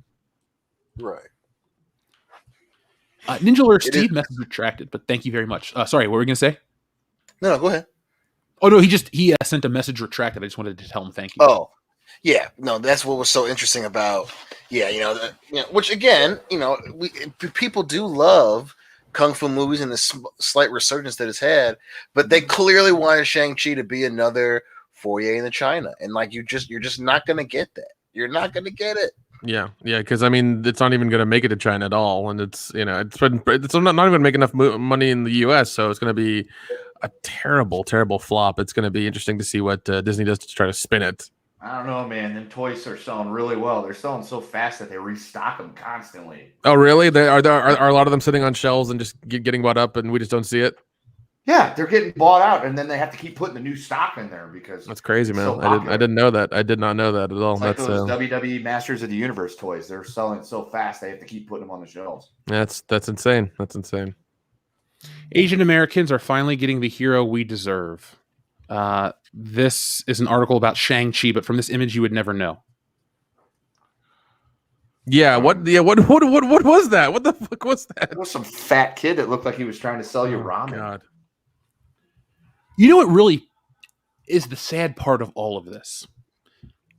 C: Right.
B: Ninja Alert Steve message retracted, but thank you very much. Sorry, what were we going to say?
C: No, go ahead.
B: Oh, no, he sent a message retracted. I just wanted to tell him thank you.
C: Oh. Yeah, no, that's what was so interesting about, which again, people do love kung fu movies and the slight resurgence that it's had, but they clearly wanted Shang-Chi to be another foray into China, and like you're just not gonna get that. You're not gonna get it.
D: Yeah, because I mean, it's not even gonna make it to China at all, and it's not even gonna make enough money in the U.S., so it's gonna be a terrible flop. It's gonna be interesting to see what Disney does to try to spin it.
G: I don't know, man. Them toys are selling really well. They're selling so fast that they restock them constantly.
D: Oh, really? Are a lot of them sitting on shelves and just getting bought up, and we just don't see it?
G: Yeah, they're getting bought out, and then they have to keep putting the new stock in there because
D: that's crazy, man. So I didn't know that. I did not know that at all.
G: It's like those WWE Masters of the Universe toys. They're selling so fast they have to keep putting them on the shelves.
D: That's insane. That's insane.
B: Asian Americans are finally getting the hero we deserve. This is an article about Shang-Chi, but from this image you would never know.
D: Yeah, what was that? What the fuck was that?
G: It was some fat kid that looked like he was trying to sell you ramen.
D: God.
B: You know what really is the sad part of all of this?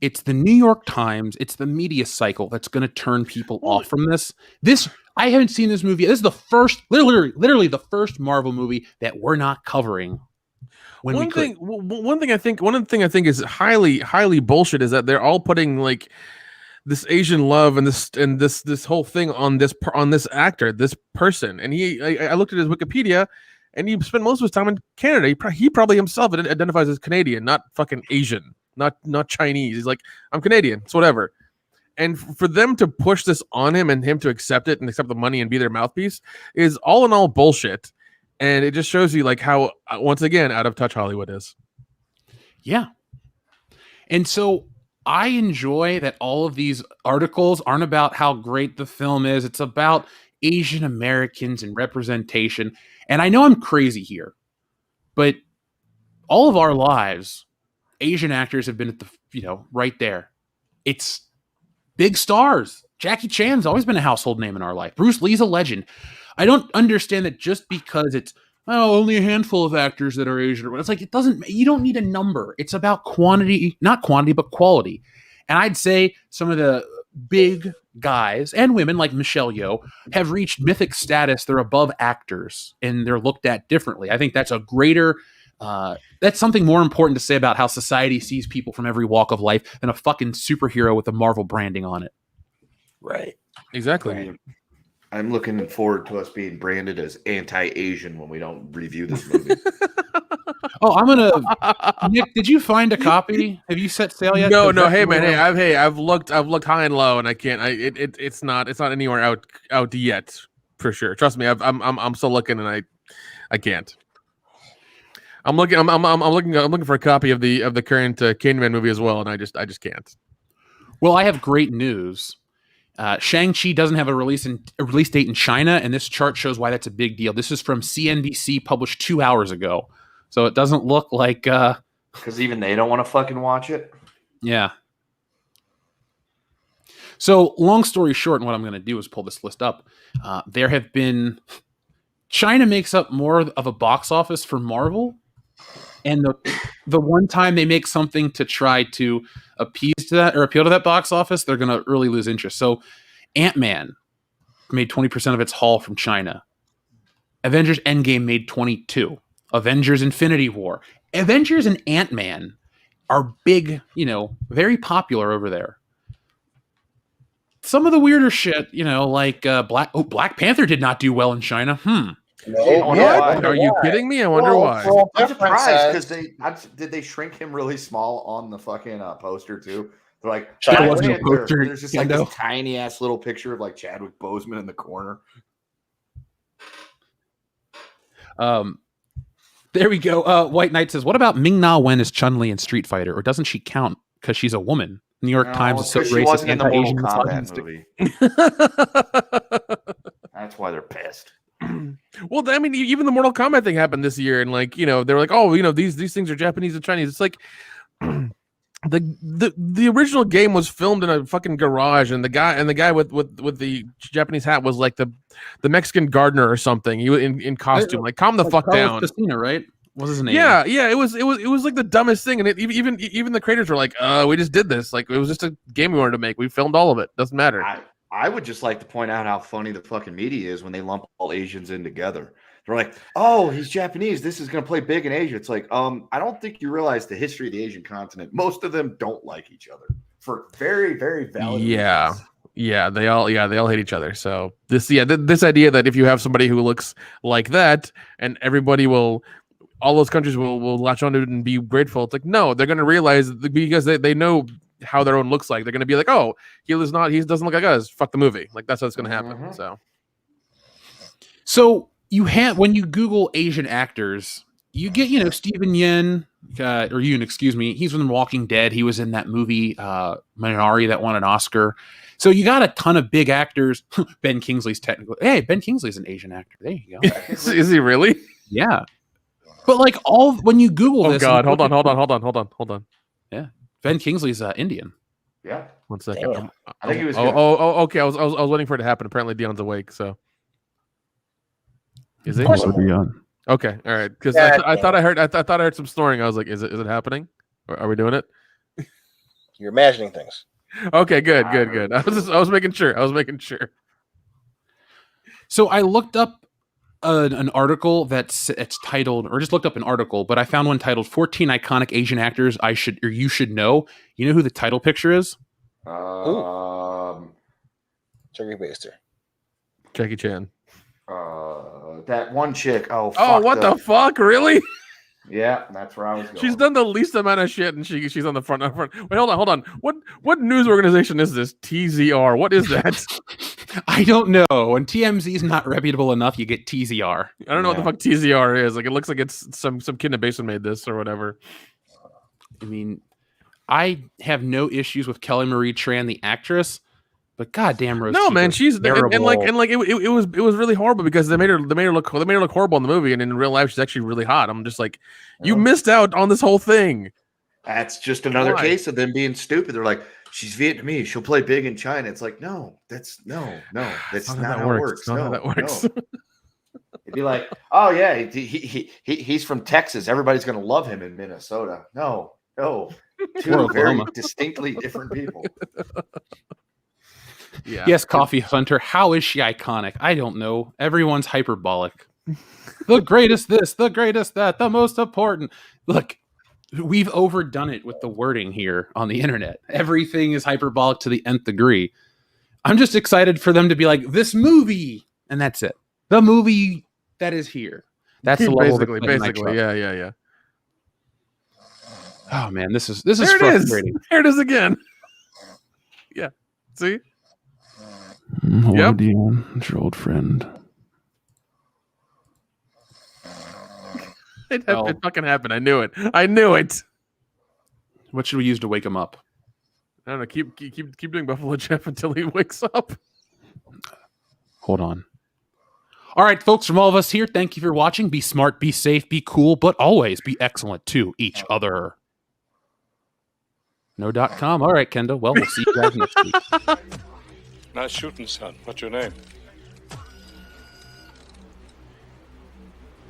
B: It's the New York Times, it's the media cycle that's going to turn people off from this. I haven't seen this movie. This is the first, literally the first Marvel movie that we're not covering. One thing I think is highly bullshit is that they're all putting like this Asian love and this whole thing on this actor, this person, and I looked at his Wikipedia, and he spent most of his time in Canada. He probably himself identifies as Canadian, not fucking Asian, not Chinese. He's like, I'm Canadian, it's whatever.
D: And for them to push this on him and him to accept it and accept the money and be their mouthpiece is all in all bullshit. And it just shows you like how, once again, out of touch Hollywood is.
B: Yeah. And so I enjoy that all of these articles aren't about how great the film is. It's about Asian Americans and representation. And I know I'm crazy here, but all of our lives, Asian actors have been at the, right there. It's big stars. Jackie Chan's always been a household name in our life. Bruce Lee's a legend. I don't understand that just because it's only a handful of actors that are Asian. It's like you don't need a number. It's about quantity, not quantity, but quality. And I'd say some of the big guys and women like Michelle Yeoh have reached mythic status. They're above actors and they're looked at differently. I think that's a greater that's something more important to say about how society sees people from every walk of life than a fucking superhero with a Marvel branding on it.
C: Right.
D: Exactly.
G: I'm looking forward to us being branded as anti-Asian when we don't review this movie.
B: Nick, did you find a copy? Have you set sail yet?
D: No. Hey man, I've looked high and low, and I can't. It's not anywhere out yet for sure. Trust me, I'm still looking, and I can't. I'm looking for a copy of the current Candyman movie as well, and I just can't.
B: Well, I have great news. Shang-Chi doesn't have a release date in China, and this chart shows why that's a big deal. This is from CNBC, published 2 hours ago, so it doesn't look like
G: because even they don't want to fucking watch it.
B: Yeah. So, long story short, and what I'm going to do is pull this list up. There have been China makes up more of a box office for Marvel. And the one time they make something to try to appeal to that box office, they're going to really lose interest. So Ant-Man made 20% of its haul from China. Avengers Endgame made 22. Avengers Infinity War. Avengers and Ant-Man are big, very popular over there. Some of the weirder shit, like Black Panther did not do well in China.
D: Are you kidding me? I wonder why.
G: I'm surprised because did they shrink him really small on the fucking poster too? They're like, there's just like this tiny ass little picture of like Chadwick Boseman in the corner.
B: There we go. White Knight says, "What about Ming-Na Wen as Chun-Li in Street Fighter, or doesn't she count because she's a woman?" New York Times is so racist, anti-Asian,
G: movie. That's why they're pissed.
D: Well, I mean, even the Mortal Kombat thing happened this year, and they're like, oh, these things are Japanese and Chinese. It's like the original game was filmed in a fucking garage, and the guy with the Japanese hat was like the Mexican gardener or something. He was in costume. Like, calm the fuck down.
B: Casino, right? What was his name?
D: Yeah. It was like the dumbest thing, and even the creators were like, we just did this. Like, it was just a game we wanted to make. We filmed all of it. Doesn't matter.
G: I would just like to point out how funny the fucking media is when they lump all Asians in together. They're like, oh, he's Japanese. This is going to play big in Asia. It's like, I don't think you realize the history of the Asian continent. Most of them don't like each other for very, very valid reasons.
D: Yeah, they all hate each other. So this idea that if you have somebody who looks like that and all those countries will latch onto it and be grateful. It's like, no, they're going to realize because they know how their own looks like. They're going to be like, oh, he doesn't look like us. Fuck the movie. Like, that's what's going to happen.
G: Mm-hmm.
B: So you have, when you Google Asian actors, you get, Steven Yeun, excuse me. He's from The Walking Dead. He was in that movie, Minari, that won an Oscar. So you got a ton of big actors. Ben Kingsley's Ben Kingsley's an Asian actor. There you go.
D: Is he really?
B: Yeah. But when you Google this.
D: Oh God, hold on.
B: Yeah. Ben Kingsley's Indian.
G: Yeah.
D: 1 second.
G: I think he was.
D: Okay. I was waiting for it to happen. Apparently, Dion's awake. So, is it?
K: Dion.
D: Okay. All right. Because I thought I heard some snoring. I was like, is it happening? Are we doing it?
C: You're imagining things.
D: Okay. Good. I was making sure.
B: So I looked up an article it's titled, or just looked up an article, but I found one titled 14 Iconic Asian Actors You Should Know. You know who the title picture is?
C: Turkey Baster.
D: Jackie Chan.
G: That one chick.
D: Oh, what the fuck? Really?
G: Yeah, that's where I was going.
D: She's done the least amount of shit, and she's on the front. Wait, hold on. What news organization is this? TZR. What is that?
B: I don't know. When TMZ is not reputable enough, you get TZR.
D: I don't know what the fuck TZR is. Like, it looks like it's some kid in the basement made this or whatever.
B: I mean, I have no issues with Kelly Marie Tran, the actress, but goddamn, Rose.
D: No, man, she's
B: terrible.
D: and it was really horrible because they made her look horrible in the movie, and in real life she's actually really hot. I'm just like, you missed out on this whole thing.
G: That's just another case of them being stupid. They're like, she's Vietnamese, she'll play big in China. It's like, no, that's not how it works. No, that works. No. It'd be like, oh yeah, he's from Texas. Everybody's gonna love him in Minnesota. No, two very distinctly different people.
B: Yeah. Yes, Coffee Hunter. How is she iconic? I don't know. Everyone's hyperbolic. The greatest this, the greatest that, the most important. Look, we've overdone it with the wording here on the internet. Everything is hyperbolic to the nth degree. I'm just excited for them to be like, this movie, and that's it. The movie that is here. That's the level
D: basically. Yeah.
B: Oh man, this is frustrating.
D: There it is again. Yeah. See?
K: Hello, Dion. It's your old friend.
D: It fucking happened. I knew it.
B: What should we use to wake him up?
D: I don't know. Keep doing Buffalo Jeff until he wakes up.
B: Hold on. All right, folks, from all of us here, thank you for watching. Be smart, be safe, be cool, but always be excellent to each other. No.com. All right, Kendall. Well, we'll see you guys next week.
L: Nice shooting, son. What's your name?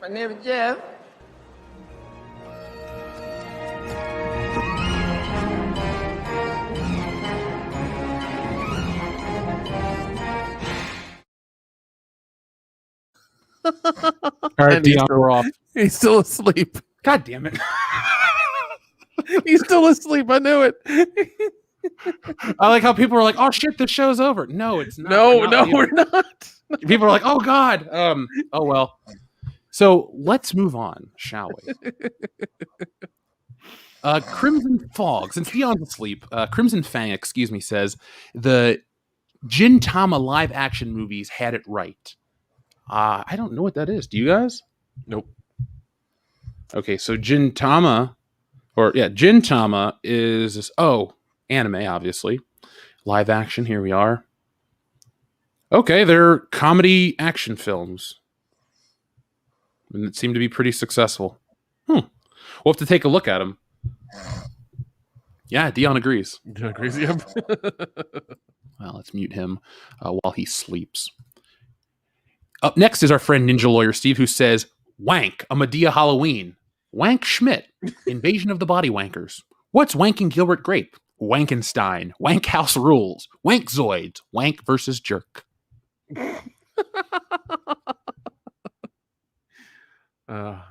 M: My name is Jeff.
B: All right, Dion, we're off.
D: He's still asleep.
B: God damn it.
D: He's still asleep. I knew it.
B: I like how people are like, "Oh shit, the show's over." No, it's not.
D: We're not.
B: People are like, "Oh god." Oh well. So let's move on, shall we? Crimson Fog. Since Dion's asleep, Crimson Fang, excuse me, says the Gintama live action movies had it right. I don't know what that is. Do you guys?
D: Nope.
B: Okay, so Gintama is anime, obviously. Live action, here we are. Okay, they're comedy action films. And it seemed to be pretty successful. We'll have to take a look at them. Yeah, Dion agrees.
D: Dion agrees, yep.
B: Well, let's mute him while he sleeps. Up next is our friend Ninja Lawyer Steve, who says, Wank, a Medea Halloween. Wank Schmidt, Invasion of the Body Wankers. What's Wanking Gilbert Grape? Wankenstein, Wank House Rules, Wank Zoids, Wank versus Jerk. Now,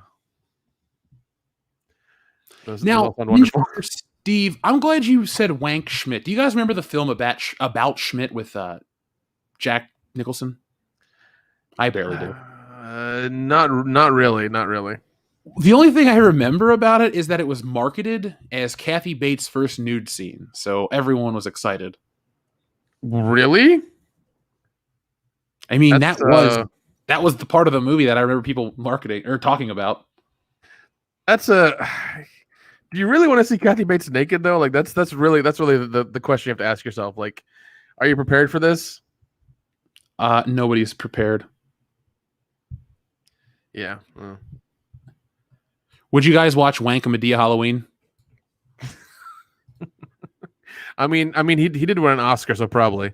B: Steve, I'm glad you said Wank Schmidt. Do you guys remember the film about Schmidt with Jack Nicholson? I barely do.
D: Not really.
B: The only thing I remember about it is that it was marketed as Kathy Bates' first nude scene, so everyone was excited.
D: Really?
B: I mean, that was the part of the movie that I remember people marketing or talking about.
D: Do you really want to see Kathy Bates naked though? Like that's really the question you have to ask yourself. Like, are you prepared for this?
B: Nobody's prepared.
D: Yeah.
B: Would you guys watch Wank a Medea Halloween?
D: I mean, he did win an Oscar, so probably.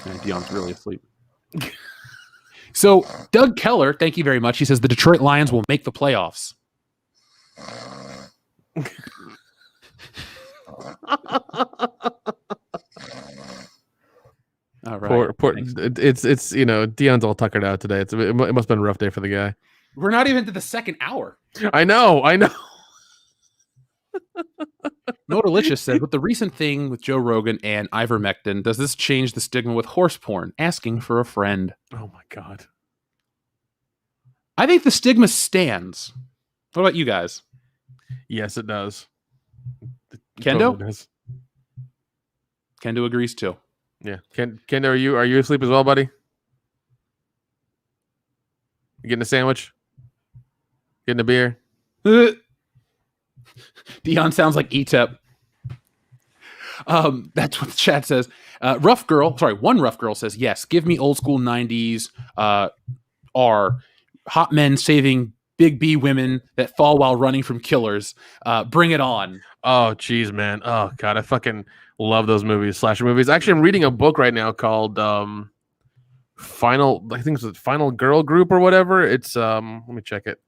B: And Dion's really asleep. So, Doug Keller, thank you very much. He says the Detroit Lions will make the playoffs. All right.
D: Poor, it's Dion's all tuckered out today. It must have been a rough day for the guy.
B: We're not even to the second hour.
D: I know.
B: No Delicious said, with the recent thing with Joe Rogan and ivermectin, does this change the stigma with horse porn? Asking for a friend.
D: Oh my God.
B: I think the stigma stands. What about you guys?
D: Yes, it does.
B: Kendo?
D: Totally does.
B: Kendo agrees too.
D: Yeah. Kendo, are you asleep as well, buddy? You getting a sandwich? Getting a beer?
B: Dion sounds like ETEP. That's what the chat says. One rough girl says, yes, give me old school 90s are hot men saving big B women that fall while running from killers. Bring it on.
D: Oh, geez, man. Oh, God, I fucking love those movies, slasher movies. Actually, I'm reading a book right now called Final Girl Group or whatever. It's let me check it.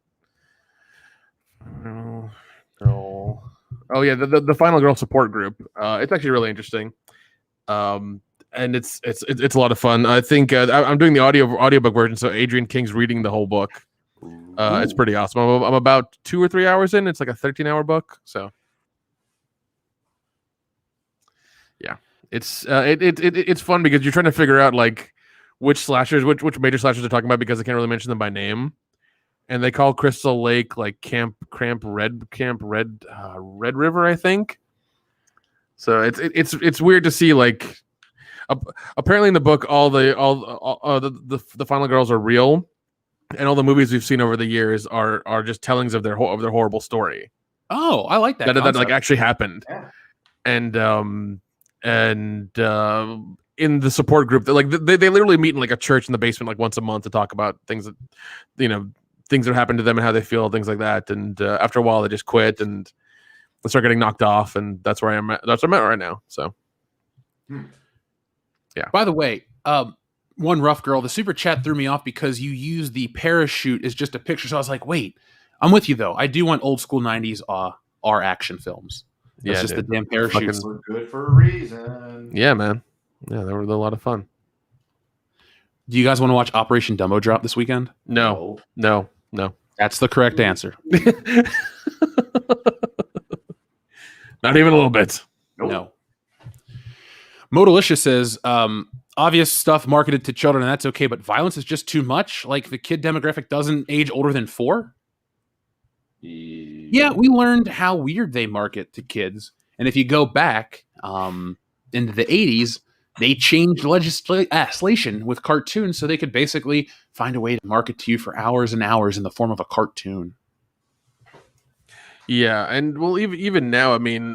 D: Girl. Oh yeah, the Final Girl Support Group. It's actually really interesting, and it's a lot of fun. I think I'm doing the audiobook version, so Adrian King's reading the whole book. It's pretty awesome. I'm about 2 or 3 hours in. It's like a 13-hour book, so yeah, it's fun because you're trying to figure out like which major slashers they're talking about because they can't really mention them by name. And they call Crystal Lake like Camp Red River, I think. So it's weird to see like apparently in the book all the Final Girls are real, and all the movies we've seen over the years are just tellings of their horrible story.
B: Oh, I like that.
D: That like actually happened. Yeah. And in the support group, they literally meet in like a church in the basement like once a month to talk about things that things that happened to them and how they feel, things like that. And after a while, they just quit and they start getting knocked off, and that's where I'm at. That's where I'm at right now. So, yeah.
B: By the way, one rough girl, the super chat threw me off because you use the parachute as just a picture. So I was like, wait, I'm with you though. I do want old school 90s R action films. It's just the damn parachutes.
G: We're good for a reason.
D: Yeah, man. Yeah, they were a lot of fun.
B: Do you guys want to watch Operation Dumbo Drop this weekend?
D: No.
B: That's the correct answer.
D: Not even a little bit.
G: Nope.
B: No. Modalicious says, obvious stuff marketed to children, and that's okay, but violence is just too much? Like the kid demographic doesn't age older than 4? Yeah, we learned how weird they market to kids. And if you go back into the 80s, they changed legislation with cartoons so they could basically find a way to market to you for hours and hours in the form of a cartoon.
D: Yeah, and well, even now, I mean,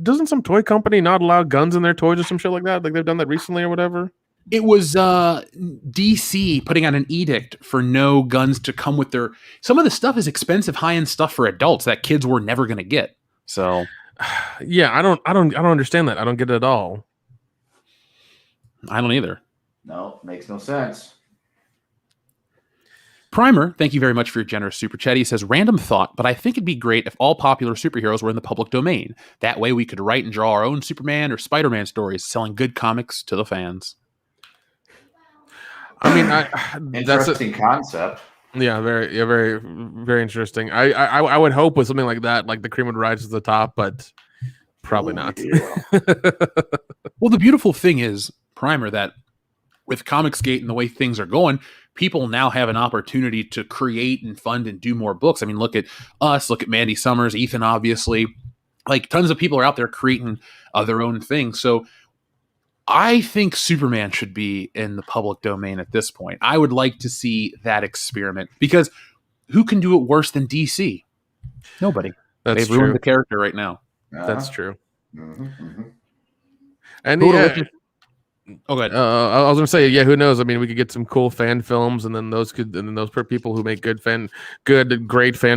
D: doesn't some toy company not allow guns in their toys or some shit like that? Like they've done that recently or whatever?
B: It was DC putting out an edict for no guns to come with their... Some of the stuff is expensive, high-end stuff for adults that kids were never going to get. So...
D: Yeah, I don't understand that. I don't get it at all.
B: I don't either.
G: No, makes no sense.
B: Primer, thank you very much for your generous super chat. He says, random thought, but I think it'd be great if all popular superheroes were in the public domain. That way we could write and draw our own Superman or Spider-Man stories, selling good comics to the fans.
D: I mean, that's
G: interesting concept.
D: Yeah, very, very interesting. I would hope with something like that, like the cream would rise to the top, but probably not.
G: Yeah.
B: Well, the beautiful thing is, Primer, that with Comicsgate and the way things are going, people now have an opportunity to create and fund and do more books. I mean, look at us, look at Mandy Summers, Ethan, obviously. Like, tons of people are out there creating their own thing. So I think Superman should be in the public domain at this point. I would like to see that experiment because who can do it worse than DC? Nobody. They've ruined the character right now.
D: That's true.
G: Mm-hmm, mm-hmm.
D: And
B: oh, go ahead.
D: I was gonna say, yeah, who knows? I mean, we could get some cool fan films, and then those people who make great fan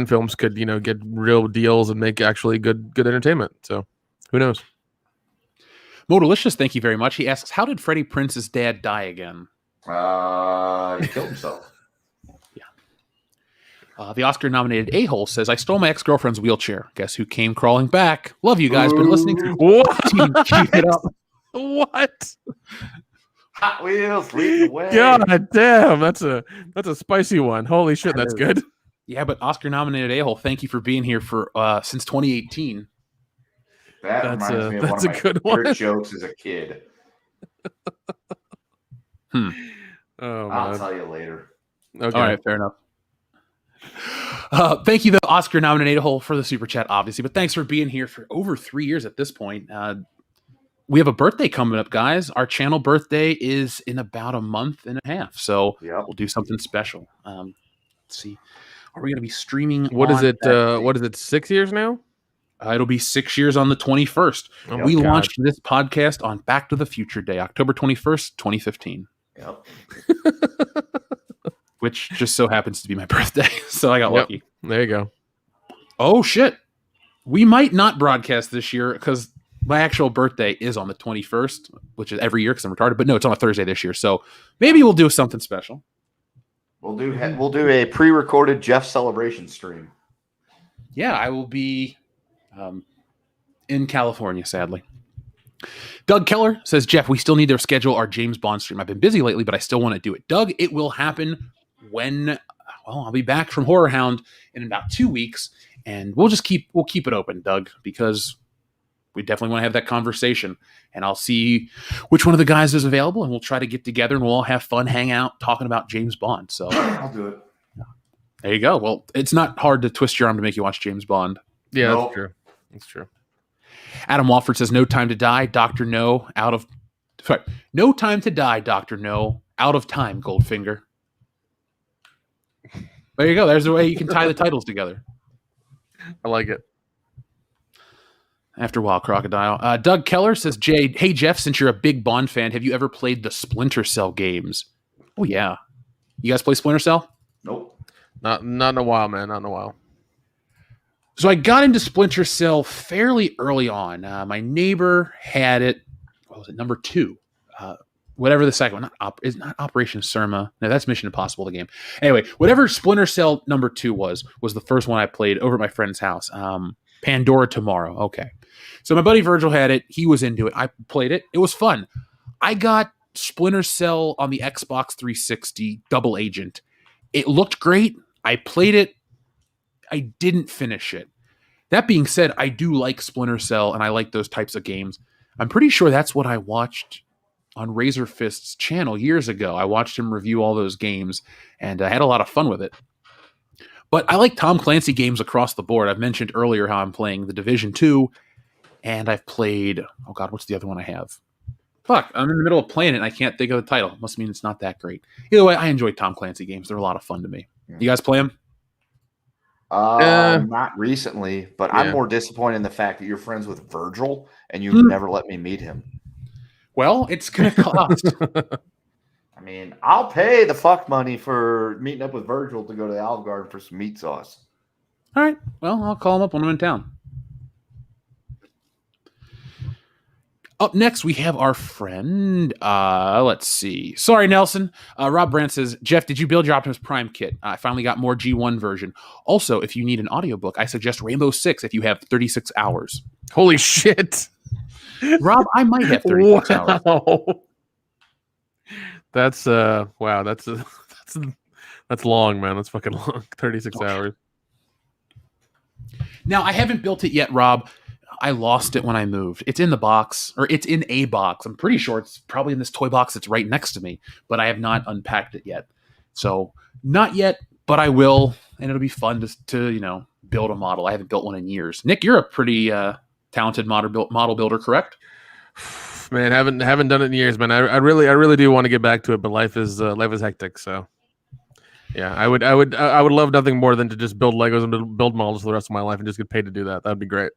D: films could, get real deals and make actually good entertainment. So, who knows?
B: Modalicious, thank you very much. He asks, how did Freddie Prince's dad die again?
G: He killed himself.
B: Yeah. The Oscar-nominated A-hole says, I stole my ex-girlfriend's wheelchair. Guess who came crawling back? Love you guys. Been listening to
D: what?
B: Keep it up.
D: What?
G: Hot Wheels lead the way.
D: God damn, that's a spicy one. Holy shit, that's good.
B: Yeah, but Oscar-nominated A-hole, thank you for being here for since 2018.
G: That reminds me of one of my favorite jokes as a kid.
D: Oh,
G: I'll tell you later.
D: Okay.
B: All right, fair enough. Thank you, the Oscar nominated hole for the super chat, obviously, but thanks for being here for over 3 years at this point. We have a birthday coming up, guys. Our channel birthday is in about a month and a half, so we'll do something special. Let's see, are we going to be streaming?
D: What is it? What is it? 6 years now?
B: It'll be 6 years on the 21st.
D: Oh,
B: we
D: God.
B: launched this podcast on Back to the Future Day, October 21st, 2015.
G: Yep.
B: Which just so happens to be my birthday, so I got lucky.
D: There you go.
B: Oh, shit. We might not broadcast this year because my actual birthday is on the 21st, which is every year because I'm retarded. But no, it's on a Thursday this year, so maybe we'll do something special.
G: We'll do a pre-recorded Jeff celebration stream.
B: Yeah, I will be in California, sadly. Doug Keller says, Jeff, we still need to schedule our James Bond stream. I've been busy lately, but I still want to do it. Doug, it will happen when, I'll be back from Horror Hound in about 2 weeks, and we'll keep it open, Doug, because we definitely want to have that conversation, and I'll see which one of the guys is available, and we'll try to get together, and we'll all have fun, hang out, talking about James Bond. So
G: I'll do it.
B: There you go. Well, it's not hard to twist your arm to make you watch James Bond.
D: Yeah, nope. That's true. That's true.
B: Adam Walford says, No Time to Die, Dr. No, No Time to Die, Dr. No, out of time, Goldfinger. There you go. There's a way you can tie the titles together.
D: I like it.
B: After a while, Crocodile. Doug Keller says, hey, Jeff, since you're a big Bond fan, have you ever played the Splinter Cell games? Oh, yeah. You guys play Splinter Cell?
G: Nope.
D: Not in a while, man. Not in a while.
B: So I got into Splinter Cell fairly early on. My neighbor had it. What was it? Number 2. Whatever the second one. Is not Operation Surma. No, that's Mission Impossible, the game. Anyway, whatever Splinter Cell number 2 was the first one I played over at my friend's house. Pandora Tomorrow. Okay. So my buddy Virgil had it. He was into it. I played it. It was fun. I got Splinter Cell on the Xbox 360 Double Agent. It looked great. I played it. I didn't finish it. That being said, I do like Splinter Cell, and I like those types of games. I'm pretty sure that's what I watched on Razor Fist's channel years ago. I watched him review all those games, and I had a lot of fun with it. But I like Tom Clancy games across the board. I've mentioned earlier how I'm playing The Division 2, and I've played... Oh, God, what's the other one I have? Fuck, I'm in the middle of playing it, and I can't think of the title. Must mean it's not that great. Either way, I enjoy Tom Clancy games. They're a lot of fun to me. You guys play them?
G: Not recently, but I'm more disappointed in the fact that you're friends with Virgil, and you've never let me meet him.
B: Well, it's going to cost.
G: I mean, I'll pay the fuck money for meeting up with Virgil to go to the Olive Garden for some meat sauce.
B: All right. Well, I'll call him up when I'm in town. Up next, we have our friend. Let's see. Sorry, Nelson. Rob Brandt says, Jeff, did you build your Optimus Prime kit? I finally got more G1 version. Also, if you need an audiobook, I suggest Rainbow Six if you have 36 hours.
D: Holy shit.
B: Rob, I might have 36 hours.
D: That's wow, that's long, man. That's fucking long. 36 hours.
B: Now, I haven't built it yet, Rob. I lost it when I moved. It's in the box, or it's in a box. I'm pretty sure it's probably in this toy box that's right next to me, but I have not unpacked it yet. So, not yet, but I will, and it'll be fun to build a model. I haven't built one in years. Nick, you're a pretty talented model builder, correct?
D: Man, haven't done it in years, man. I really do want to get back to it, but life is hectic. So, yeah, I would love nothing more than to just build Legos and build models for the rest of my life and just get paid to do that. That'd be great.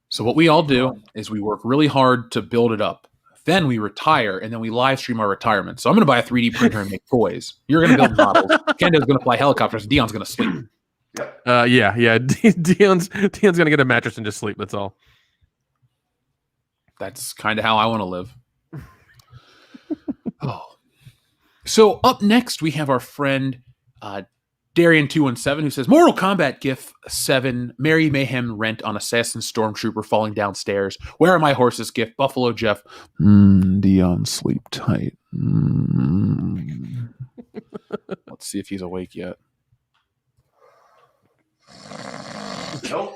B: So what we all do is we work really hard to build it up. Then we retire, and then we live stream our retirement. So I'm going to buy a 3D printer and make toys. You're going to build models. Kendo's going to fly helicopters. Dion's going to sleep.
D: Yeah. Dion's going to get a mattress and just sleep. That's all.
B: That's kind of how I want to live. So up next, we have our friend Darian217 who says, Mortal Kombat GIF 7, Merry Mayhem rent on Assassin Stormtrooper falling downstairs. Where are my horses? GIF Buffalo Jeff.
K: Dion, sleep tight.
B: Let's see if he's awake yet.
G: Nope.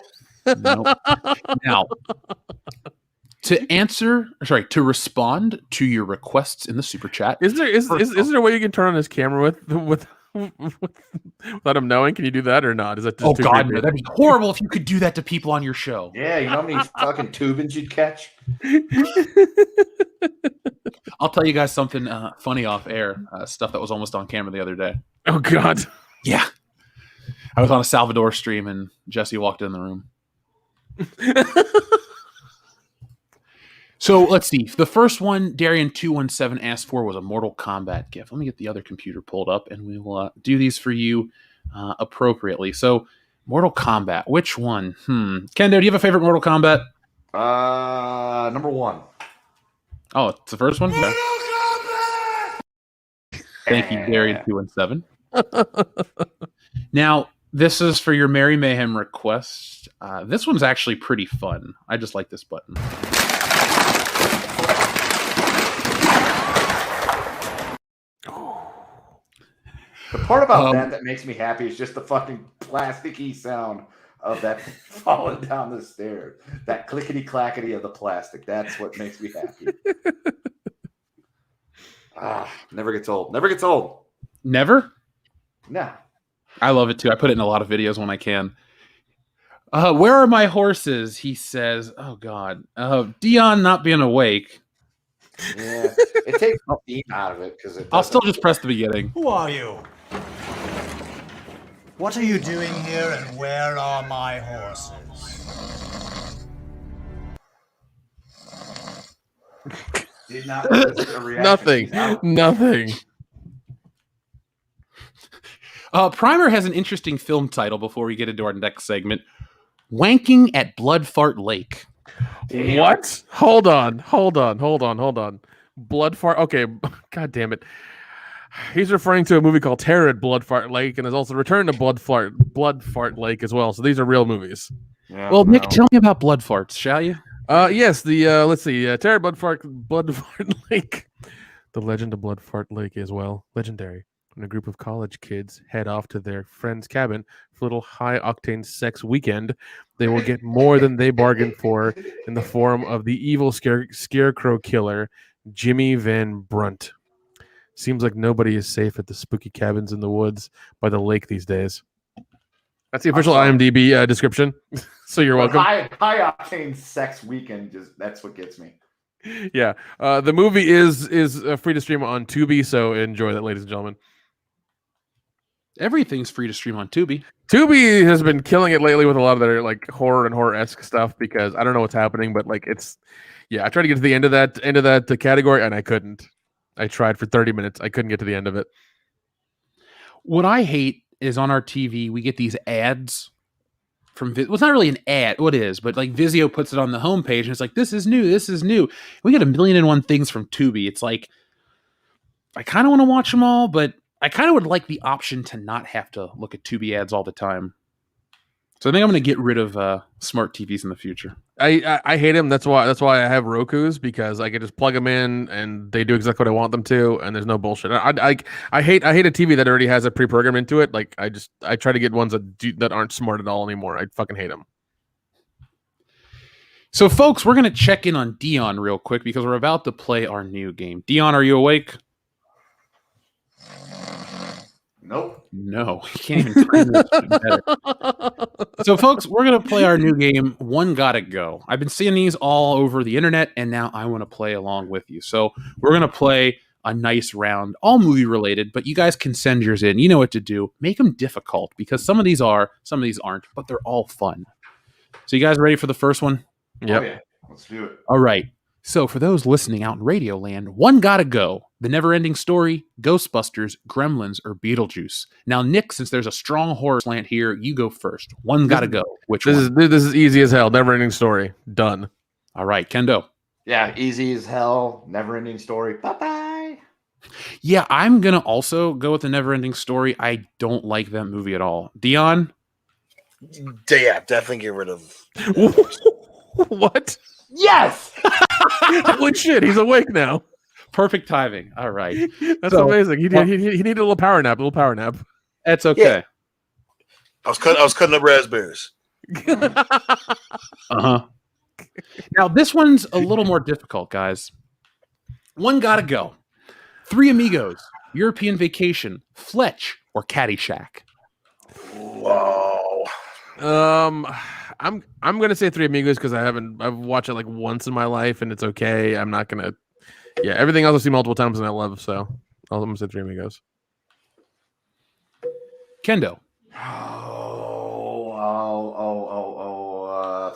B: Now, to respond to your requests in the super chat.
D: Is there a way you can turn on his camera with Without him knowing, can you do that or not? Is that just
B: Oh
D: too
B: God,
D: creepy?
B: no, that'd be horrible if you could do that to people on your show.
G: Yeah, you know how many fucking tubins you'd catch?
B: I'll tell you guys something funny off air. Stuff that was almost on camera the other day.
D: Oh God.
B: Yeah. I was on a Salvador stream and Jesse walked in the room. So let's see. The first one Darian217 asked for was a Mortal Kombat gift. Let me get the other computer pulled up and we will do these for you appropriately. So Mortal Kombat, which one? Kendo, do you have a favorite Mortal Kombat?
G: Number 1.
B: Oh, it's the first one? Okay. Thank you, Darian217. Now, this is for your Merry Mayhem request. This one's actually pretty fun. I just like this button.
G: The part about that makes me happy is just the fucking plasticky sound of that falling down the stairs. That clickety-clackety of the plastic. That's what makes me happy. Never gets old. Never gets old.
B: Never?
G: No.
B: I love it too. I put it in a lot of videos when I can. Where are my horses? He says, oh God. Dion not being awake.
G: Yeah. It takes the theme out of it because
B: I'll still just press the beginning.
N: Who are you? What are you doing here and where are my horses?
G: Did not a reaction.
D: Nothing.
B: Primer has an interesting film title before we get into our next segment. Wanking at Blood Fart Lake.
D: Damn. What? Hold on. Blood Fart. Okay. God damn it. He's referring to a movie called Terror at Blood Fart Lake, and there's also Return to Blood Fart Lake as well. So these are real movies.
G: Yeah,
B: well, Nick, tell me about Blood Farts, shall you?
D: Yes. Let's see. Terror at Blood Fart Lake. The Legend of Blood Fart Lake is legendary. When a group of college kids head off to their friend's cabin for a little high-octane sex weekend, they will get more than they bargained for in the form of the evil scarecrow killer, Jimmy Van Brunt. Seems like nobody is safe at the spooky cabins in the woods by the lake these days. That's the official IMDb description. So you're welcome.
G: High-octane sex weekend, that's what gets me.
D: Yeah. The movie is free to stream on Tubi, so enjoy that, ladies and gentlemen.
B: Everything's free to stream on Tubi.
D: Tubi has been killing it lately with a lot of their like horror and horror-esque stuff because I don't know what's happening, but like I tried to get to the end of that category and I couldn't. I tried for 30 minutes. I couldn't get to the end of it.
B: What I hate is on our TV we get these ads from it's not really an ad, what it is, but like Vizio puts it on the homepage and it's like this is new. We get 1,000,001 things from Tubi. It's like I kind of want to watch them all, but I kind of would like the option to not have to look at Tubi ads all the time. So I think I'm going to get rid of smart TVs in the future.
D: I hate them. That's why I have Rokus, because I can just plug them in and they do exactly what I want them to, and there's no bullshit. I hate a TV that already has a pre-programmed into it. Like I try to get ones that aren't smart at all anymore. I fucking hate them.
B: So folks, we're going to check in on Dion real quick because we're about to play our new game. Dion, are you awake?
G: Nope.
B: No, you can't even time this better. So, folks, we're going to play our new game, One Gotta Go. I've been seeing these all over the internet, and now I want to play along with you. So, we're going to play a nice round, all movie related, but you guys can send yours in. You know what to do. Make them difficult, because some of these are, some of these aren't, but they're all fun. So, you guys ready for the first one?
D: Yep.
G: Oh, yeah. Let's do it.
B: All right. So for those listening out in Radio Land, One Gotta Go, The Never-Ending Story, Ghostbusters, Gremlins, or Beetlejuice. Now, Nick, since there's a strong horror slant here, you go first. One Gotta Go. Which one?
D: This is easy as hell. Never-Ending Story. Done.
B: All right, Kendo.
G: Yeah, easy as hell. Never-ending story. Bye-bye.
B: Yeah, I'm going to also go with The Never-Ending Story. I don't like that movie at all. Dion?
C: Yeah, definitely get rid of
D: What?
G: Yes!
D: Holy shit, he's awake now.
B: Perfect timing. All right.
D: That's amazing. He needed a little power nap.
B: That's okay.
C: Yeah. I was cutting up raspberries.
B: Uh-huh. Now, this one's a little more difficult, guys. One Gotta Go. Three Amigos, European Vacation, Fletch, or Caddyshack?
C: Whoa.
D: I'm gonna say Three Amigos because I've watched it like once in my life and it's okay. I'm not gonna. Yeah, everything else I've seen multiple times and I love. So I'm gonna say Three Amigos.
B: Kendo.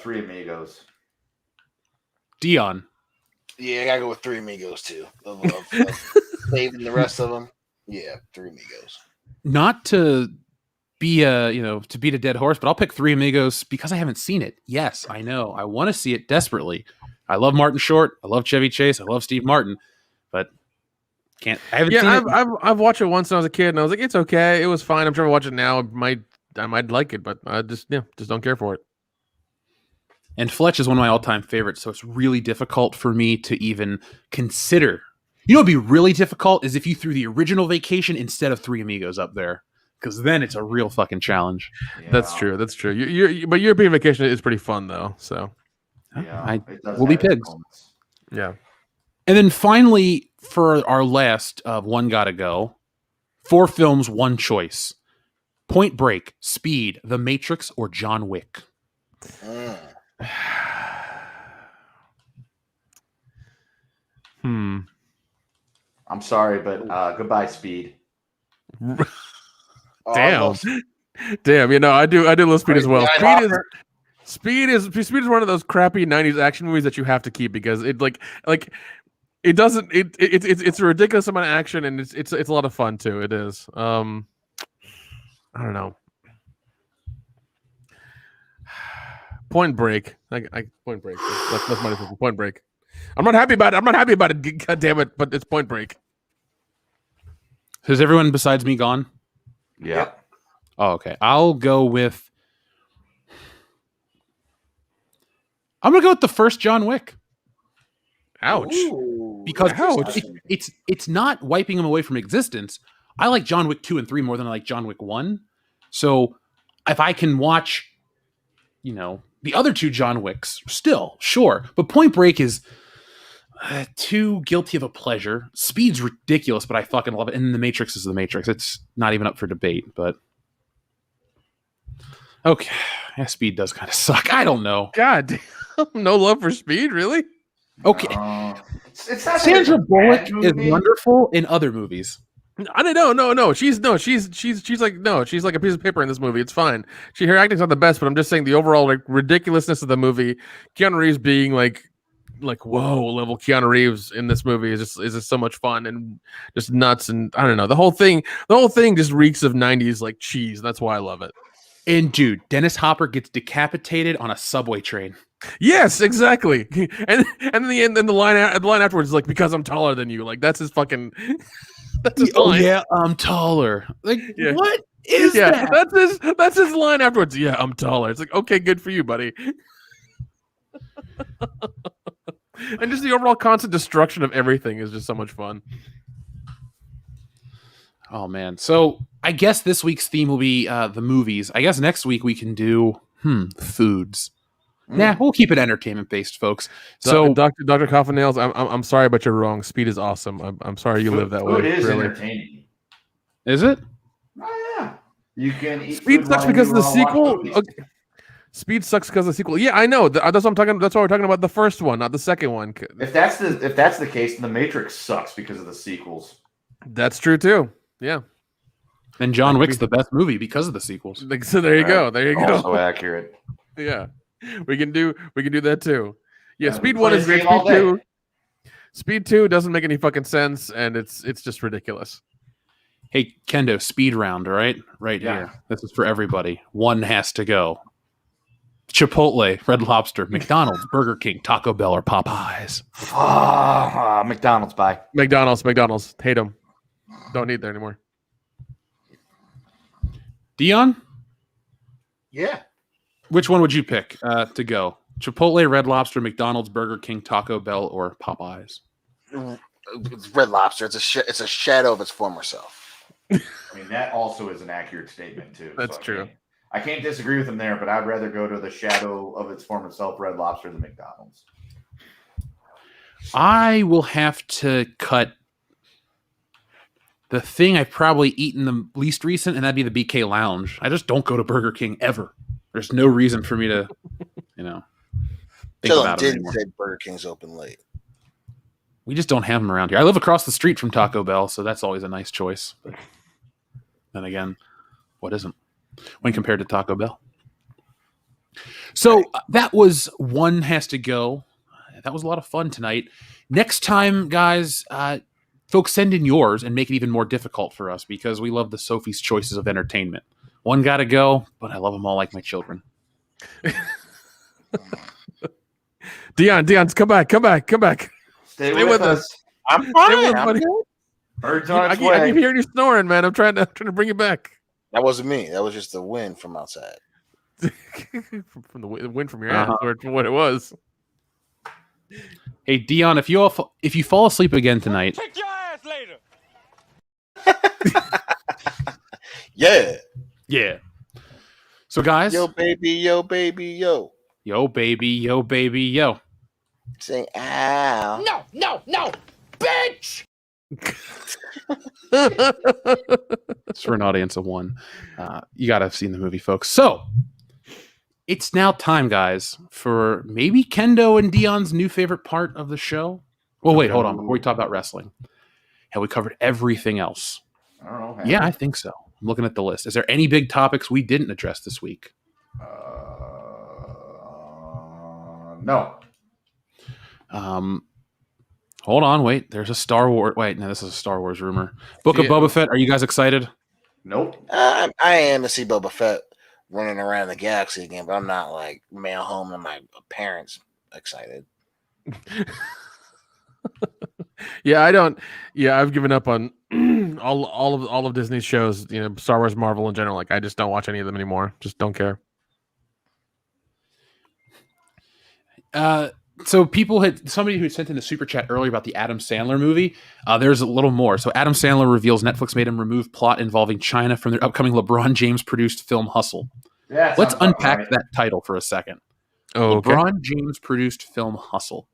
G: Three Amigos.
B: Dion.
C: Yeah, I gotta go with Three Amigos too. Of saving the rest of them. Yeah, Three Amigos.
B: Not to be to beat a dead horse, but I'll pick Three Amigos because I haven't seen it. Yes, I know. I want to see it desperately. I love Martin Short. I love Chevy Chase. I love Steve Martin, but can't. I haven't seen it.
D: I've watched it once when I was a kid, and I was like, it's okay. It was fine. I'm sure I'll watch it now. I might like it, but I just don't care for it.
B: And Fletch is one of my all-time favorites, so it's really difficult for me to even consider. You know what'd be really difficult is if you threw the original Vacation instead of Three Amigos up there, because then it's a real fucking challenge.
D: Yeah. That's true. But European Vacation is pretty fun though. So
B: we'll be pigs.
D: Yeah.
B: And then finally, for our last of One Gotta Go, 4 films, 1 choice: Point Break, Speed, The Matrix, or John Wick.
G: I'm sorry, but goodbye, Speed.
D: Damn. Damn. I do love Speed as well. Speed is one of those crappy 90s action movies that you have to keep because it it doesn't it's a ridiculous amount of action and it's a lot of fun too. It is. I don't know. Point Break. Point Break. That's my decision. Point Break. I'm not happy about it. God damn it! But it's Point Break.
B: So is everyone besides me gone?
G: Yeah.
B: Oh, okay. I'm gonna go with the first John Wick.
D: Ouch.
B: Because it's not wiping him away from existence. I like John Wick 2 and 3 more than I like John Wick 1. So if I can watch, the other 2 John Wicks, still, sure. But Point Break is too guilty of a pleasure. Speed's ridiculous, but I fucking love it. And The Matrix is The Matrix. It's not even up for debate, but okay. Yeah, Speed does kind of suck. I don't know.
D: God damn. No love for Speed, really?
B: Okay. Sandra Bullock is wonderful in other movies.
D: I don't know. No. She's like a piece of paper in this movie. It's fine. Her acting's not the best, but I'm just saying the overall ridiculousness of the movie. Keanu Reeves being like whoa level Keanu Reeves in this movie is just so much fun and just nuts, and I don't know, the whole thing just reeks of 90s like cheese. That's why I love it.
B: And dude, Dennis Hopper gets decapitated on a subway train.
D: Yes, exactly. And the line afterwards is like, because I'm taller than you. Like that's his fucking. That's his line.
B: Yeah, I'm taller. Like
D: yeah.
B: What is that?
D: That's his line afterwards. Yeah, I'm taller. It's like, okay, good for you, buddy. And just the overall constant destruction of everything is just so much fun.
B: Oh man. So I guess this week's theme will be the movies. I guess next week we can do foods. Nah, we'll keep it entertainment based, folks. So
D: Dr. Coffin-Nails, I'm sorry, but you're wrong. Speed is awesome. I'm sorry you live that way.
G: Food is
D: really.
G: entertaining.
B: Is it?
G: Oh yeah. You can eat
D: Speed sucks because of the sequel. Okay. Speed sucks because of the sequel. Yeah, I know. That's what I'm talking. That's why we're talking about the first one, not the second one.
G: If that's the case, then The Matrix sucks because of the sequels.
D: That's true too. Yeah.
B: And John Wick's the best movie because of the sequels.
D: So there you go. There you go.
G: Also accurate.
D: Yeah. We can do that too. Yeah, Speed 1
G: play
D: is
G: this
D: great.
G: game all
D: Speed 2. Speed 2 doesn't make any fucking sense, and it's just ridiculous.
B: Hey, Kendo, speed round, all right? Right here. This is for everybody. One has to go. Chipotle, Red Lobster, McDonald's, Burger King, Taco Bell, or Popeyes.
G: McDonald's, bye.
D: McDonald's. Hate them. Don't need there anymore.
B: Dion?
C: Yeah.
B: Which one would you pick to go? Chipotle, Red Lobster, McDonald's, Burger King, Taco Bell, or Popeyes?
C: It's Red Lobster. It's a shadow of its former self.
G: I mean, that also is an accurate statement too.
D: That's true.
G: I can't disagree with him there, but I'd rather go to the shadow of its former self, Red Lobster, than McDonald's.
B: I will have to cut the thing I've probably eaten the least recent, and that'd be the BK Lounge. I just don't go to Burger King ever. There's no reason for me to, think
C: Chillin'
B: about it
C: did
B: anymore.
C: say Burger King's open late.
B: We just don't have them around here. I live across the street from Taco Bell, so that's always a nice choice. But then again, what isn't when compared to Taco Bell? So that was One Has to Go. That was a lot of fun tonight. Next time, guys, folks, send in yours and make it even more difficult for us because we love the Sophie's Choices of entertainment. One gotta go, but I love them all like my children.
D: Dion, come back.
G: Stay with us.
C: I'm
D: Stay
C: fine.
D: with us, buddy.
G: Birds
D: I
G: on its
D: keep
G: way.
D: hearing you snoring, man. I'm trying to bring you back.
C: That wasn't me. That was just the wind from outside.
D: From the wind from your ass, or from what it was.
B: Hey, Dion, if you fall asleep again tonight,
I: Kick your ass later.
C: Yeah.
B: So, guys,
C: Yo, baby, yo, baby, yo.
B: yo, baby, yo, baby, yo.
C: Say, ow.
I: No, bitch.
B: It's for an audience of one. You gotta have seen the movie, folks. So it's now time, guys, for maybe Kendo and Dion's new favorite part of the show. Well, wait, hold on. Before we talk about wrestling, have we covered everything else?
G: I don't know.
B: Yeah, I think so. I'm looking at the list. Is there any big topics we didn't address this week?
G: No.
B: Hold on, wait. There's a Star Wars. Wait, no, this is a Star Wars rumor. Book of Boba Fett. Are you guys excited?
G: Nope.
C: I am to see Boba Fett running around the galaxy again, but I'm not like mail home to my parents excited.
D: Yeah, I don't. Yeah, I've given up on all of Disney's shows. Star Wars, Marvel in general. Like, I just don't watch any of them anymore. Just don't care.
B: So somebody who sent in a super chat earlier about the Adam Sandler movie. There's a little more. So Adam Sandler reveals Netflix made him remove plot involving China from their upcoming LeBron James produced film Hustle.
G: Yeah,
B: let's unpack that title for a second.
D: Oh, okay.
B: LeBron James produced film Hustle.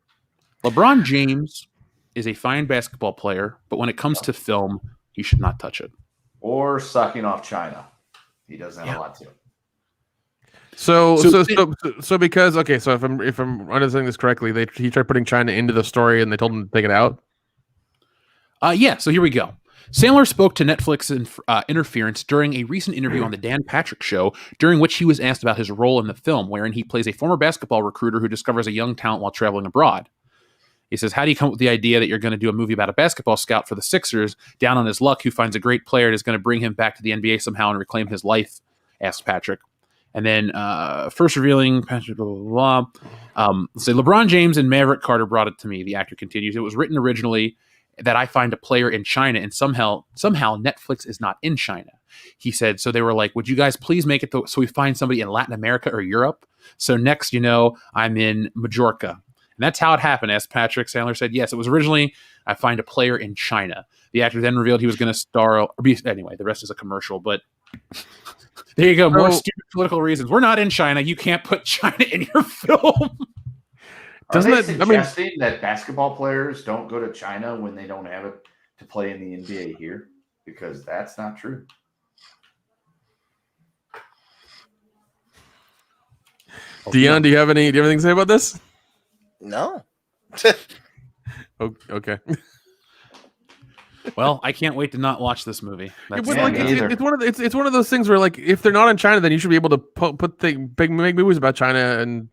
B: LeBron James is a fine basketball player, but when it comes to film, he should not touch it.
G: Or sucking off China. He doesn't have a lot to.
D: So because so if I'm understanding this correctly, he tried putting China into the story and they told him to take it out.
B: Yeah. So here we go. Sandler spoke to Netflix interference during a recent interview on the Dan Patrick Show, during which he was asked about his role in the film, wherein he plays a former basketball recruiter who discovers a young talent while traveling abroad. He says, "How do you come up with the idea that you're going to do a movie about a basketball scout for the Sixers, down on his luck, who finds a great player and is going to bring him back to the NBA somehow and reclaim his life?" asked Patrick. And then first revealing Patrick, blah, blah, blah. Say LeBron James and Maverick Carter brought it to me. The actor continues. It was written originally that I find a player in China, and somehow Netflix is not in China. He said, so they were like, would you guys please make it so we find somebody in Latin America or Europe? So next, I'm in Majorca. And that's how it happened, as Patrick. Sandler said, yes, it was originally I find a player in China. The actor then revealed he was going to star. Anyway, the rest is a commercial, but there you go. More stupid political reasons. We're not in China. You can't put China in your film.
G: Doesn't that suggesting that basketball players don't go to China when they don't have it to play in the NBA here? Because that's not true.
D: Dion, do you have anything to say about this?
C: No.
D: Okay.
B: Well, I can't wait to not watch this movie.
D: It's one of those things where, like, if they're not in China, then you should be able to make movies about China and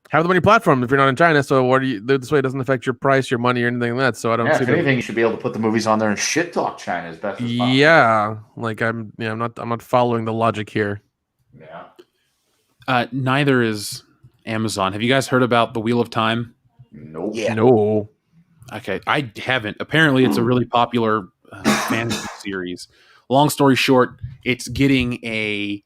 D: have them on your platform if you're not in China. So this way it doesn't affect your price, your money, or anything like that. So I don't see
G: if anything, you should be able to put the movies on there and shit talk China as best as possible.
D: Yeah, like I'm not following the logic here.
G: Yeah.
B: Neither is Amazon. Have you guys heard about the Wheel of Time?
G: Nope.
C: Yeah.
D: No.
B: Okay, I haven't. Apparently, it's a really popular fantasy series. Long story short, it's getting a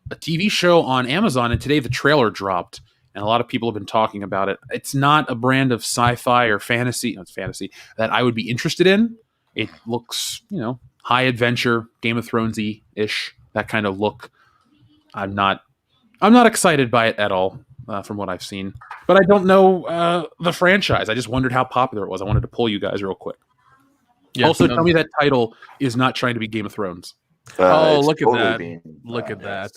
B: TV show on Amazon, and today the trailer dropped, and a lot of people have been talking about it. It's not a brand of sci-fi or fantasy. No, it's fantasy that I would be interested in. It looks, high adventure, Game of Thronesy ish, that kind of look. I'm not excited by it at all. From what I've seen, but I don't know the franchise. I just wondered how popular it was. I wanted to pull you guys real quick.
D: Yeah,
B: also, tell me that title is not trying to be Game of Thrones.
D: Oh,
G: it's
D: look at
G: totally
D: that!
G: being,
D: Look at that!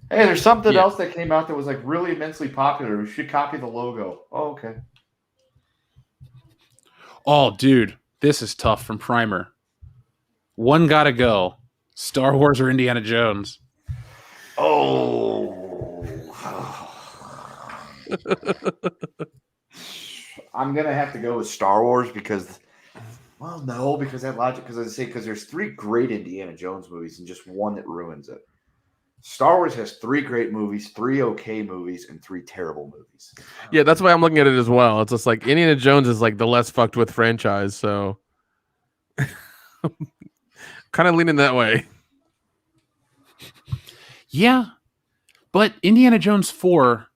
G: Hey, there's something
D: Yeah.
G: else that came out that was like really immensely popular. We should copy the logo. Oh, okay.
B: Oh, dude, this is tough from Primer. One gotta go. Star Wars or Indiana Jones?
G: Oh. I'm gonna have to go with Star Wars because, well, no, because that logic. Because I say because there's 3 great Indiana Jones movies and just one that ruins it. Star Wars has 3 great movies, 3 okay movies, and 3 terrible movies.
D: Yeah, that's why I'm looking at it as well. It's just like Indiana Jones is like the less fucked with franchise, so kind of leaning that way.
B: Yeah, but Indiana Jones 4.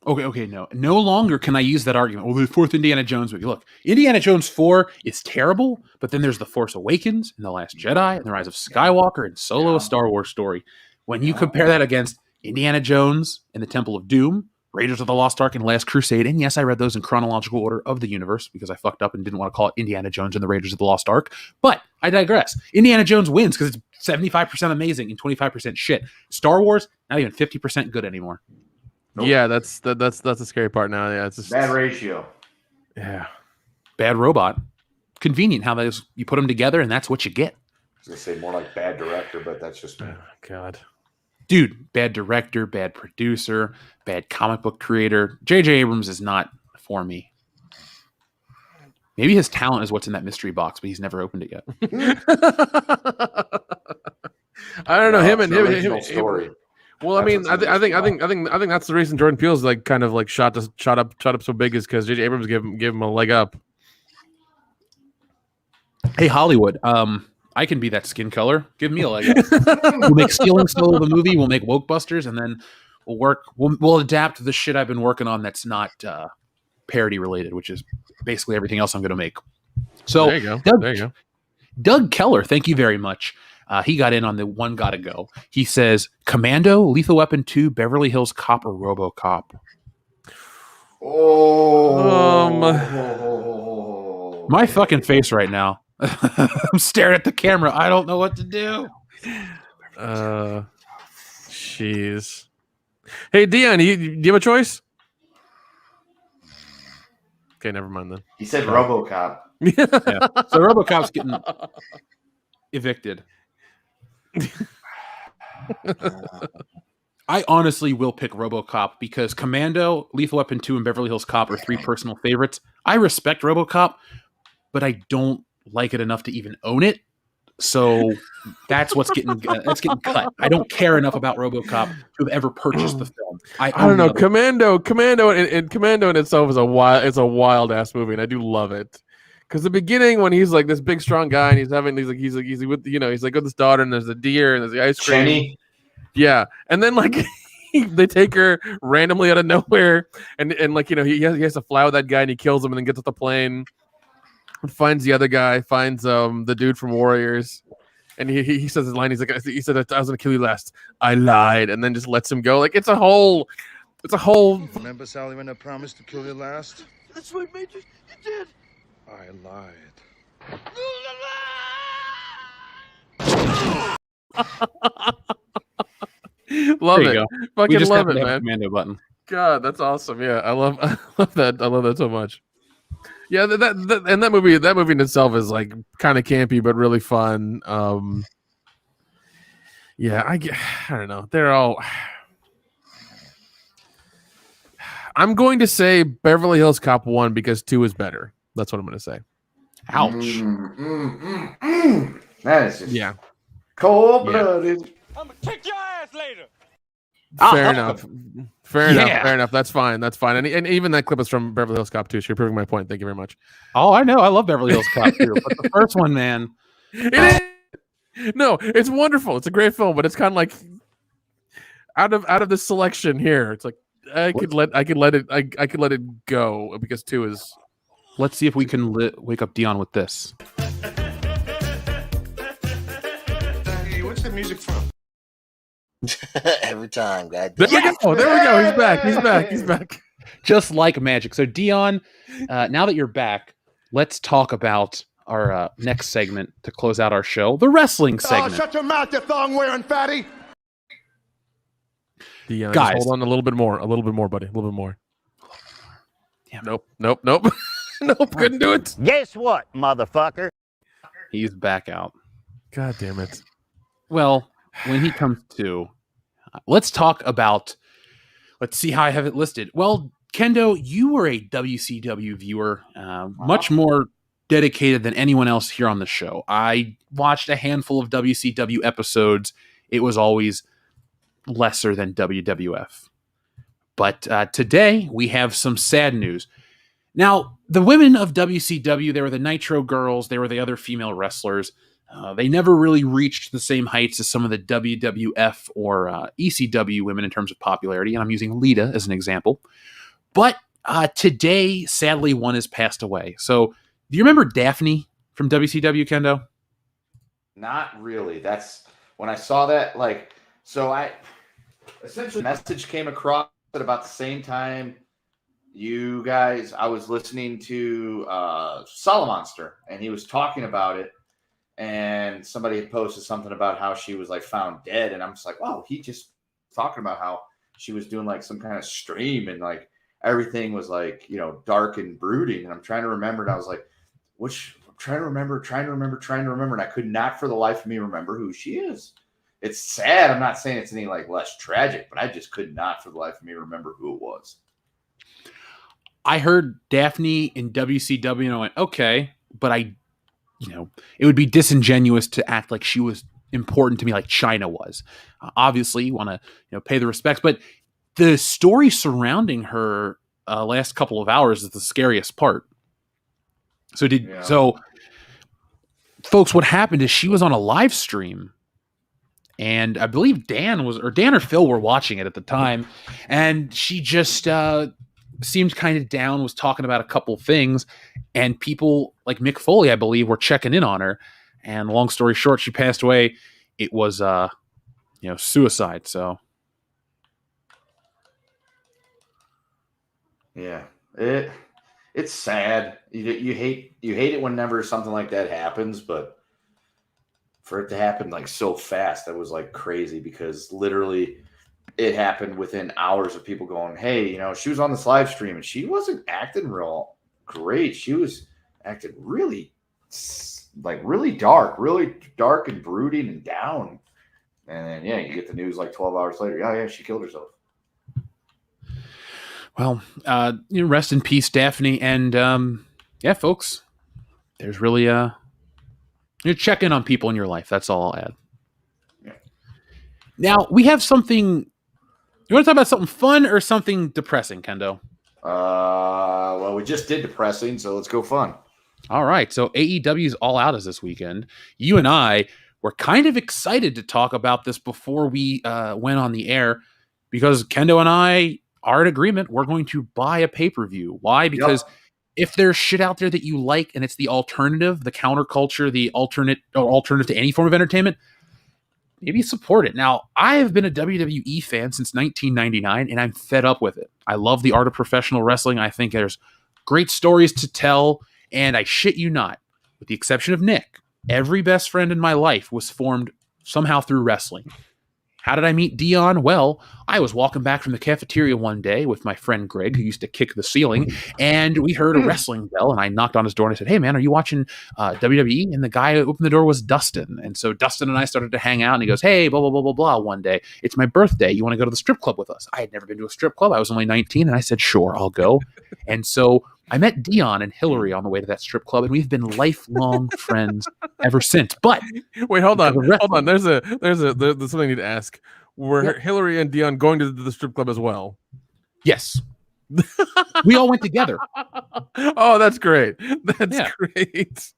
B: Okay, no longer can I use that argument. Well, the 4th Indiana Jones movie. Look, Indiana Jones 4 is terrible, but then there's The Force Awakens and The Last Jedi and The Rise of Skywalker and Solo, a Star Wars story. When you compare that against Indiana Jones and the Temple of Doom, Raiders of the Lost Ark and Last Crusade, and yes, I read those in chronological order of the universe because I fucked up and didn't want to call it Indiana Jones and the Raiders of the Lost Ark, but I digress. Indiana Jones wins because it's 75% amazing and 25% shit. Star Wars, not even 50% good anymore.
D: Nope. Yeah, that's the scary part now. Yeah, it's just
G: bad ratio.
D: Yeah,
B: bad robot. Convenient how those you put them together and that's what you get.
G: I was gonna say more like bad director, but that's just me.
D: Oh, God,
B: dude, bad director, bad producer, bad comic book creator. J.J. Abrams is not for me. Maybe his talent is what's in that mystery box, but he's never opened it yet.
D: I don't know him.
G: Story.
D: Well, I mean, I think that's the reason Jordan Peele's like kind of like shot up so big is because J.J. Abrams gave him a leg up.
B: Hey, Hollywood, I can be that skin color. Give me a leg up. We'll make Stealing Solo the movie. We'll make Wokebusters, and then we'll adapt the shit I've been working on that's not parody related, which is basically everything else I'm going to make. So
D: there you go.
B: Doug Keller, thank you very much. He got in on the one gotta go. He says, Commando, Lethal Weapon 2, Beverly Hills Cop, or RoboCop? My fucking face right now. I'm staring at the camera. I don't know what to do.
D: Jeez. Hey, Dion, do you have a choice? Okay, never mind then.
G: He said RoboCop.
B: Yeah. So RoboCop's getting evicted. I honestly will pick RoboCop because Commando, Lethal Weapon 2, and Beverly Hills Cop are 3 personal favorites. I respect RoboCop, but I don't like it enough to even own it. So that's what's getting cut. I don't care enough about RoboCop to have ever purchased the film. I
D: don't know. Commando in itself is a wild ass movie, and I do love it. Because the beginning, when he's like this big strong guy, and he's with he's like with his daughter, and there's a deer, and there's the ice cream.
G: Jenny.
D: Yeah, and then like they take her randomly out of nowhere, and like he has to fly with that guy, and he kills him, and then gets off the plane, and finds the other guy, finds the dude from Warriors, and he says his line. He said I was gonna kill you last. I lied, and then just lets him go. Like it's a whole.
O: Remember, Sally, when I promised to kill you last?
I: That's right, Major. You did.
O: I lied.
D: Love it. Fucking love it, man.
B: Commando button.
D: God, that's awesome. Yeah, I love that. I love that so much. Yeah, that movie in itself is like kind of campy but really fun. Yeah, I don't know. They're all. I'm going to say Beverly Hills Cop 1 because 2 is better. That's what I'm going to say.
B: Ouch.
G: That is just cold-blooded.
I: I'm gonna kick your ass later.
D: Fair enough. Fair enough. That's fine. And even that clip is from Beverly Hills Cop 2. So you're proving my point. Thank you very much.
B: Oh, I know. I love Beverly Hills Cop 2. But the first one, man.
D: No, it's wonderful. It's a great film, but it's kind of like out of the selection here. It's like I could let it go because 2 is.
B: Let's see if we can wake up Dion with this.
O: Hey, what's the music from?
J: Every time, God.
D: There we go. He's back.
B: Just like magic. So Dion, now that you're back, let's talk about our next segment to close out our show, the wrestling segment.
N: Oh, shut your mouth, you thong-wearing fatty!
D: Guys,
B: Guys,
D: hold on a little bit more, buddy, a little bit more.
B: Yeah.
D: Nope. Nope, couldn't do it.
N: Guess what, motherfucker?
B: He's back out.
D: God damn it.
B: Well, when he comes to, let's see how I have it listed. Well, Kendo, you were a WCW viewer, much more dedicated than anyone else here on the show. I watched a handful of WCW episodes. It was always lesser than WWF. But today we have some sad news. Now, the women of WCW, they were the Nitro Girls, they were the other female wrestlers. They never really reached the same heights as some of the WWF or ECW women in terms of popularity, and I'm using Lita as an example. But today, sadly, one has passed away. So, do you remember Daphne from WCW, Kendo?
G: Not really. That's when I saw that. I essentially message came across at about the same time you guys. I was listening to Salamonster, and he was talking about it. And somebody had posted something about how she was found dead, and I'm just like, wow, he just talking about how she was doing some kind of stream and everything was dark and brooding. And I'm trying to remember, and I was like, I'm trying to remember, and I could not for the life of me remember who she is. It's sad. I'm not saying it's any less tragic, but I just could not for the life of me remember who it was.
B: I heard Daphne in WCW, and I went, okay, but it would be disingenuous to act like she was important to me like China was. Obviously, you want to pay the respects, but the story surrounding her last couple of hours is the scariest part. So, folks, what happened is she was on a live stream, and I believe Dan or Phil were watching it at the time, and she just seemed kind of down, was talking about a couple things, and people like Mick Foley, I believe, were checking in on her. And long story short, she passed away. It was suicide. So
G: yeah, it's sad. You hate it whenever something like that happens, but for it to happen so fast, that was crazy, because literally it happened within hours of people going, hey, she was on this live stream and she wasn't acting real great. She was acting really really dark and brooding and down. And then, you get the news 12 hours later. Yeah, she killed herself.
B: Well, rest in peace, Daphne. And folks, there's really you check in on people in your life. That's all I'll add. Yeah. Now we have something. You want to talk about something fun or something depressing, Kendo?
G: Well, we just did depressing, so let's go fun.
B: All right. So AEW's All Out is this weekend. You and I were kind of excited to talk about this before we went on the air, because Kendo and I are in agreement. We're going to buy a pay-per-view. Why? Because if there's shit out there that you like and it's the alternative, the counterculture, the alternative to any form of entertainment, maybe support it. Now, I have been a WWE fan since 1999, and I'm fed up with it. I love the art of professional wrestling. I think there's great stories to tell, and I shit you not, with the exception of Nick, every best friend in my life was formed somehow through wrestling. How did I meet Dion? Well, I was walking back from the cafeteria one day with my friend Greg, who used to kick the ceiling, and we heard a wrestling bell, and I knocked on his door and I said, hey man, are you watching WWE? And the guy who opened the door was Dustin. And so Dustin and I started to hang out, and he goes, hey, blah, blah, blah, blah, blah, one day. It's my birthday. You want to go to the strip club with us? I had never been to a strip club. I was only 19, and I said, sure, I'll go. And so I met Dion and Hillary on the way to that strip club, and we've been lifelong friends ever since. But
D: wait, hold on. There's something I need to ask. Were Hillary and Dion going to the strip club as well?
B: Yes. We all went together.
D: Oh, that's great. That's great.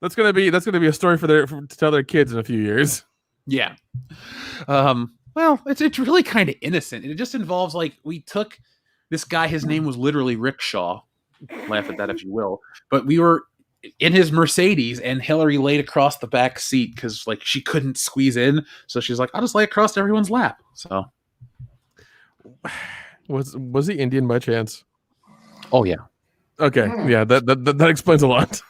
D: That's gonna be a story to tell their kids in a few years.
B: Yeah. Well, it's really kind of innocent. It just involves we took this guy. His name was literally Rickshaw. Laugh at that if you will. But we were in his Mercedes, and Hillary laid across the back seat because she couldn't squeeze in. So she's like, I'll just lay across everyone's lap. So
D: was he Indian by chance?
B: Oh yeah.
D: Okay. Yeah, that explains a lot.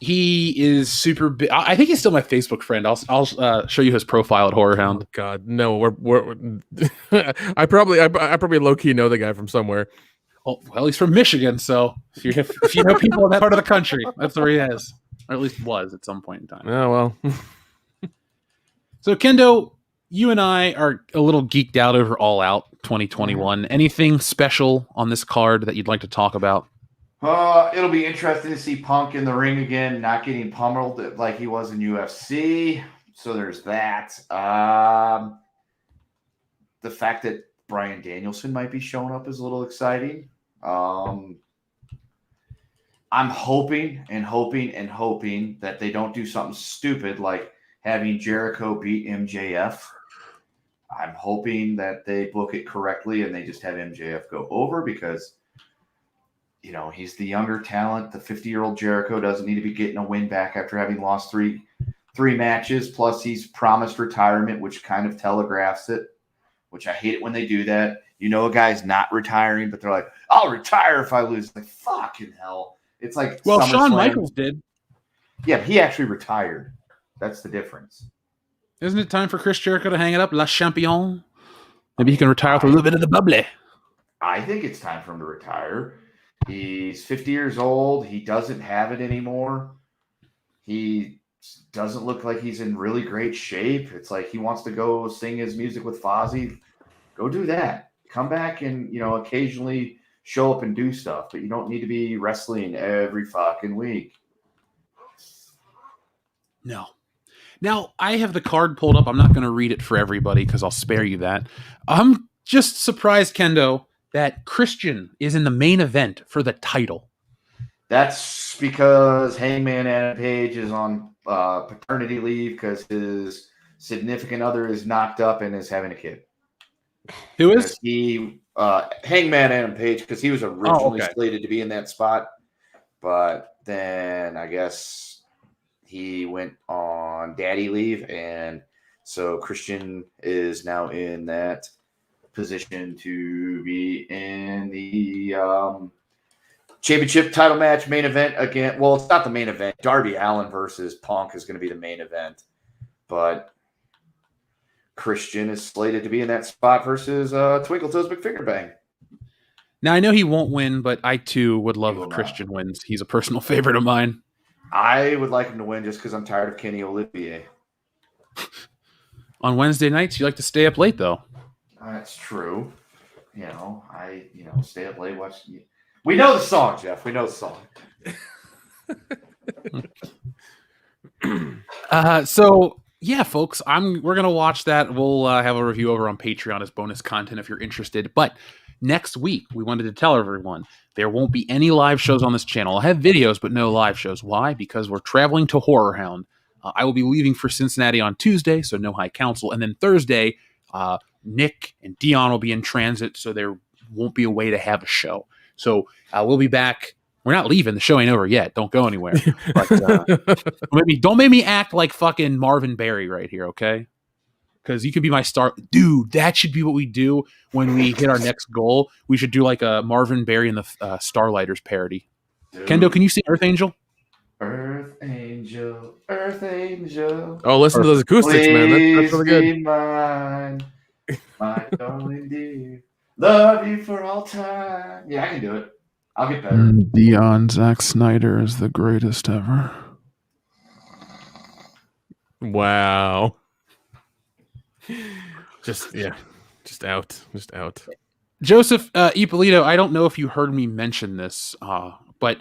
B: He is super big. I think he's still my Facebook friend. I'll show you his profile at Horror Hound.
D: Oh, God, no, we're I probably low key know the guy from somewhere.
B: Oh, well, he's from Michigan, so if you know people in that part of the country, that's where he is, or at least was at some point in time.
D: Oh well.
B: So Kendo, you and I are a little geeked out over All Out 2021. Anything special on this card that you'd like to talk about?
G: It'll be interesting to see Punk in the ring again, not getting pummeled like he was in UFC. So there's that. The fact that Bryan Danielson might be showing up is a little exciting. I'm hoping that they don't do something stupid like having Jericho beat MJF. I'm hoping that they book it correctly and they just have MJF go over because he's the younger talent. The 50-year-old Jericho doesn't need to be getting a win back after having lost three matches. Plus, he's promised retirement, which kind of telegraphs it, which I hate it when they do that. A guy's not retiring, but they're like, I'll retire if I lose. Like, fucking hell. It's like,
B: well, Shawn
G: SummerSlam.
B: Michaels did.
G: Yeah, but he actually retired. That's the difference.
B: Isn't it time for Chris Jericho to hang it up? La Champion? Maybe he can retire with a little bit of the bubbly.
G: I think it's time for him to retire. He's 50 years old. He doesn't have it anymore. He doesn't look like he's in really great shape. It's like he wants to go sing his music with Fozzy. Go do that. Come back and, occasionally show up and do stuff. But you don't need to be wrestling every fucking week.
B: No. Now, I have the card pulled up. I'm not going to read it for everybody because I'll spare you that. I'm just surprised, Kendo, that Christian is in the main event for the title.
G: That's because Hangman Adam Page is on paternity leave because his significant other is knocked up and is having a kid.
B: Who is?
G: Hangman Adam Page, because he was originally slated to be in that spot. But then I guess he went on daddy leave. And so Christian is now in that position to be in the championship title match main event again. Well, it's not the main event. Darby Allin versus Punk is going to be the main event, but Christian is slated to be in that spot versus Twinkle Toes McFinger Bang.
B: Now I know he won't win, but I too would love if Christian wins. He's a personal favorite of mine.
G: I would like him to win just because I'm tired of Kenny Olivier.
B: On Wednesday nights, you like to stay up late though.
G: That's true. I stay up late, watch. We know the song, Jeff. We know the song.
B: So yeah, folks, we're gonna watch that. We'll have a review over on Patreon as bonus content if you're interested. But next week, we wanted to tell everyone there won't be any live shows on this channel. I'll have videos, but no live shows. Why? Because we're traveling to Horror Hound. I will be leaving for Cincinnati on Tuesday, so no High Council, and then Thursday. Nick and Dion will be in transit, so there won't be a way to have a show. So we'll be back. We're not leaving. The show ain't over yet. Don't go anywhere. But don't make me act like fucking Marvin Berry right here, okay? Because you could be my star. Dude, that should be what we do when we hit our next goal. We should do like a Marvin Berry and the Starlighters parody. Dude. Kendo, can you sing Earth Angel?
G: Earth Angel, Earth Angel.
D: Oh, listen to those acoustics, man. That's really good.
G: Mine, my darling dear. Love you for all time. Yeah, I can do it. I'll get better.
K: Dion Zack Snyder is the greatest ever.
D: Wow. Just out.
B: Joseph Ippolito, I don't know if you heard me mention this, but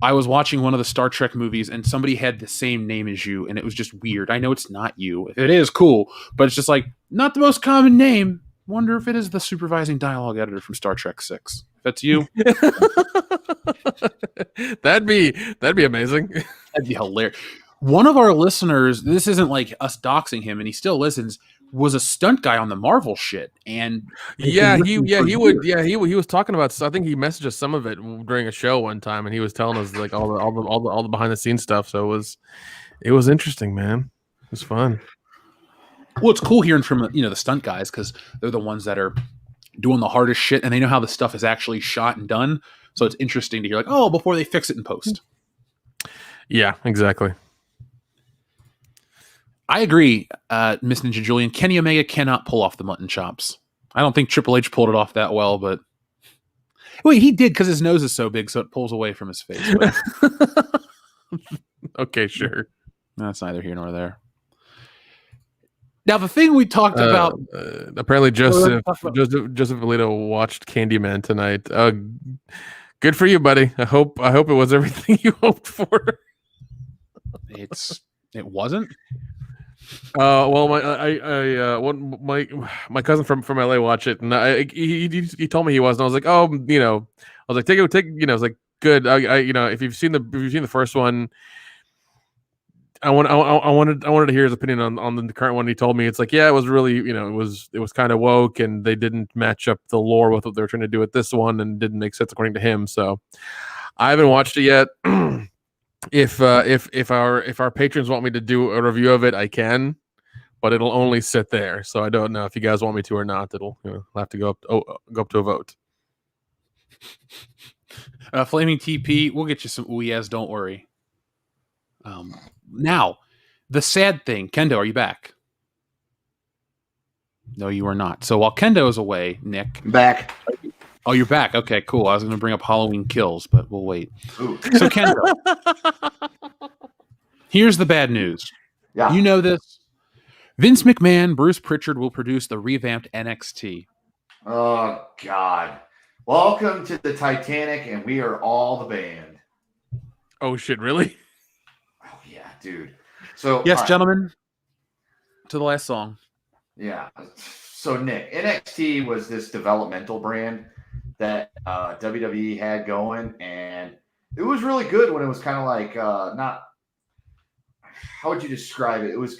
B: I was watching one of the Star Trek movies and somebody had the same name as you, and it was just weird. I know it's not you. If it is, cool, but it's just like, not the most common name. Wonder if it is the supervising dialogue editor from Star Trek 6. If that's you.
D: That'd be amazing.
B: That'd be hilarious. One of our listeners, this isn't like us doxing him, and he still listens, was a stunt guy on the Marvel shit, and
D: he was talking about. I think he messaged us some of it during a show one time, and he was telling us like all the behind the scenes stuff. So it was interesting, man. It was fun.
B: Well, it's cool hearing from the stunt guys because they're the ones that are doing the hardest shit, and they know how the stuff is actually shot and done. So it's interesting to hear like, oh, before they fix it in post.
D: Yeah, exactly.
B: I agree, Miss Ninja Julian. Kenny Omega cannot pull off the mutton chops. I don't think Triple H pulled it off that well, but wait, he did because his nose is so big, so it pulls away from his face. But
D: Okay, sure.
B: that's neither here nor there. Now, the thing we talked about.
D: Apparently, Joseph Alito watched Candyman tonight. Good for you, buddy. I hope it was everything you hoped for.
B: It wasn't.
D: Well, my cousin from LA watched it, and he told me he was, and I was like, oh, I was like, take, I was like, good. If you've seen the first one, I wanted to hear his opinion on the current one. He told me it's like, yeah, it was really, it was kind of woke, and they didn't match up the lore with what they were trying to do with this one, and didn't make sense according to him. So I haven't watched it yet. If our patrons want me to do a review of it, I can, but it'll only sit there. So I don't know if you guys want me to or not. It'll have to go up to a vote.
B: Flaming TP, we'll get you some ooh-yes, don't worry. Now, the sad thing, Kendo, are you back? No, you are not. So while Kendo is away, Nick,
G: back.
B: Oh, you're back. Okay, cool. I was going to bring up Halloween Kills, but we'll wait. Ooh. So Kendo, here's the bad news.
G: Yeah,
B: you know this. Vince McMahon, Bruce Pritchard will produce the revamped NXT.
G: Oh God! Welcome to the Titanic, and we are all the band.
D: Oh shit! Really?
G: Oh yeah, dude. So
B: yes, gentlemen. To the last song.
G: Yeah. So Nick, NXT was this developmental brand that WWE had going, and it was really good when it was kind of like not. How would you describe it? It was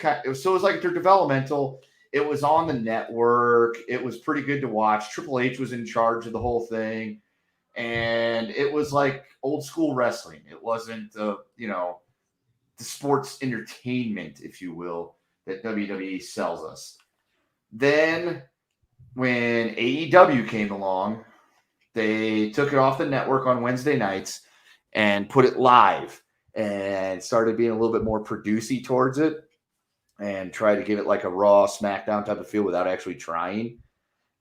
G: like they're developmental. It was on the network. It was pretty good to watch. Triple H was in charge of the whole thing, and it was like old school wrestling. It wasn't the sports entertainment, if you will, that WWE sells us. Then when AEW came along, they took it off the network on Wednesday nights and put it live and started being a little bit more producey towards it and tried to give it like a Raw, SmackDown type of feel without actually trying.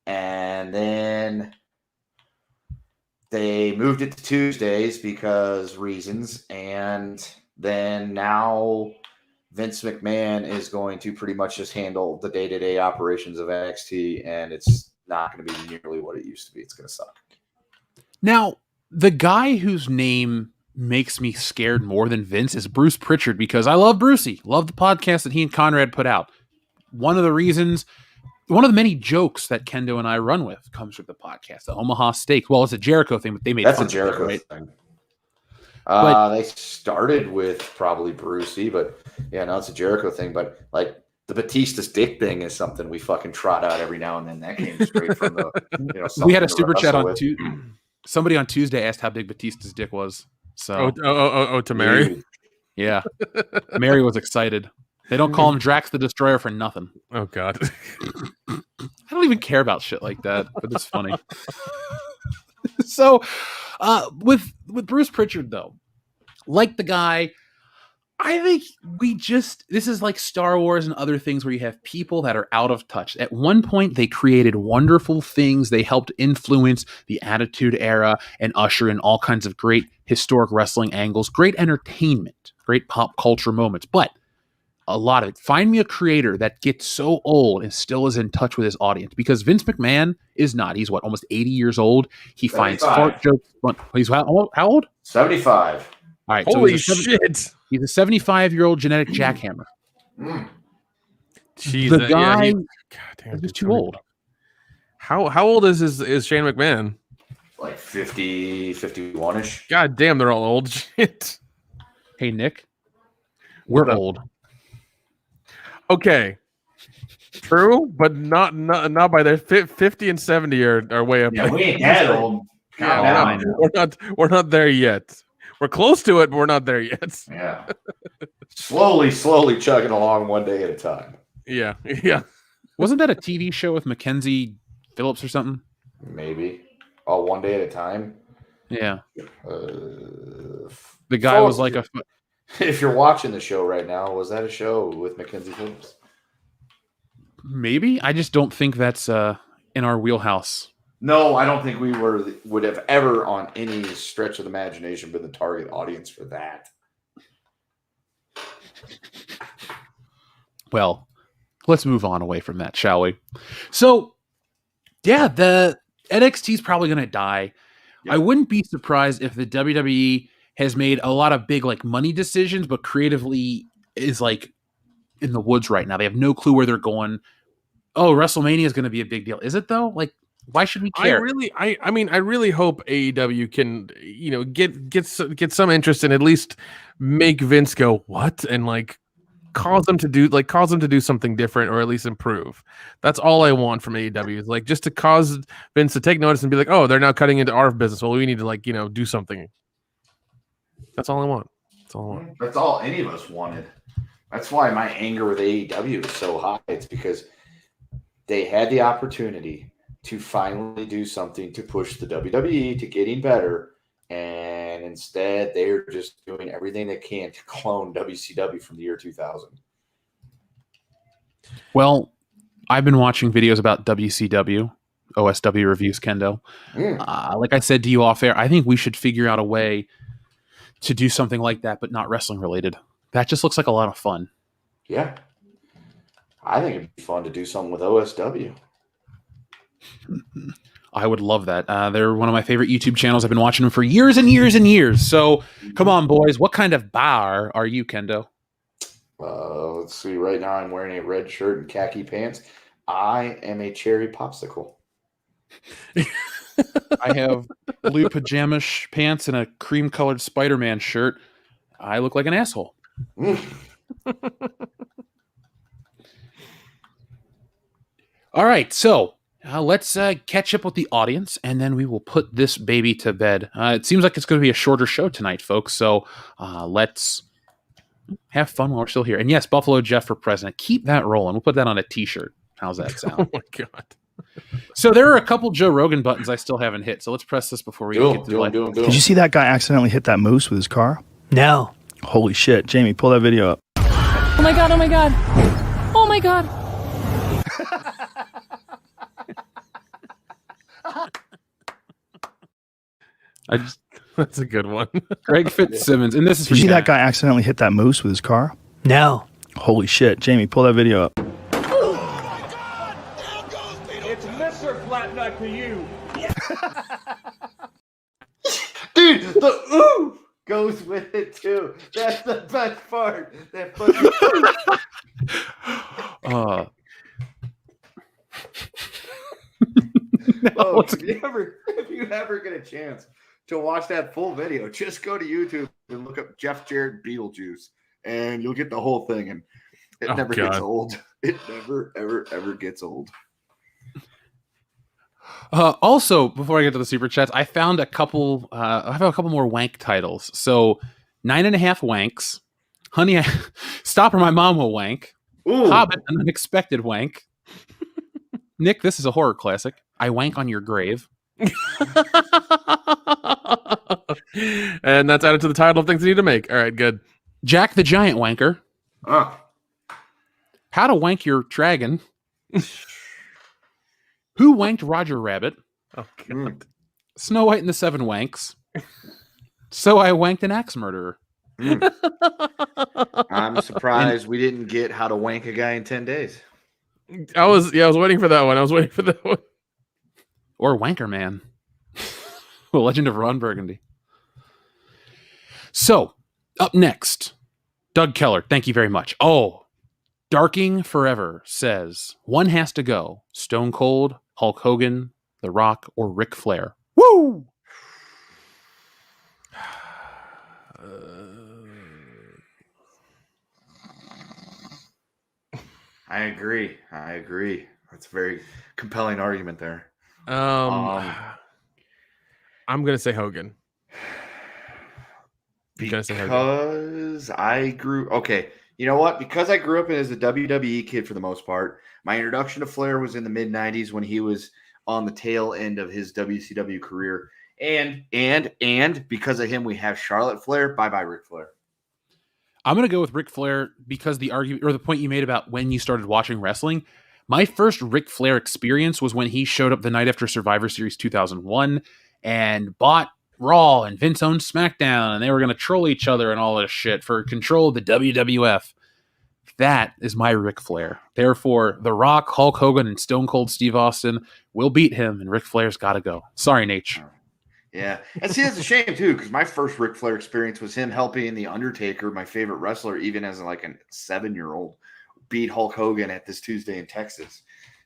G: And then they moved it to Tuesdays because reasons. And then now Vince McMahon is going to pretty much just handle the day-to-day operations of NXT, and it's not going to be nearly what it used to be. It's going to suck.
B: Now, the guy whose name makes me scared more than Vince is Bruce Pritchard, because I love Brucey. Love the podcast that he and Conrad put out. One of the many jokes that Kendo and I run with comes from the podcast, the Omaha Steak. Well, it's a Jericho thing, but they made
G: that's
B: fun
G: a Jericho
B: of it, right?
G: thing. They started with probably Brucey, but yeah, no, it's a Jericho thing. But like the Batista's dick thing is something we fucking trot out every now and then. That came straight from the,
B: we had a super chat on Tuesday. Somebody on Tuesday asked how big Batista's dick was. So,
D: to Mary?
B: Yeah. Mary was excited. They don't call him Drax the Destroyer for nothing.
D: Oh, God.
B: I don't even care about shit like that, but it's funny. So, with Bruce Pritchard, though, like the guy, I think this is like Star Wars and other things where you have people that are out of touch. At one point, they created wonderful things. They helped influence the Attitude Era and usher in all kinds of great historic wrestling angles, great entertainment, great pop culture moments. But a lot of it, find me a creator that gets so old and still is in touch with his audience, because Vince McMahon is not. He's almost 80 years old. He 75. Finds fart jokes. He's how old?
G: 75.
B: All right.
D: Holy shit.
B: He's a 75-year-old genetic jackhammer.
D: Jeez,
B: the guy
D: he's
B: too old.
D: How old is Shane McMahon?
G: Like 50, 51-ish.
D: God damn, they're all old. Shit.
B: Hey, Nick. We're old.
D: Okay. True, but not by their 50 and 70 are way up.
G: Yeah, we ain't that old.
D: Yeah, we're not there yet. We're close to it, but we're not there yet.
G: Yeah. slowly chugging along one day at a time.
D: Yeah.
B: Wasn't that a TV show with Mackenzie Phillips or something?
G: Maybe. Oh, one day at a time?
B: Yeah. The guy was like
G: If you're watching the show right now, was that a show with Mackenzie Phillips?
B: Maybe. I just don't think that's in our wheelhouse.
G: No, I don't think we would have ever, on any stretch of the imagination, been the target audience for that.
B: Well, let's move on away from that, shall we? So, yeah, the NXT is probably going to die. Yep. I wouldn't be surprised if the WWE has made a lot of big like money decisions, but creatively is like in the woods right now. They have no clue where they're going. Oh, WrestleMania is going to be a big deal. Is it though? Like, why should we care?
D: I mean, I really hope AEW can, get some interest and at least make Vince go, what? And like cause them to do something different or at least improve. That's all I want from AEW, is like just to cause Vince to take notice and be like, oh, they're now cutting into our business. Well, we need to do something. That's all I want.
G: That's all any of us wanted. That's why my anger with AEW is so high. It's because they had the opportunity to finally do something to push the WWE to getting better, and instead they're just doing everything they can to clone WCW from the year 2000.
B: Well, I've been watching videos about WCW, OSW reviews, Kendo. Like I said to you off air, I think we should figure out a way to do something like that, but not wrestling related. That just looks like a lot of fun.
G: Yeah. I think it'd be fun to do something with OSW.
B: I would love that. They're one of my favorite YouTube channels. I've been watching them for years and years and years. So come on, boys. What kind of bar are you, Kendo?
G: Let's see. Right now I'm wearing a red shirt and khaki pants. I am a cherry popsicle.
B: I have blue pajama pants and a cream-colored Spider-Man shirt. I look like an asshole. All right, so let's catch up with the audience, and then we will put this baby to bed. It seems like it's going to be a shorter show tonight, folks, so let's have fun while we're still here. And yes, Buffalo Jeff for president. Keep that rolling. We'll put that on a T-shirt. How's that sound?
D: Oh, my God.
B: So there are a couple Joe Rogan buttons I still haven't hit, so let's press this before we get to the light.
A: Did you see that guy accidentally hit that moose with his car?
P: No.
A: Holy shit. Jamie, pull that video up.
F: Oh my God, oh my God. Oh my God.
D: That's a good one.
B: Greg Fitzsimmons, and this is
A: Did you see that guy accidentally hit that moose with his car?
P: No.
A: Holy shit. Jamie, pull that video up.
I: It's Mr. Flatnut to you.
G: Dude, the ooh goes with it too. That's the best part. That fucking if you ever get a chance to watch that full video, just go to YouTube and look up Jeff Jarrett Beetlejuice, and you'll get the whole thing. And it never gets old. It never, ever gets old.
B: Also, before I get to the super chats, I found a couple. I have a couple more wank titles. So, 9.5 wanks. Honey, Stop or My Mom Will Wank.
G: Ooh.
B: Hobbit, An Unexpected Wank. Nick, this is a horror classic. I Wank on Your Grave.
D: And that's added to the title of things you need to make. All right, good.
B: Jack the Giant Wanker. How to Wank Your Dragon. Who Wanked Roger Rabbit?
D: Oh, God.
B: Snow White and the Seven Wanks. So I Wanked an Axe Murderer.
G: I'm surprised we didn't get How to Wank a Guy in 10 Days.
D: I was waiting for that one.
B: Or Wanker Man. The Legend of Ron Burgundy. So, up next, Doug Keller. Thank you very much. Oh, Darking Forever says, one has to go. Stone Cold, Hulk Hogan, The Rock, or Ric Flair. Woo!
G: I agree. That's a very compelling argument there.
D: I'm gonna say Hogan.
G: Because I grew okay. You know what? Because I grew up as a WWE kid for the most part, my introduction to Flair was in the mid-90s when he was on the tail end of his WCW career. And because of him, we have Charlotte Flair. Bye-bye, Ric Flair.
B: I'm going to go with Ric Flair because the argument or the point you made about when you started watching wrestling. My first Ric Flair experience was when he showed up the night after Survivor Series 2001 and bought Raw, and Vince owned SmackDown, and they were going to troll each other and all this shit for control of the WWF. That is my Ric Flair. Therefore, The Rock, Hulk Hogan, and Stone Cold Steve Austin will beat him, and Ric Flair's got to go. Sorry, Nate.
G: Yeah. And see, that's a shame, too, because my first Ric Flair experience was him helping The Undertaker, my favorite wrestler, even as like a 7-year-old, beat Hulk Hogan at this Tuesday in Texas.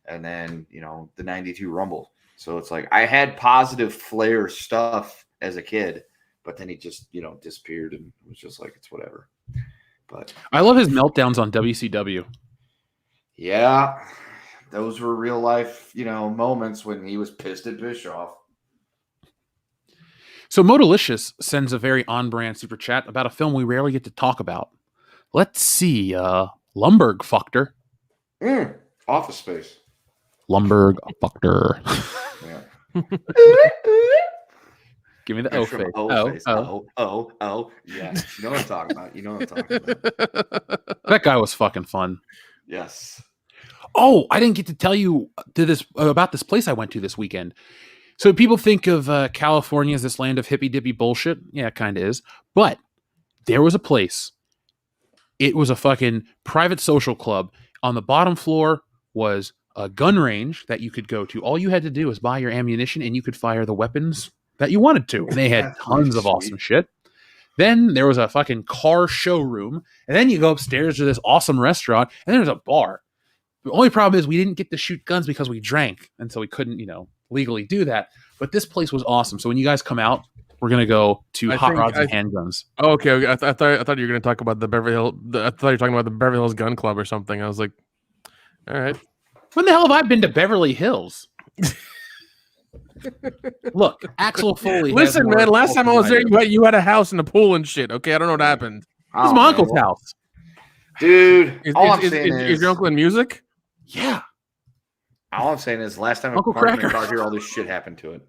G: And then, the 92 Rumble. So it's like I had positive Flair stuff as a kid, but then he just, disappeared and was just like, it's whatever. But
B: I love his meltdowns on WCW.
G: Yeah. Those were real life, moments when he was pissed at Bischoff.
B: So Modalicious sends a very on-brand super chat about a film we rarely get to talk about. Let's see. Lumberg fucked her.
G: Office Space.
B: Lumberg fucked her.
G: Yeah.
B: Give me the O face.
G: Oh. Yeah. You know what I'm talking about.
B: That guy was fucking fun.
G: Yes.
B: Oh, I didn't get to tell you about this place I went to this weekend. So people think of California as this land of hippy-dippy bullshit. Yeah, it kind of is. But there was a place. It was a fucking private social club. On the bottom floor was a gun range that you could go to. All you had to do was buy your ammunition and you could fire the weapons that you wanted to. And they had tons of awesome shit. Then there was a fucking car showroom. And then you go upstairs to this awesome restaurant. And then there's a bar. The only problem is we didn't get to shoot guns because we drank. And so we couldn't, legally do that. But this place was awesome. So when you guys come out, we're going to go to Hot Rods and Handguns.
D: Oh, okay. I thought you were going to talk about the Beverly Hills. I thought you were talking about the Beverly Hills Gun Club or something. I was like, all right.
B: When the hell have I been to Beverly Hills? Look, Axel Foley.
D: Listen, man. Last time I was there, you had a house and a pool and shit. Okay, I don't know what happened.
B: This is my uncle's house,
G: dude.
D: Is your uncle in music?
B: Yeah.
G: All I'm saying is, last time
B: Uncle
G: I parked in
B: Cracker.
G: a car here, all this shit happened to it.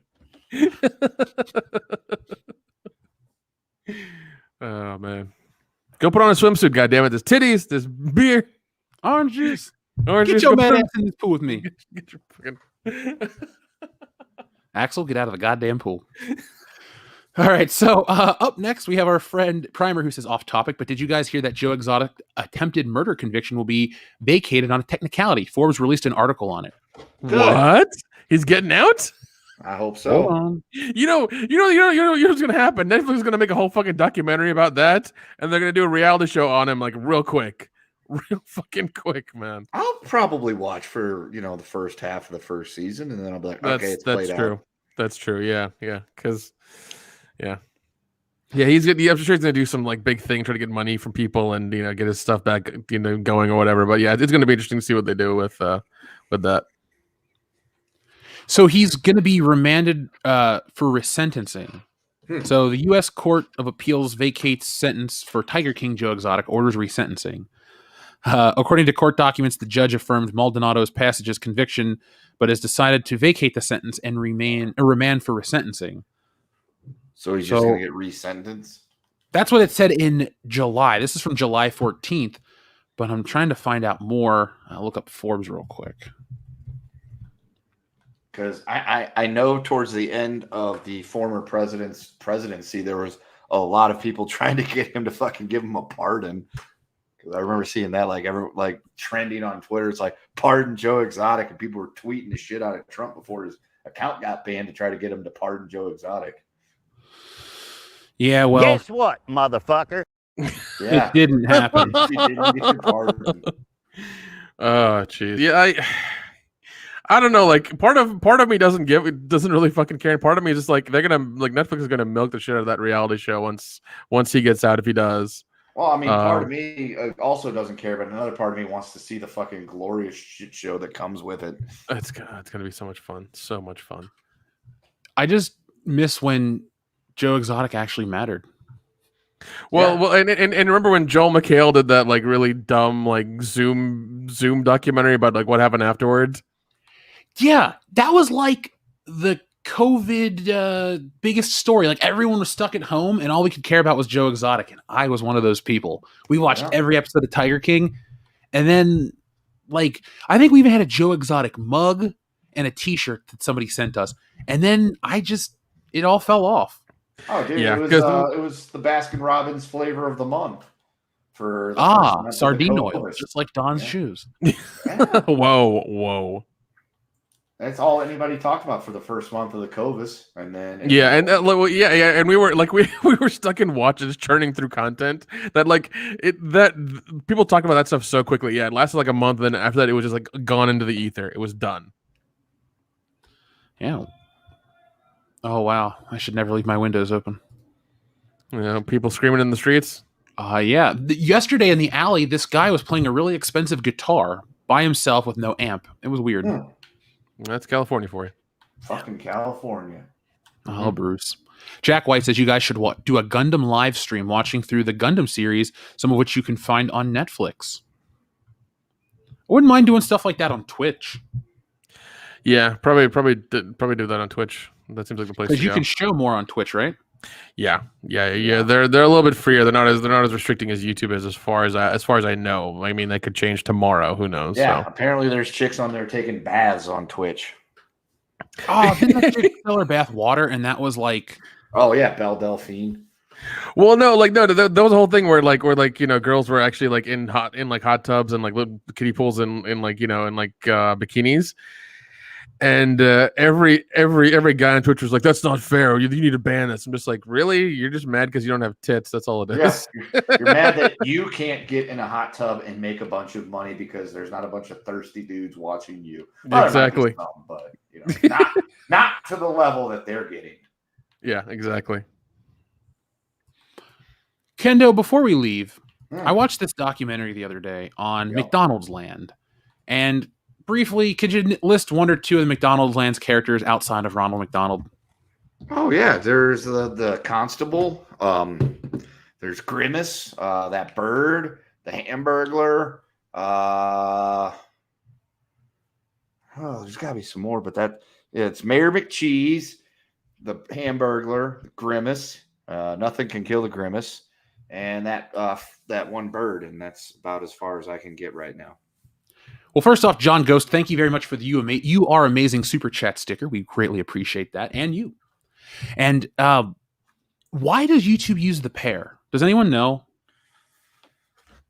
D: Oh man, go put on a swimsuit. Goddammit, there's titties, there's beer,
B: orange juice.
D: Orange
B: Get
D: juice.
B: your
D: Go
B: man
D: put
B: ass in this pool with me.
D: Get your fucking.
B: Axel, get out of the goddamn pool. All right, so up next we have our friend Primer who says off topic, but did you guys hear that Joe Exotic attempted murder conviction will be vacated on a technicality? Forbes released an article on it.
D: What? He's getting out?
G: I hope so.
D: You know what's gonna happen? Netflix is gonna make a whole fucking documentary about that, and they're gonna do a reality show on him like real quick. Real fucking quick, man.
G: I'll probably watch for the first half of the first season, and then I'll be like, okay, it's
D: that's
G: played
D: true.
G: out.
D: That's true. Yeah, because he's gonna. I'm sure he's gonna do some like big thing, try to get money from people, and get his stuff back, going or whatever. But yeah, it's gonna be interesting to see what they do with that.
B: So he's going to be remanded for resentencing. So the U.S. Court of Appeals vacates sentence for Tiger King Joe Exotic, orders resentencing. According to court documents, the judge affirmed Maldonado's passage's conviction, but has decided to vacate the sentence and remand for resentencing.
G: So he's just going to get resentenced?
B: That's what it said in July. This is from July 14th, but I'm trying to find out more. I'll look up Forbes real quick.
G: Because I know towards the end of the former president's presidency, there was a lot of people trying to get him to fucking give him a pardon. Because I remember seeing that like trending on Twitter. It's like, pardon Joe Exotic, and people were tweeting the shit out of Trump before his account got banned to try to get him to pardon Joe Exotic.
B: Yeah, well,
P: guess what, motherfucker?
G: Yeah,
B: it didn't happen.
G: He didn't get your pardon.
D: Oh, jeez. Yeah, I don't know. Like part of me doesn't really fucking care. And part of me is just like Netflix is gonna milk the shit out of that reality show once he gets out, if he does.
G: Well, I mean, part of me also doesn't care, but another part of me wants to see the fucking glorious shit show that comes with it.
D: It's gonna be so much fun. So much fun.
B: I just miss when Joe Exotic actually mattered.
D: Well, and remember when Joel McHale did that like really dumb like Zoom documentary about like what happened afterwards?
B: Yeah, that was like the COVID biggest story. Like everyone was stuck at home, and all we could care about was Joe Exotic, and I was one of those people. We watched every episode of Tiger King, and then like I think we even had a Joe Exotic mug and a T-shirt that somebody sent us, and then it all fell off.
G: Oh, dude, it was the Baskin Robbins flavor of the month for the first month
B: sardine
G: of the
B: oil, just like Don's shoes.
D: Whoa.
G: That's all anybody talked about for the first month of the COVID, and then
D: and we were like we were stuck in watches churning through content that people talk about that stuff so quickly. Yeah, it lasted like a month, and after that, it was just like gone into the ether. It was done.
B: Yeah. Oh wow! I should never leave my windows open.
D: People screaming in the streets.
B: Yeah. Yesterday in the alley, this guy was playing a really expensive guitar by himself with no amp. It was weird.
D: That's California for you.
G: Fucking California.
B: Oh, Bruce. Jack White says you guys should do a Gundam live stream watching through the Gundam series, some of which you can find on Netflix. I wouldn't mind doing stuff like that on Twitch.
D: Yeah, probably do that on Twitch. That seems like the place to go.
B: Because you can show more on Twitch, right?
D: Yeah. They're a little bit freer. They're not as restricting as YouTube is, as far as I know. I mean, they could change tomorrow. Who knows?
G: Yeah. So. Apparently, there's chicks on there taking baths on Twitch.
B: Oh, didn't that chick fill her bath water? And that was like,
G: oh yeah, Belle Delphine.
D: Well, no, there was a whole thing where girls were actually like in hot tubs and like little kiddie pools in bikinis. And every guy on Twitch was like, "That's not fair. You need to ban this." I'm just like, really? You're just mad because you don't have tits? That's all it is.
G: Yeah. You're mad that you can't get in a hot tub and make a bunch of money because there's not a bunch of thirsty dudes watching you.
D: Exactly.
G: But not to the level that they're getting.
D: Yeah, exactly.
B: Kendo, before we leave, I watched this documentary the other day on McDonald's Land, and briefly, could you list one or two of the McDonald's Land's characters outside of Ronald McDonald?
G: Oh yeah, there's the constable. There's Grimace, that bird, the Hamburglar. There's got to be some more, but it's Mayor McCheese, the Hamburglar, the Grimace. Nothing can kill the Grimace, and that one bird, and that's about as far as I can get right now.
B: Well, first off, John Ghost, thank you very much for the You Are Amazing Super Chat sticker. We greatly appreciate that. And you. And why does YouTube use the pear? Does anyone know?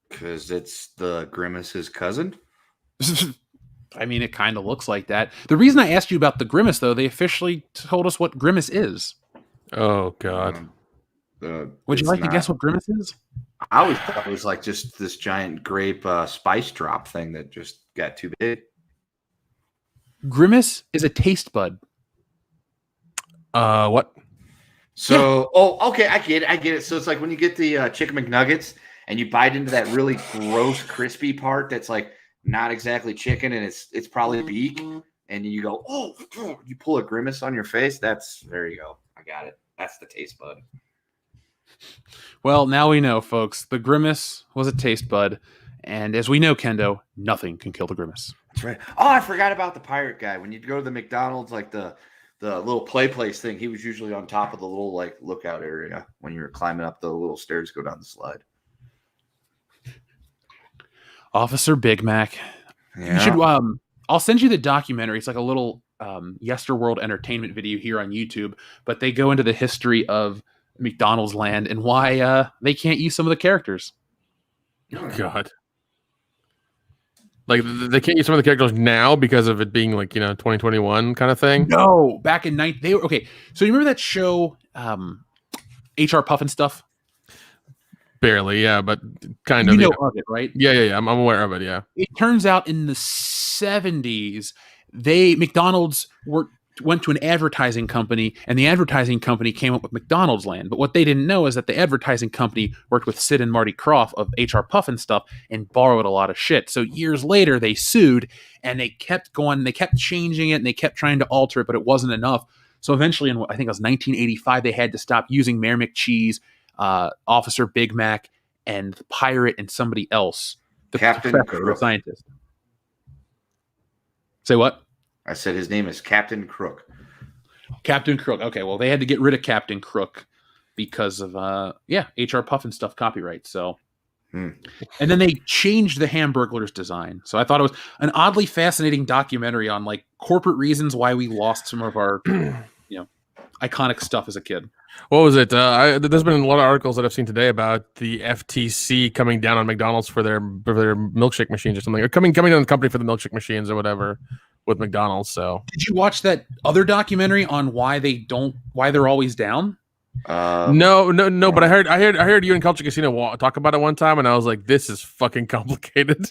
G: Because it's the Grimace's cousin.
B: I mean, it kind of looks like that. The reason I asked you about the Grimace, though, they officially told us what Grimace is.
D: Oh, God.
B: Would you like to guess what Grimace is?
G: I always thought it was like just this giant grape spice drop thing that just got too big.
B: Grimace is a taste bud.
D: What?
G: So, okay, I get it. So it's like when you get the Chicken McNuggets and you bite into that really gross, crispy part that's like not exactly chicken and it's probably beak, and you go, oh, you pull a Grimace on your face. There you go. I got it. That's the taste bud.
B: Well, now we know, folks. The Grimace was a taste bud, and as we know, Kendo, nothing can kill the Grimace.
G: That's right. Oh, I forgot about the pirate guy. When you go to the McDonald's, like the little play place thing, he was usually on top of the little like lookout area when you were climbing up the little stairs to go down the slide.
B: Officer Big Mac. Yeah. You should. I'll send you the documentary. It's like a little Yesterworld entertainment video here on YouTube, but they go into the history of McDonald's Land and why they can't use some of the characters.
D: Oh God! Like they can't use some of the characters now because of it being like 2021 kind of thing.
B: No, back in they were okay. So you remember that show, HR Puff and Stuff?
D: Barely, yeah, but kind of.
B: You know of it, right?
D: Yeah. I'm aware of it. Yeah.
B: It turns out in the 70s, McDonald's went to an advertising company, and the advertising company came up with McDonald's Land. But what they didn't know is that the advertising company worked with Sid and Marty Krofft of HR Puff and Stuff and borrowed a lot of shit. So years later, they sued, and they kept going. They kept changing it, and they kept trying to alter it, but it wasn't enough. So eventually, I think it was 1985, they had to stop using Mayor McCheese, Officer Big Mac, and the pirate and somebody else. The
G: Captain
B: Crook, scientist. Say what?
G: I said his name is Captain Crook.
B: Captain Crook. Okay, well, they had to get rid of Captain Crook because of H.R. Puffin stuff copyright. So, and then they changed the Hamburglers design. So I thought it was an oddly fascinating documentary on like corporate reasons why we lost some of our, iconic stuff as a kid.
D: What was it? There's been a lot of articles that I've seen today about the FTC coming down on McDonald's for their milkshake machines or something, or coming down on the company for the milkshake machines or whatever with McDonald's. So,
B: did you watch that other documentary on why they're always down?
D: No. But I heard you in Culture Casino talk about it one time, and I was like, this is fucking complicated.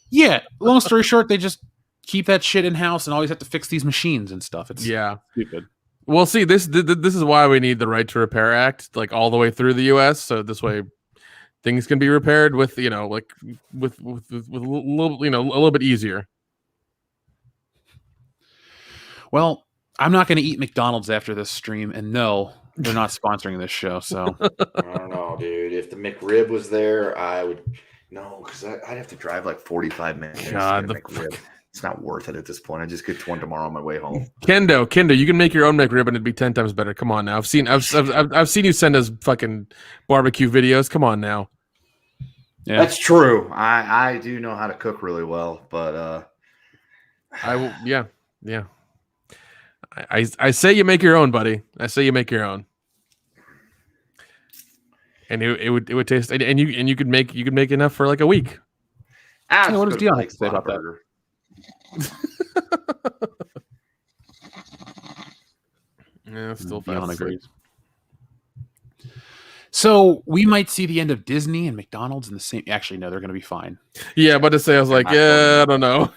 B: Yeah. Long story short, they just keep that shit in house and always have to fix these machines and stuff. It's stupid.
D: Well, see, this is why we need the Right to Repair Act, like all the way through the U.S. So this way, things can be repaired with with a little bit easier.
B: Well, I'm not going to eat McDonald's after this stream, and no, they're not sponsoring this show. So
G: I don't know, dude. If the McRib was there, I would because I'd have to drive like 45 minutes.
D: God,
G: to McRib. It's not worth it at this point. I just get one tomorrow on my way home.
D: Kendo, you can make your own McRib and it'd be 10 times better. Come on now. I've seen you send us fucking barbecue videos. Come on now.
G: Yeah. That's true. I do know how to cook really well, but
D: I will. Yeah. I say you make your own, buddy. I say you make your own. And it would taste and you could make enough for like a week.
B: What does Dion say about that?
D: Yeah, still
B: Dion agrees. So we might see the end of Disney and McDonald's in the same. Actually, no, they're going to be fine.
D: Yeah, but to say I was like, I don't know.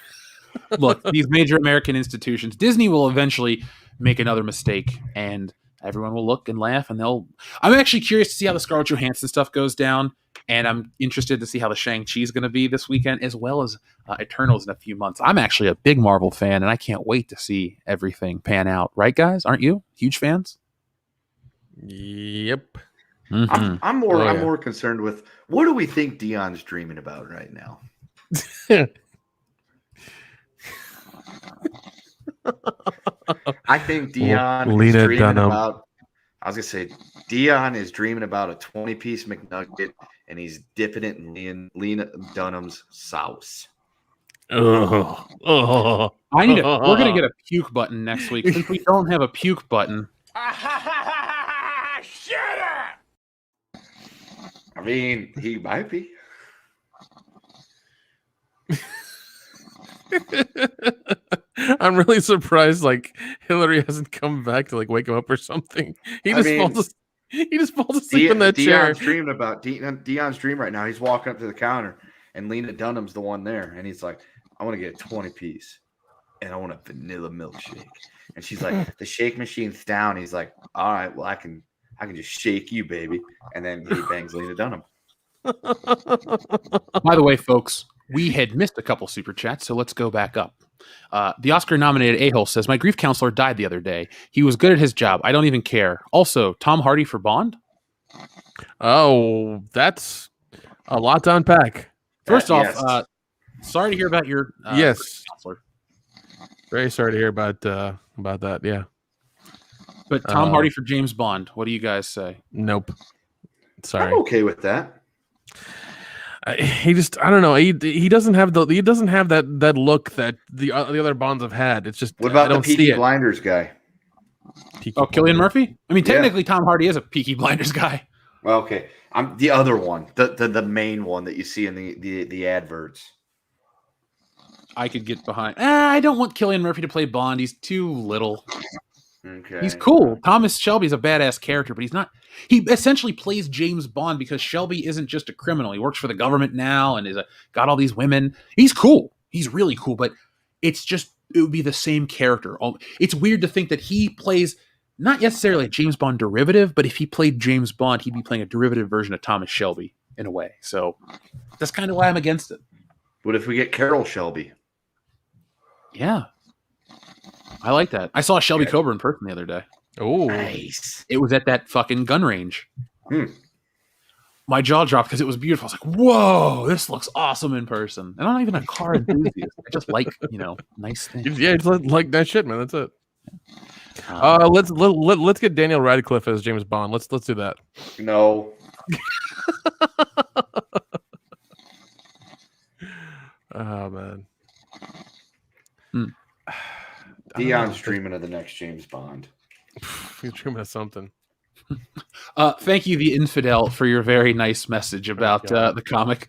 B: Look, these major American institutions, Disney will eventually make another mistake, and everyone will look and laugh, and I'm actually curious to see how the Scarlett Johansson stuff goes down, and I'm interested to see how the Shang-Chi is going to be this weekend, as well as Eternals in a few months. I'm actually a big Marvel fan, and I can't wait to see everything pan out. Right, guys? Aren't you huge fans?
D: Yep.
B: Mm-hmm.
G: I'm more concerned with what do we think Dion's dreaming about right now? I think Dion is dreaming about. I was gonna say Dion is dreaming about a 20-piece McNugget, and he's dipping it in Lena Dunham's sauce.
B: We're gonna get a puke button next week since we don't have a puke button.
I: Shut up!
G: I mean, he might be.
D: I'm really surprised like Hillary hasn't come back to like wake him up or something. He just falls asleep in that chair.
G: Dion's dream right now. He's walking up to the counter and Lena Dunham's the one there, and he's like, I want to get a 20-piece and I want a vanilla milkshake. And she's like, the shake machine's down. He's like, all right, well, I can just shake you, baby. And then he bangs Lena Dunham.
B: By the way, folks, we had missed a couple super chats, so let's go back up. The Oscar-nominated a-hole says, my grief counselor died the other day. He was good at his job. I don't even care. Also, Tom Hardy for Bond?
D: Oh, that's a lot to unpack.
B: First off, sorry to hear about your
D: yes.
B: grief counselor.
D: Very sorry to hear about that, yeah.
B: But Tom Hardy for James Bond, what do you guys say?
D: Nope. Sorry.
G: I'm okay with that.
D: He just, I don't know. He doesn't have that look that the other Bonds have had. It's just,
G: what about the Peaky Blinders guy?
B: Cillian Murphy? I mean, technically, Tom Hardy is a Peaky Blinders guy.
G: Well, okay, I'm the other one, the main one that you see in the adverts.
B: I could get behind. I don't want Cillian Murphy to play Bond. He's too little.
G: Okay.
B: He's cool. Thomas Shelby's a badass character, but he's not. He essentially plays James Bond because Shelby isn't just a criminal. He works for the government now and got all these women. He's cool. He's really cool, but it would be the same character. It's weird to think that he plays not necessarily a James Bond derivative, but if he played James Bond, he'd be playing a derivative version of Thomas Shelby in a way. So that's kind of why I'm against it.
G: What if we get Carol Shelby?
B: Yeah. I like that. I saw Shelby Cobra in person the other day.
D: Oh,
G: nice.
B: It was at that fucking gun range. My jaw dropped because it was beautiful. I was like, whoa, this looks awesome in person. And I'm not even a car enthusiast. I just like, nice things.
D: Yeah, it's like that shit, man. That's it. Let's get Daniel Radcliffe as James Bond. Let's do that.
G: No.
D: Oh man.
G: Dion's dreaming of the next James Bond.
D: He's dreaming of something.
B: Thank you, the infidel, for your very nice message about the comic.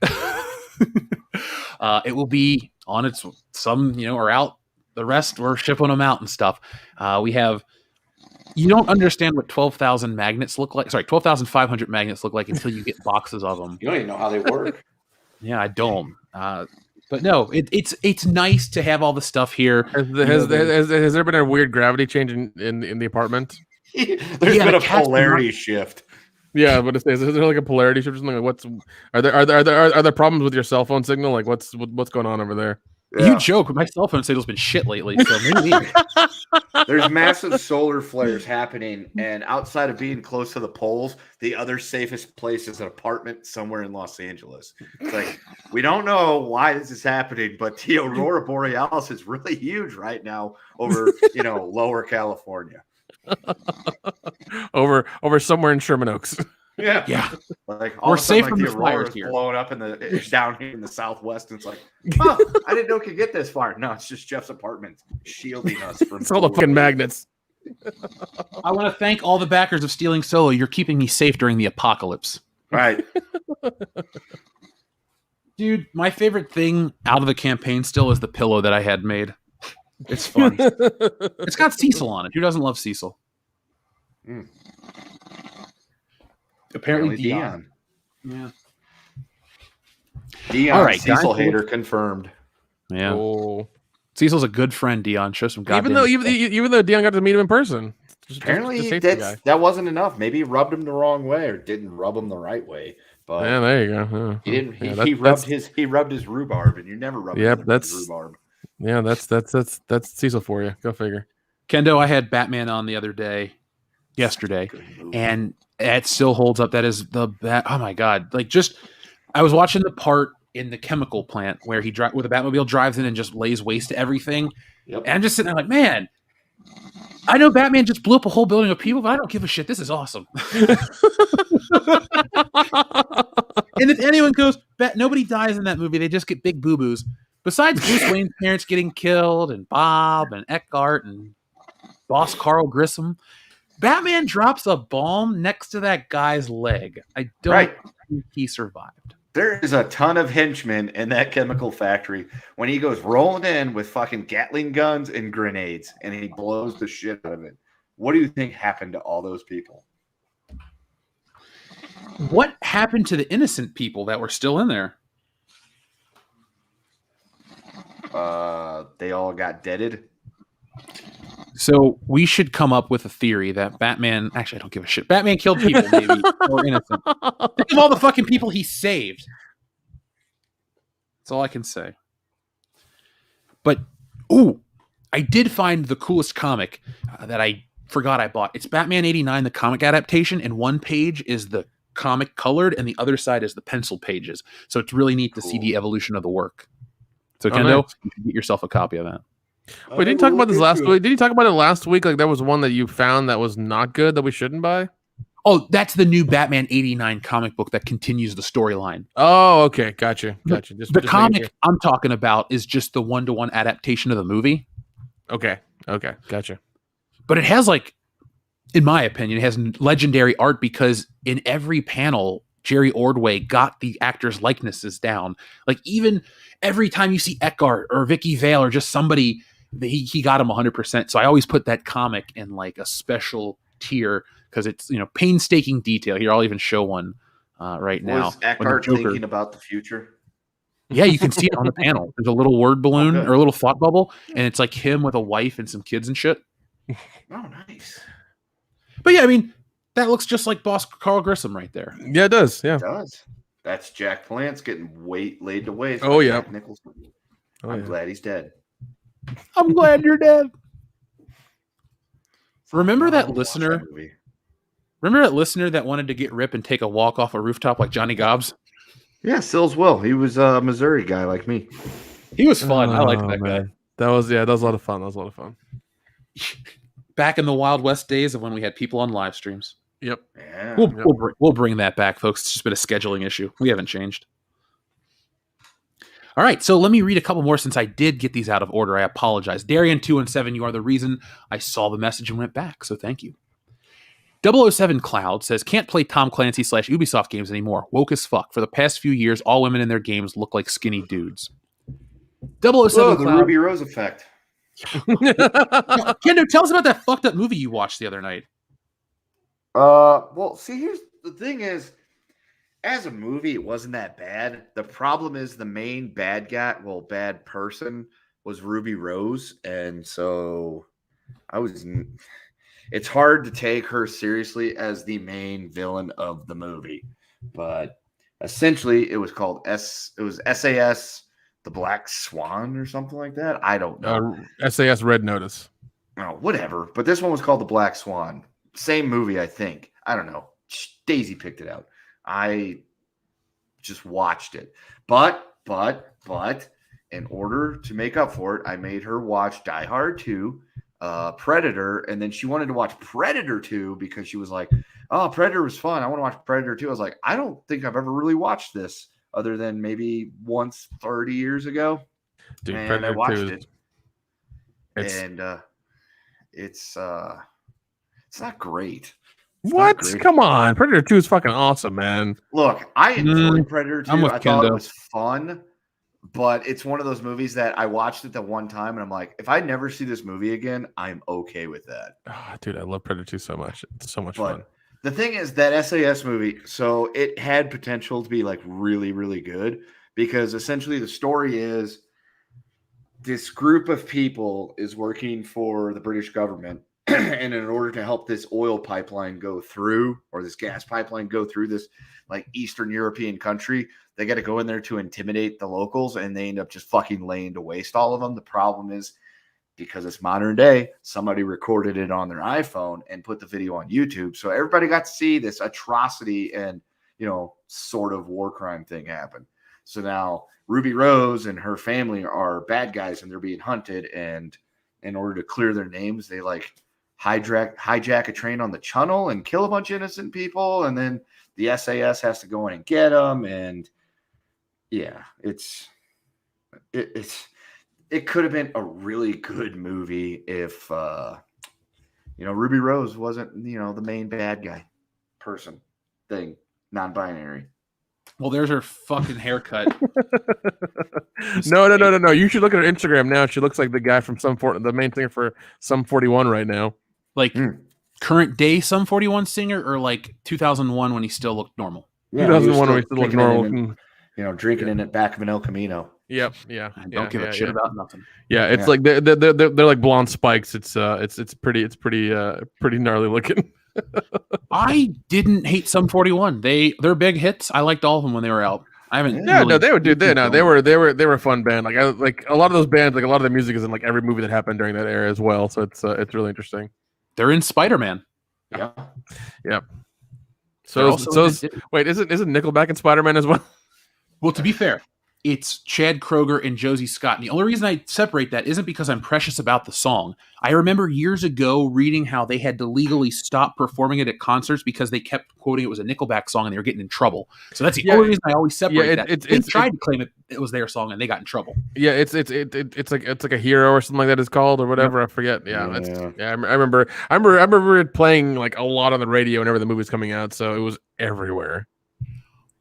B: It will be on its or out. The rest we're shipping them out and stuff. We have. You don't understand what 12,000 magnets look like. Sorry, 12,500 magnets look like until you get boxes of them.
G: You don't even know how they work.
B: Yeah, I don't. But no, it's nice to have all the stuff here.
D: Has there been a weird gravity change in the apartment?
G: There's been a polarity shift.
D: Yeah, but is there like a polarity shift or something? Like are there problems with your cell phone signal? Like what's going on over there?
B: Yeah. You joke, my cell phone signal's been shit lately. So maybe
G: there's massive solar flares happening, and outside of being close to the poles, the other safest place is an apartment somewhere in Los Angeles. It's like we don't know why this is happening, but the aurora borealis is really huge right now over lower California.
D: over somewhere in Sherman Oaks.
B: Yeah.
G: Like we're safe from the fires here. Blowing up down here in the Southwest, and it's like, oh, I didn't know it could get this far. No, it's just Jeff's apartment shielding us from.
D: It's all the fucking magnets.
B: I want to thank all the backers of Stealing Solo. You're keeping me safe during the apocalypse.
G: Right.
B: Dude, my favorite thing out of the campaign still is the pillow that I had made. It's fun. It's got Cecil on it. Who doesn't love Cecil? Apparently Dion. Yeah.
G: Dion, all right, Cecil hater confirmed.
B: Yeah. Oh. Cecil's a good friend, Dion. Show some goddamn
D: even though Dion got to meet him in person.
G: Apparently that wasn't enough. Maybe he rubbed him the wrong way or didn't rub him the right way. But
D: yeah, there you go.
G: He didn't. He rubbed his rhubarb, and you never rub.
D: That's
G: rhubarb.
D: Yeah, that's Cecil for you. Go figure.
B: Kendo, I had Batman on the other yesterday, and it still holds up. That is oh my god! Like I was watching the part in the chemical plant where the Batmobile drives in and just lays waste to everything.
G: Yep.
B: And I'm just sitting there like, man, I know Batman just blew up a whole building of people, but I don't give a shit. This is awesome. And if anyone goes, nobody dies in that movie. They just get big boo-boos. Besides Bruce Wayne's parents getting killed and Bob and Eckhart and boss Carl Grissom, Batman drops a bomb next to that guy's leg. I don't think he survived.
G: There is a ton of henchmen in that chemical factory when he goes rolling in with fucking Gatling guns and grenades and he blows the shit out of it. What do you think happened to all those people?
B: What happened to the innocent people that were still in there?
G: They all got deaded.
B: So we should come up with a theory that Batman... Actually, I don't give a shit. Batman killed people, maybe, or innocent. Think of all the fucking people he saved. That's all I can say. But, I did find the coolest comic that I forgot I bought. It's Batman 89, the comic adaptation, and one page is the comic colored, and the other side is the pencil pages. So it's really neat to see the evolution of the work. So, Kendo, you can get yourself a copy of that.
D: Wait, did you talk about this last week? Did you talk about it last week? Like there was one that you found that was not good that we shouldn't buy?
B: Oh, that's the new Batman 89 comic book that continues the storyline.
D: Oh, okay. Gotcha.
B: The comic I'm talking about is just the one-to-one adaptation of the movie.
D: Okay. Gotcha.
B: But it has, like, in my opinion, it has legendary art because in every panel, Jerry Ordway got the actors' likenesses down. Like, even every time you see Eckhart or Vicky Vale or just somebody, he got them 100%. So I always put that comic in, like, a special tier because it's, painstaking detail. Here, I'll even show one right now.
G: Was Eckhart thinking about the future?
B: Yeah, you can see it on the panel. There's a little word balloon or a little thought bubble, and it's like him with a wife and some kids and shit.
G: Oh, nice.
B: But yeah, I mean, that looks just like boss Carl Grissom right there.
D: Yeah, it does. Yeah,
G: it does. That's Jack Palance getting laid to waste.
D: Oh, yeah.
G: I'm glad he's dead.
B: I'm glad you're dead. Remember that listener? Remember that listener that wanted to get Rip and take a walk off a rooftop like Johnny Gobbs?
G: Yeah, Sills Will. He was a Missouri guy like me.
B: He was fun. I liked that guy.
D: That was a lot of fun.
B: Back in the Wild West days of when we had people on live streams.
D: Yep.
G: Yeah.
B: We'll bring that back, folks. It's just been a scheduling issue. We haven't changed. All right, so let me read a couple more since I did get these out of order. I apologize. Darian217, you are the reason I saw the message and went back, so thank you. 007 Cloud says, can't play Tom Clancy / Ubisoft games anymore. Woke as fuck. For the past few years, all women in their games look like skinny dudes. 007
G: Whoa,
B: Cloud.
G: the Ruby Rose effect.
B: Kendo, tell us about that fucked up movie you watched the other night.
G: Well, see, here's the thing is, as a movie, it wasn't that bad. The problem is the main bad person was Ruby Rose. And so it's hard to take her seriously as the main villain of the movie. But essentially it was called SAS, The Black Swan or something like that. I don't know.
D: SAS Red Notice.
G: Oh, whatever. But this one was called The Black Swan. Same movie, I think. I don't know. Daisy picked it out. I just watched it. But in order to make up for it, I made her watch Die Hard 2, Predator, and then she wanted to watch Predator 2 because she was like, oh, Predator was fun. I want to watch Predator 2. I was like, I don't think I've ever really watched this other than maybe once 30 years ago.
D: Dude,
G: and
D: Predator
G: I watched
D: 2
G: it. And it's not great.
D: What? Come on. Predator 2 is fucking awesome, man.
G: Look, I enjoyed Predator 2. I thought
B: Kendo.
G: it was fun, but it's one of those movies that I watched it the one time and I'm like, if I never see this movie again, I'm okay with that.
D: Oh, dude, I love Predator 2 so much. It's so much fun.
G: The thing is that SAS movie, so it had potential to be like really, really good because essentially the story is this group of people is working for the British government. And in order to help this oil pipeline go through, or this gas pipeline go through this like Eastern European country, they got to go in there to intimidate the locals, and they end up just fucking laying to waste all of them. The problem is, because it's modern day, somebody recorded it on their iPhone and put the video on YouTube. So everybody got to see this atrocity and, sort of war crime thing happen. So now Ruby Rose and her family are bad guys and they're being hunted. And in order to clear their names, they like hijack a train on the channel and kill a bunch of innocent people, and then the SAS has to go in and get them. And yeah, it could have been a really good movie if Ruby Rose wasn't the main bad guy person thing, non-binary.
B: Well, there's her fucking haircut.
D: No. You should look at her Instagram now. She looks like the guy from the main singer for Sum 41 right now.
B: Like current day Sum 41 singer, or like 2001 when he still looked normal?
G: Yeah,
D: 2001 when he still looked normal.
G: Drinking in the back of an El Camino.
D: Yep. Yeah.
B: Don't give a shit about nothing.
D: Yeah, it's like they're like blonde spikes. It's pretty gnarly looking.
B: I didn't hate Sum 41. They're big hits. I liked all of them when they were out. I haven't.
D: Yeah, no, they were a fun band. Like a lot of those bands, like a lot of the music is in like every movie that happened during that era as well. So it's really interesting.
B: They're in Spider-Man.
G: Yeah.
D: Yep. So wait, isn't Nickelback in Spider-Man as well?
B: Well, to be fair, it's Chad Kroeger and Josie Scott. And the only reason I separate that isn't because I'm precious about the song. I remember years ago reading how they had to legally stop performing it at concerts because they kept quoting it was a Nickelback song and they were getting in trouble. So that's the only reason I always separate that. They tried to claim it was their song and they got in trouble.
D: Yeah, it's like a hero or something like that is called or whatever. I forget. I remember it playing like a lot on the radio whenever the movie was coming out. So it was everywhere.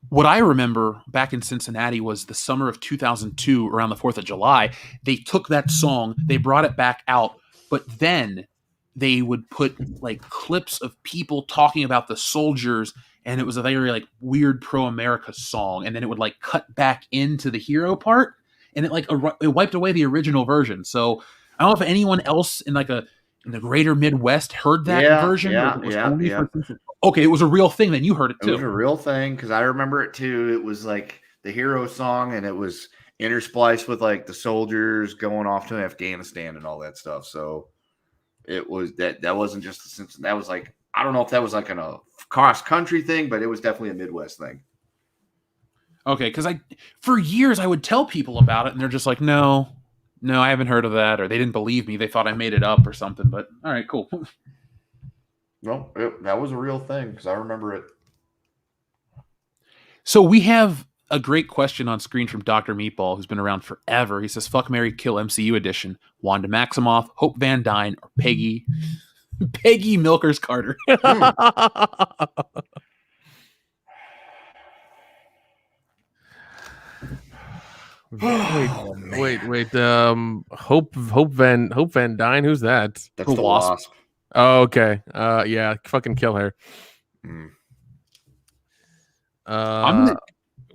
B: What I remember back in Cincinnati was the summer of 2002, around the 4th of July. They took that song, they brought it back out, but then they would put like clips of people talking about the soldiers, and it was a very like weird pro-America song, and then it would like cut back into the hero part, and it wiped away the original version. So I don't know if anyone else in the greater Midwest heard that version. Okay, it was a real thing. Then you heard it too.
G: It was a real thing because I remember it too. It was like the hero song, and it was interspliced with like the soldiers going off to Afghanistan and all that stuff. So it was that wasn't just the Simpsons. That was like, I don't know if that was like a cross country thing, but it was definitely a Midwest thing.
B: Okay, because for years I would tell people about it, and they're just like, no. no, I haven't heard of that, or they didn't believe me. They thought I made it up or something. But all right, cool.
G: No, that was a real thing because I remember it.
B: So we have a great question on screen from Dr. Meatball, who's been around forever. He says, "Fuck, Marry, Kill MCU edition: Wanda Maximoff, Hope Van Dyne, or Peggy Milkers Carter."
D: Wait. Hope Van Dyne. Who's that?
G: That's the Wasp.
D: Oh, okay. Yeah, fucking kill her.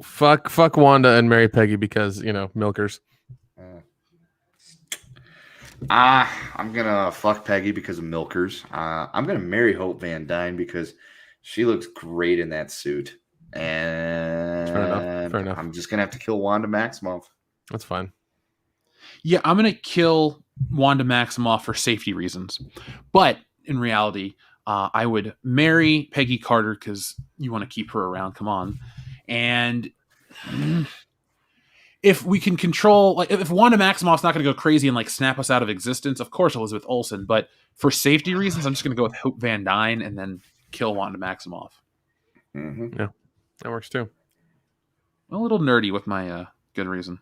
D: Fuck Wanda and marry Peggy because milkers.
G: I'm gonna fuck Peggy because of milkers. I'm gonna marry Hope Van Dyne because she looks great in that suit. And
D: Fair enough.
G: I'm just gonna have to kill Wanda Maximoff.
D: That's fine.
B: Yeah, I'm gonna kill Wanda Maximoff for safety reasons, but in reality, I would marry Peggy Carter because you want to keep her around. Come on, and if we can control, like, if Wanda Maximoff's not going to go crazy and like snap us out of existence, of course Elizabeth Olsen. But for safety reasons, I'm just going to go with Hope Van Dyne and then kill Wanda Maximoff.
G: Mm-hmm.
D: Yeah, that works too.
B: A little nerdy with my good reason.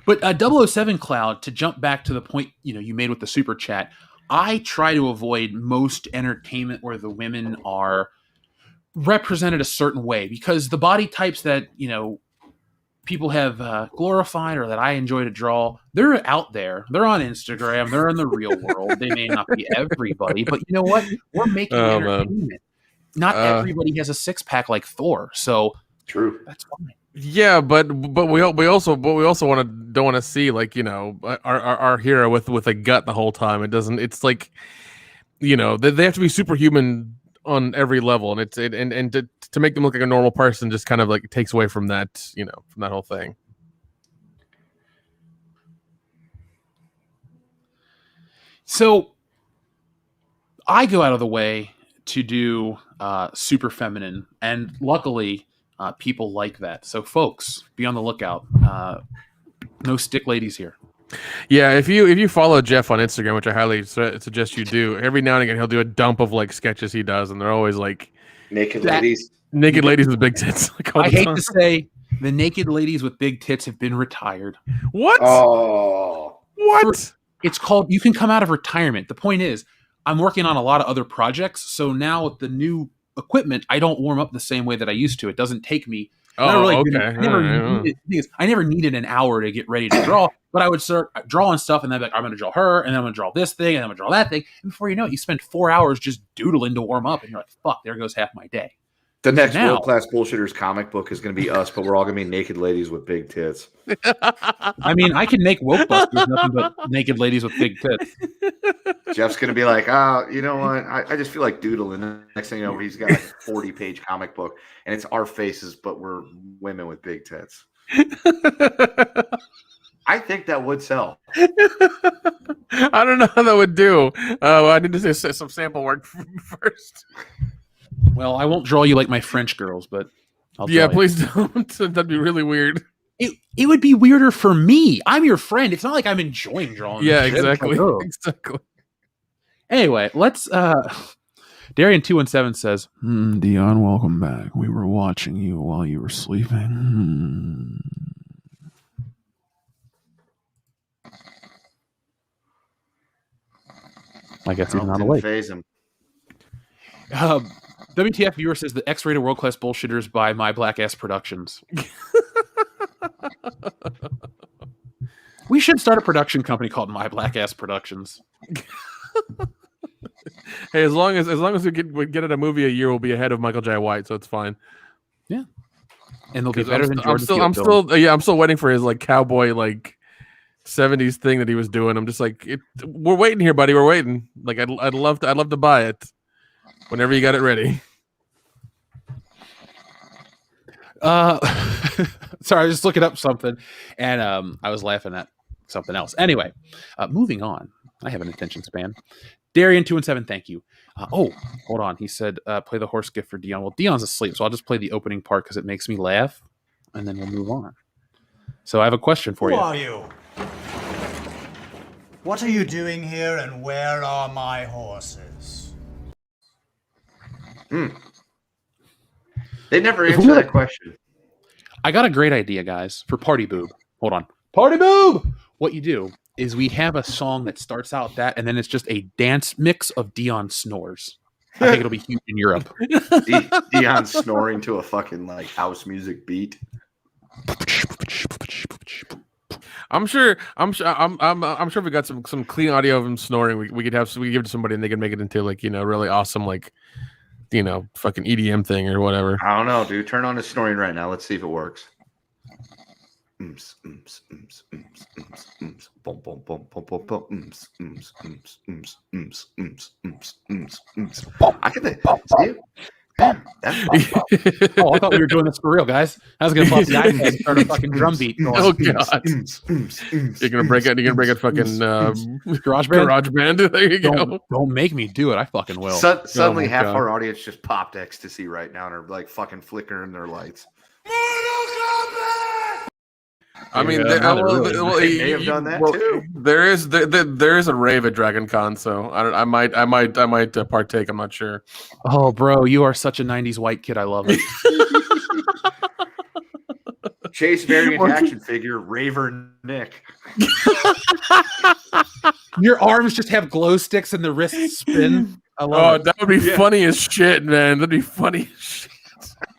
B: But 007 Cloud, to jump back to the point you made with the super chat, I try to avoid most entertainment where the women are represented a certain way because the body types that people have glorified or that I enjoy to draw, they're out there. They're on Instagram. They're in the real world. They may not be everybody, but you know what? We're making entertainment. Not everybody has a six-pack like Thor, so
G: true.
B: That's fine.
D: Yeah, but we also don't want to see like our hero with a gut the whole time. It doesn't. It's like they have to be superhuman on every level, and and to make them look like a normal person just kind of like takes away from that from that whole thing.
B: So I go out of the way to do super feminine, and luckily people like that. So folks, be on the lookout. No stick ladies here.
D: Yeah, if you follow Jeff on Instagram, which I highly suggest you do, every now and again he'll do a dump of like sketches he does, and they're always like
G: naked ladies
D: with big tits. Like,
B: I hate to say, the naked ladies with big tits have been retired.
D: What?
G: Oh,
D: what?
B: It's called. You can come out of retirement. The point is, I'm working on a lot of other projects, so now with the new equipment, I don't warm up the same way that I used to. It doesn't take me. I never needed an hour to get ready to draw, but I would start drawing stuff, and then I'm going to draw her, and then I'm going to draw this thing, and then I'm going to draw that thing. And before you know it, you spend 4 hours just doodling to warm up, and you're like, "Fuck, there goes half my day."
G: The next World Class Bullshitters comic book is going to be us, but we're all going to be naked ladies with big tits.
B: I mean, I can make woke busters nothing but naked ladies with big tits.
G: Jeff's going to be like, you know what? I just feel like doodling. Next thing you know, he's got like a 40-page comic book, and it's our faces, but we're women with big tits. I think that would sell.
D: I don't know how that would do. I need to say some sample work first.
B: Well, I won't draw you like my French girls, but
D: please don't. That'd be really weird.
B: It would be weirder for me. I'm your friend. It's not like I'm enjoying drawing.
D: Yeah, exactly. Exactly.
B: Anyway, let's. Darian217 says,
K: Dion, welcome back. We were watching you while you were sleeping.
B: I guess he's not awake.
G: Phase him.
B: WTF viewer says the X-rated World Class Bullshitters by My Black Ass Productions. We should start a production company called My Black Ass Productions.
D: Hey, as long as we get at a movie a year, we'll be ahead of Michael J. White, so it's fine.
B: Yeah, and they'll be better than Jordan
D: I'm still waiting for his like cowboy like 70s thing that he was doing. I'm just like, we're waiting here, buddy. We're waiting. Like, I'd love to buy it whenever you got it ready.
B: Sorry, I was just looking up something, and I was laughing at something else. Anyway, moving on. I have an attention span. Darian217, thank you. Hold on. He said, play the horse gift for Dion. Well, Dion's asleep, so I'll just play the opening part because it makes me laugh, and then we'll move on. So I have a question for
N: Who
B: you.
N: are you? What are you doing here, and where are my horses?
G: They never answer that question.
B: I got a great idea, guys, for Party Boob. Hold on. Party Boob! What you do is we have a song that starts out that, and then it's just a dance mix of Dion snores. I think it'll be huge in Europe.
G: Dion snoring to a fucking like house music beat.
D: I'm sure if we got some clean audio of him snoring, we could give it to somebody and they could make it into like, really awesome, like, fucking EDM thing or whatever.
G: I don't know, dude. Turn on his snoring right now. Let's see if it works. I can see. Man,
B: I thought we were doing this for real, guys. I was gonna pop the iPad and start a fucking drum beat.
D: Oh god! You're gonna break it. Fucking GarageBand. There you go.
B: Don't make me do it. I fucking will.
G: Suddenly, half our audience just popped ecstasy right now and are like fucking flickering their lights.
D: I mean,
G: they may have done that too.
D: There is a rave at Dragon Con, so I might partake. I'm not sure.
B: Oh, bro, you are such a '90s white kid. I love it.
G: Chase variant action figure, Raver Nick.
B: Your arms just have glow sticks and the wrists spin. I love it.
D: That would be funny as shit, man. That'd be funny as shit.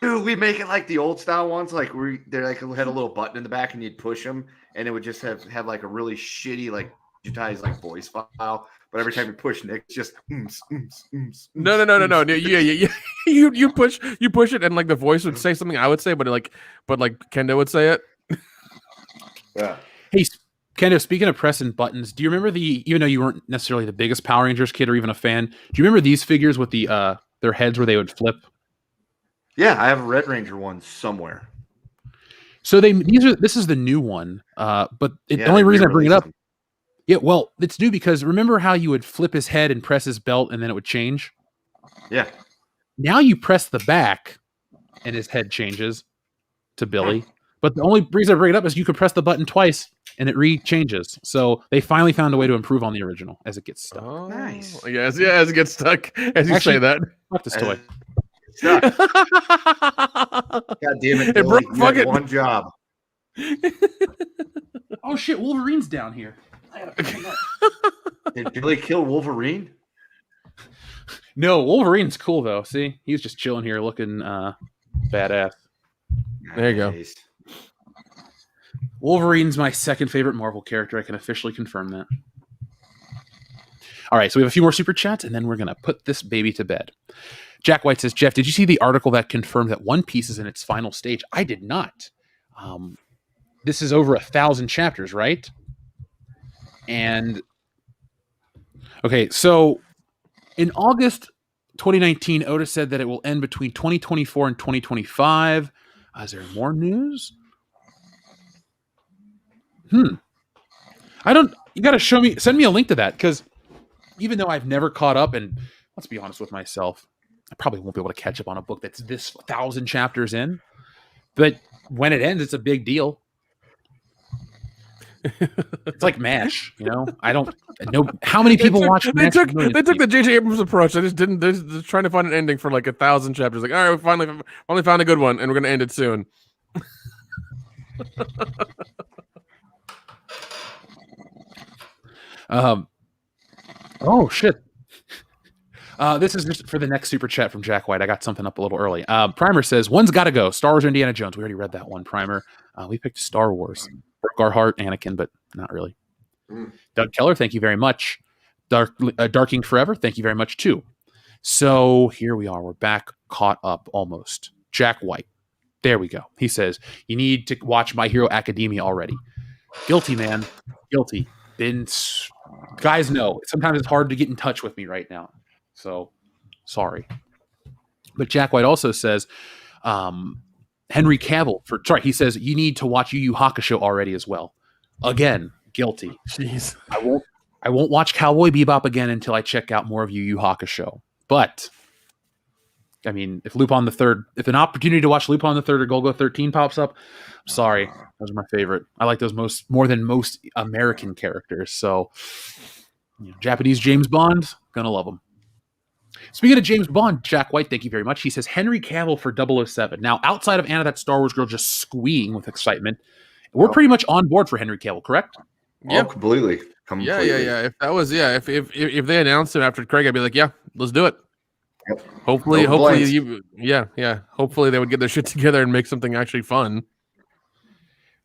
G: Dude, we make it like the old style ones, like where they're like had a little button in the back and you'd push them, and it would just have like a really shitty like digitized like voice file. But every time you push Nick, it's just
D: No. Yeah. You push it, and like the voice would say something I would say, but Kendo would say it.
G: Yeah.
B: Hey, Kendo, speaking of pressing buttons, do you remember even though you weren't necessarily the biggest Power Rangers kid or even a fan, do you remember these figures with the their heads where they would flip?
G: Yeah, I have a Red Ranger one somewhere.
B: So this is the new one, but the only reason I bring it up, it's new because remember how you would flip his head and press his belt and then it would change?
G: Yeah.
B: Now you press the back and his head changes to Billy. But the only reason I bring it up is you can press the button twice and it re-changes. So they finally found a way to improve on the original as it gets stuck.
D: Oh,
G: nice.
D: Yes, as it gets stuck. As you say that.
B: Fuck this toy.
G: God damn it, Billy. You had one job.
B: Oh shit, Wolverine's down here.
G: Did Billy kill Wolverine?
B: No, Wolverine's cool though. See, he's just chilling here looking badass.
D: There you go.
B: Wolverine's my second favorite Marvel character. I can officially confirm that. All right, so we have a few more super chats, and then we're gonna put this baby to bed. Jack White says, Jeff, did you see the article that confirmed that One Piece is in its final stage? I did not. This is over 1,000 chapters, right? And okay, so in August 2019, Oda said that it will end between 2024 and 2025. Is there more news? You got to send me a link to that, because even though I've never caught up, and let's be honest with myself, I probably won't be able to catch up on a book that's this 1,000 chapters in. But when it ends, it's a big deal. It's like MASH, I don't know how many people watch MASH.
D: They took the J.J. Abrams approach. They're just trying to find an ending for like 1,000 chapters. Like, all right, we finally found a good one, and we're going to end it soon.
B: Oh shit. This is just for the next super chat from Jack White. I got something up a little early. Primer says, one's got to go. Star Wars or Indiana Jones. We already read that one, Primer. We picked Star Wars. Broke our heart, Anakin, but not really. Doug Keller, thank you very much. Darking Forever, thank you very much too. So here we are. We're back, caught up almost. Jack White. There we go. He says, you need to watch My Hero Academia already. Guilty, man. Guilty. Guys know. Sometimes it's hard to get in touch with me right now. So, sorry. But Jack White also says, Henry Cavill, he says, you need to watch Yu Yu Hakusho already as well. Again, guilty.
D: Jeez.
B: I won't watch Cowboy Bebop again until I check out more of Yu Yu Hakusho. But I mean, if an opportunity to watch Lupin the Third or Golgo 13 pops up, I'm sorry, those are my favorite. I like those more than most American characters. So, Japanese James Bond, gonna love them. Speaking of James Bond, Jack White, thank you very much. He says Henry Cavill for 007. Now, outside of Anna, that Star Wars girl just squeeing with excitement, we're pretty much on board for Henry Cavill, correct?
C: Yeah, completely.
D: Yeah. If that was if they announced him after Craig, I'd be like, yeah, let's do it.
C: Yep.
D: Hopefully they would get their shit together and make something actually fun.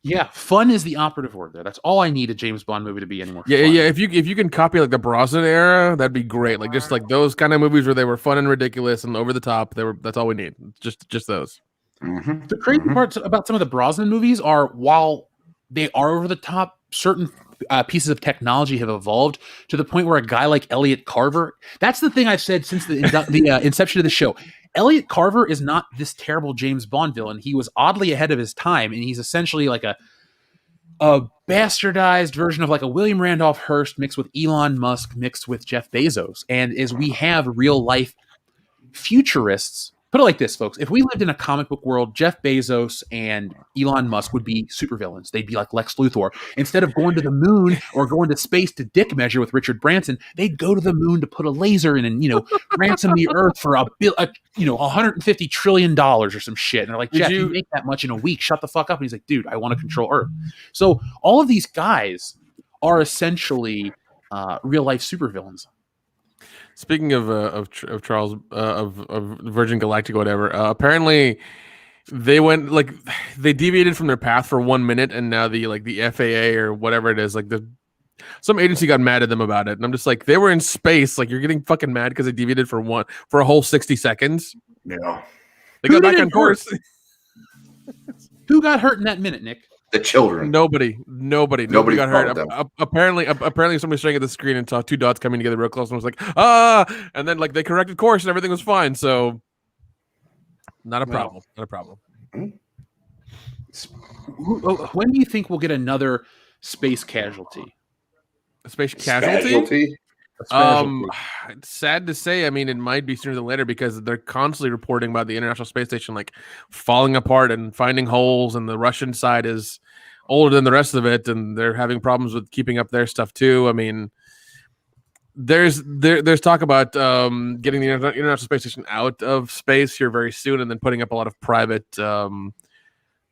B: Yeah, fun is the operative word there. That's all I need a James Bond movie to be anymore.
D: Yeah. If you can copy like the Brosnan era, that'd be great. Like just like those kind of movies where they were fun and ridiculous and over the top. That's all we need. Just those.
C: Mm-hmm.
B: The crazy parts about some of the Brosnan movies are, while they are over the top, certain pieces of technology have evolved to the point where a guy like Elliot Carver, that's the thing I've said since the inception of the show. Elliot Carver is not this terrible James Bond villain. He was oddly ahead of his time, and he's essentially like a bastardized version of like a William Randolph Hearst mixed with Elon Musk mixed with Jeff Bezos. And as we have real life futurists, put it like this, folks. If we lived in a comic book world, Jeff Bezos and Elon Musk would be supervillains. They'd be like Lex Luthor. Instead of going to the moon or going to space to dick measure with Richard Branson, they'd go to the moon to put a laser in and, ransom the earth for $150 trillion or some shit. And they're like, Jeff, you make that much in a week. Shut the fuck up. And he's like, dude, I want to control Earth. So all of these guys are essentially real life supervillains.
D: Speaking of Charles of Virgin Galactic or whatever, apparently they deviated from their path for 1 minute, and now the FAA or whatever it is, some agency got mad at them about it, and I'm just like, they were in space, like you're getting fucking mad because they deviated for a whole 60 seconds.
C: Yeah,
D: they got back on course.
B: Who got hurt in that minute, Nick?
C: The children.
D: Nobody got hurt. Apparently somebody's staring at the screen and saw two dots coming together real close and was like, and then they corrected course and everything was fine. So not a problem. Not a problem.
B: When do you think we'll get another space casualty?
D: A space casualty? It's sad to say. I mean, it might be sooner than later because they're constantly reporting about the International Space Station falling apart and finding holes, and the Russian side is older than the rest of it, and they're having problems with keeping up their stuff too. I mean, there's talk about getting the International Space Station out of space here very soon, and then putting up a lot of private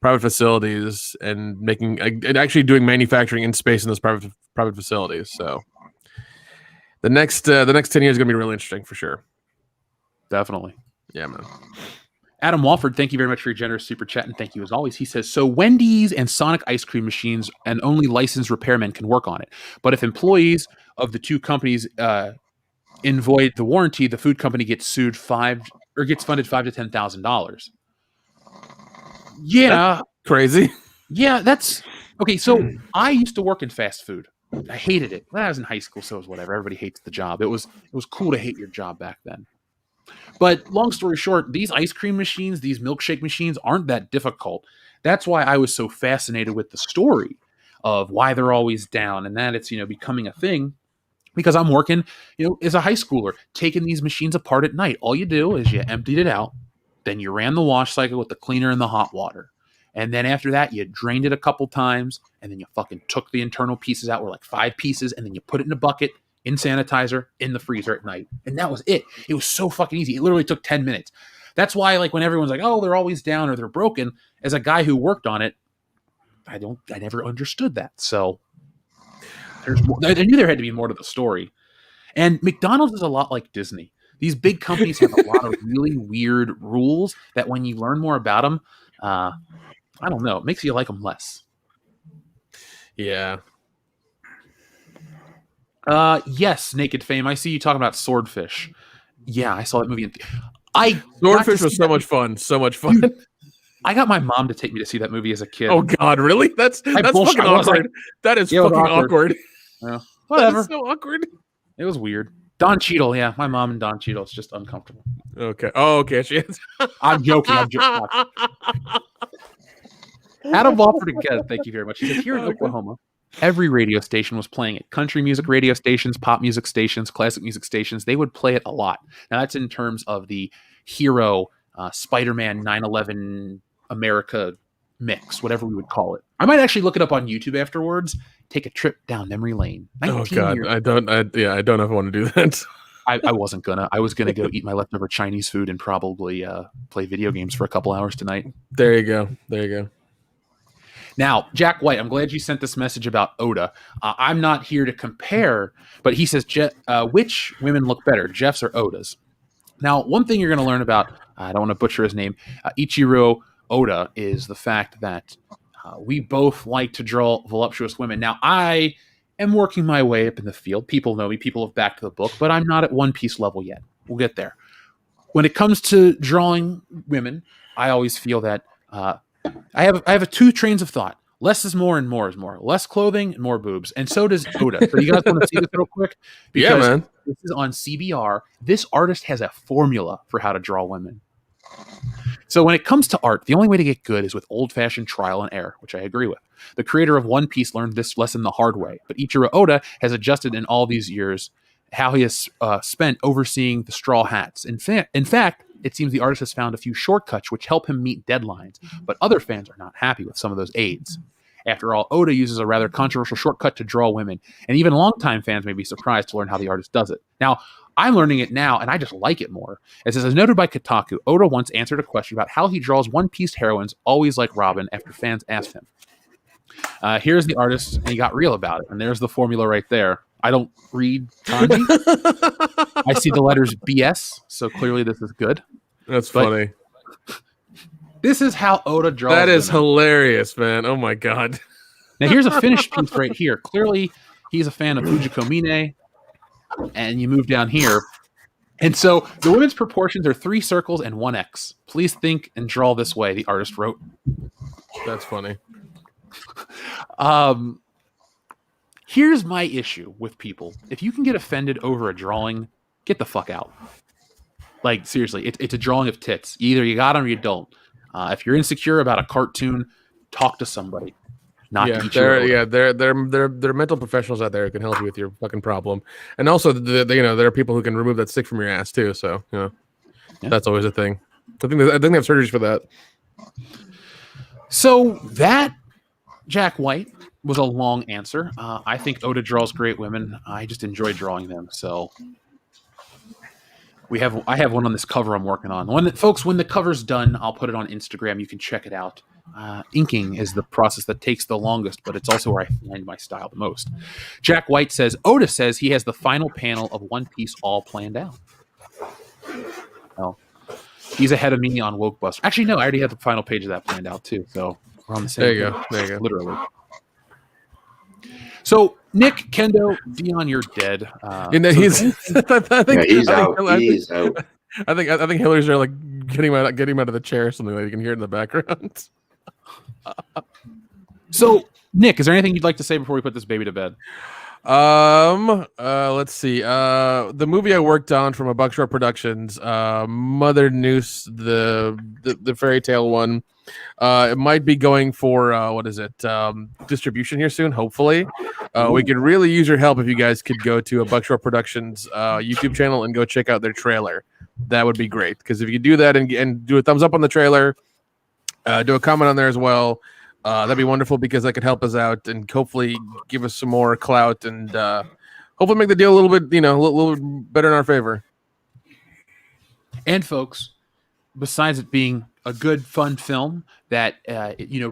D: facilities and actually doing manufacturing in space in those private facilities. So. The next 10 years is going to be really interesting for sure.
B: Definitely.
D: Yeah, man.
B: Adam Walford, thank you very much for your generous super chat, and thank you as always. He says, so Wendy's and Sonic ice cream machines and only licensed repairmen can work on it. But if employees of the two companies invoid the warranty, the food company gets funded $5,000 to $10,000. Yeah.
D: That's crazy.
B: Yeah, that's okay. So I used to work in fast food. I hated it. When I was in high school, so it was whatever. Everybody hates the job. It was cool to hate your job back then. But long story short, these ice cream machines, these milkshake machines aren't that difficult. That's why I was so fascinated with the story of why they're always down and that it's, becoming a thing, because I'm working, as a high schooler, taking these machines apart at night. All you do is you emptied it out, then you ran the wash cycle with the cleaner and the hot water. And then after that, you drained it a couple times, and then you fucking took the internal pieces out, were 5 pieces, and then you put it in a bucket, in sanitizer, in the freezer at night. And that was it. It was so fucking easy. It literally took 10 minutes. That's why, when everyone's like, oh, they're always down or they're broken, as a guy who worked on it, I never understood that. So I knew there had to be more to the story. And McDonald's is a lot like Disney. These big companies have a lot of really weird rules that when you learn more about them, I don't know. It makes you like them less.
D: Yeah.
B: Yes, Naked Fame. I see you talking about Swordfish. Yeah, I saw that movie.
D: Swordfish was so much fun. So much fun.
B: Dude, I got my mom to take me to see that movie as a kid.
D: Oh God, really? That's fucking awkward. That is fucking awkward.
B: Yeah, whatever.
D: That is so awkward.
B: It was weird. Don Cheadle. Yeah, my mom and Don Cheadle. It's just uncomfortable.
D: Okay. Oh, okay. She is.
B: I'm joking. Adam Walford again, thank you very much. He says, here in Oklahoma, Every radio station was playing it. Country music radio stations, pop music stations, classic music stations, they would play it a lot. Now that's in terms of the hero Spider-Man 9/11 America mix, whatever we would call it. I might actually look it up on YouTube afterwards. Take a trip down memory lane.
D: Oh God, I don't know if I want to do that.
B: I wasn't gonna. I was gonna go eat my leftover Chinese food and probably play video games for a couple hours tonight.
D: There you go.
B: Now, Jack White, I'm glad you sent this message about Oda. I'm not here to compare, but he says, which women look better, Jeff's or Oda's? Now, one thing you're going to learn about, I don't want to butcher his name, Ichiro Oda, is the fact that we both like to draw voluptuous women. Now, I am working my way up in the field. People know me. People have backed the book, but I'm not at One Piece level yet. We'll get there. When it comes to drawing women, I always feel that I have two trains of thought. Less is more and more is more. Less clothing and more boobs. And so does Oda. So you guys want to see this real quick?
D: Yeah, man.
B: This is on CBR. This artist has a formula for how to draw women. So when it comes to art, the only way to get good is with old-fashioned trial and error, which I agree with. The creator of One Piece learned this lesson the hard way, but Ichiro Oda has adjusted in all these years how he has spent overseeing the Straw Hats. In fact, it seems the artist has found a few shortcuts which help him meet deadlines, but other fans are not happy with some of those aids. After all, Oda uses a rather controversial shortcut to draw women, and even longtime fans may be surprised to learn how the artist does it. Now, I'm learning it now, and I just like it more. As noted by Kotaku, Oda once answered a question about how he draws One Piece heroines always like Robin after fans asked him. Here's the artist, and he got real about it, and there's the formula right there. I don't read kanji. I see the letters BS, so clearly this is good.
D: That's funny.
B: This is how Oda draws.
D: That is hilarious, man. Oh my God.
B: Now here's a finished piece right here. Clearly, he's a fan of Fujiko Mine, and you move down here. And so the women's proportions are 3 circles and 1 X. Please think and draw this way, the artist wrote.
D: That's funny.
B: Here's my issue with people. If you can get offended over a drawing, get the fuck out. Like, seriously, it's a drawing of tits. Either you got them or you don't. If you're insecure about a cartoon, talk to somebody.
D: They're mental professionals out there who can help you with your fucking problem. And also, there are people who can remove that stick from your ass too. So, that's always a thing. I think they have surgeries for that.
B: So that, Jack White, was a long answer. I think Oda draws great women. I just enjoy drawing them. So I have one on this cover I'm working on. When the cover's done, I'll put it on Instagram. You can check it out. Inking is the process that takes the longest, but it's also where I find my style the most. Jack White says, Oda says he has the final panel of One Piece all planned out. Well, he's ahead of me on Woke Buster. Actually, no, I already had the final page of that planned out too. So we're on the same page.
D: There you go.
B: Literally. So, Nick, Kendo, Dion, you're dead.
D: He's
C: out. He's out.
D: I think Hillary's there, like getting him out of the chair or something. Like you can hear it in the background.
B: So, Nick, is there anything you'd like to say before we put this baby to bed?
D: Let's see. The movie I worked on from a Buckshot Productions, Mother Noose, the fairy tale one. It might be going for distribution here soon. Hopefully, we could really use your help if you guys could go to a Buckshot Productions YouTube channel and go check out their trailer. That would be great, because if you do that and do a thumbs up on the trailer, do a comment on there as well. That'd be wonderful, because that could help us out and hopefully give us some more clout and hopefully make the deal a little bit, a little better in our favor.
B: And folks, besides it being a good, fun film that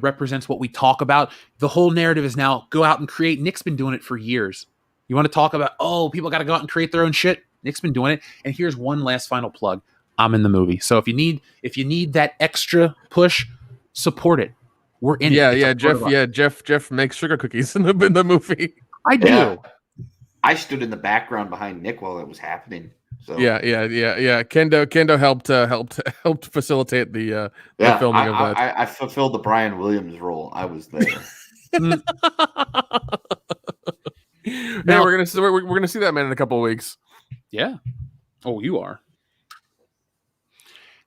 B: represents what we talk about, the whole narrative is now go out and create. Nick's been doing it for years. You want to talk about people got to go out and create their own shit? Nick's been doing it. And here's one last final plug. I'm in the movie, so if you need that extra push, support it. We're in it.
D: Jeff makes sugar cookies in the movie.
B: I do.
G: Yeah. I stood in the background behind Nick while it was happening. So
D: yeah. Kendo helped facilitate the filming of that.
G: I fulfilled the Brian Williams role. I was there.
D: Now, we're gonna see that man in a couple of weeks.
B: Yeah. Oh, you are.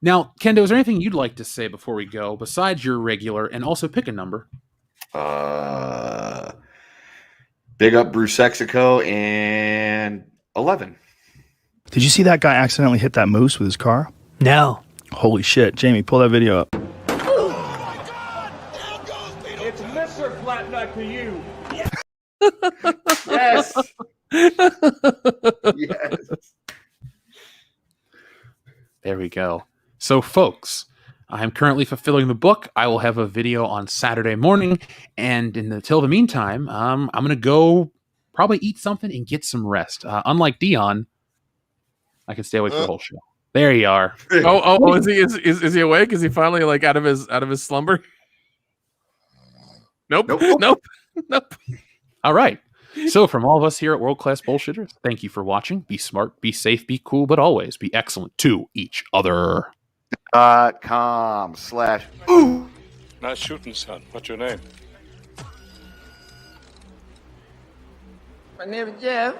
B: Now, Kendo, is there anything you'd like to say before we go, besides your regular, and also pick a number?
G: Big up Bruce Sexico and 11.
A: Did you see that guy accidentally hit that moose with his car?
P: No.
A: Holy shit. Jamie, pull that video up.
I: It's Mr. Flatnut to you.
G: Yes. Yes.
B: There we go. So, folks, I'm currently fulfilling the book. I will have a video on Saturday morning, and until the meantime, I'm going to go probably eat something and get some rest. Unlike Dion, I can stay awake for the whole show. There you are.
D: Oh, is he awake? Is he finally like out of his slumber? Nope.
B: All right. So, from all of us here at World Class Bullshitters, thank you for watching. Be smart, be safe, be cool, but always be excellent to each other.
G: .com/ooh.
L: Nice shooting, son. What's your name?
M: My name is Jeff.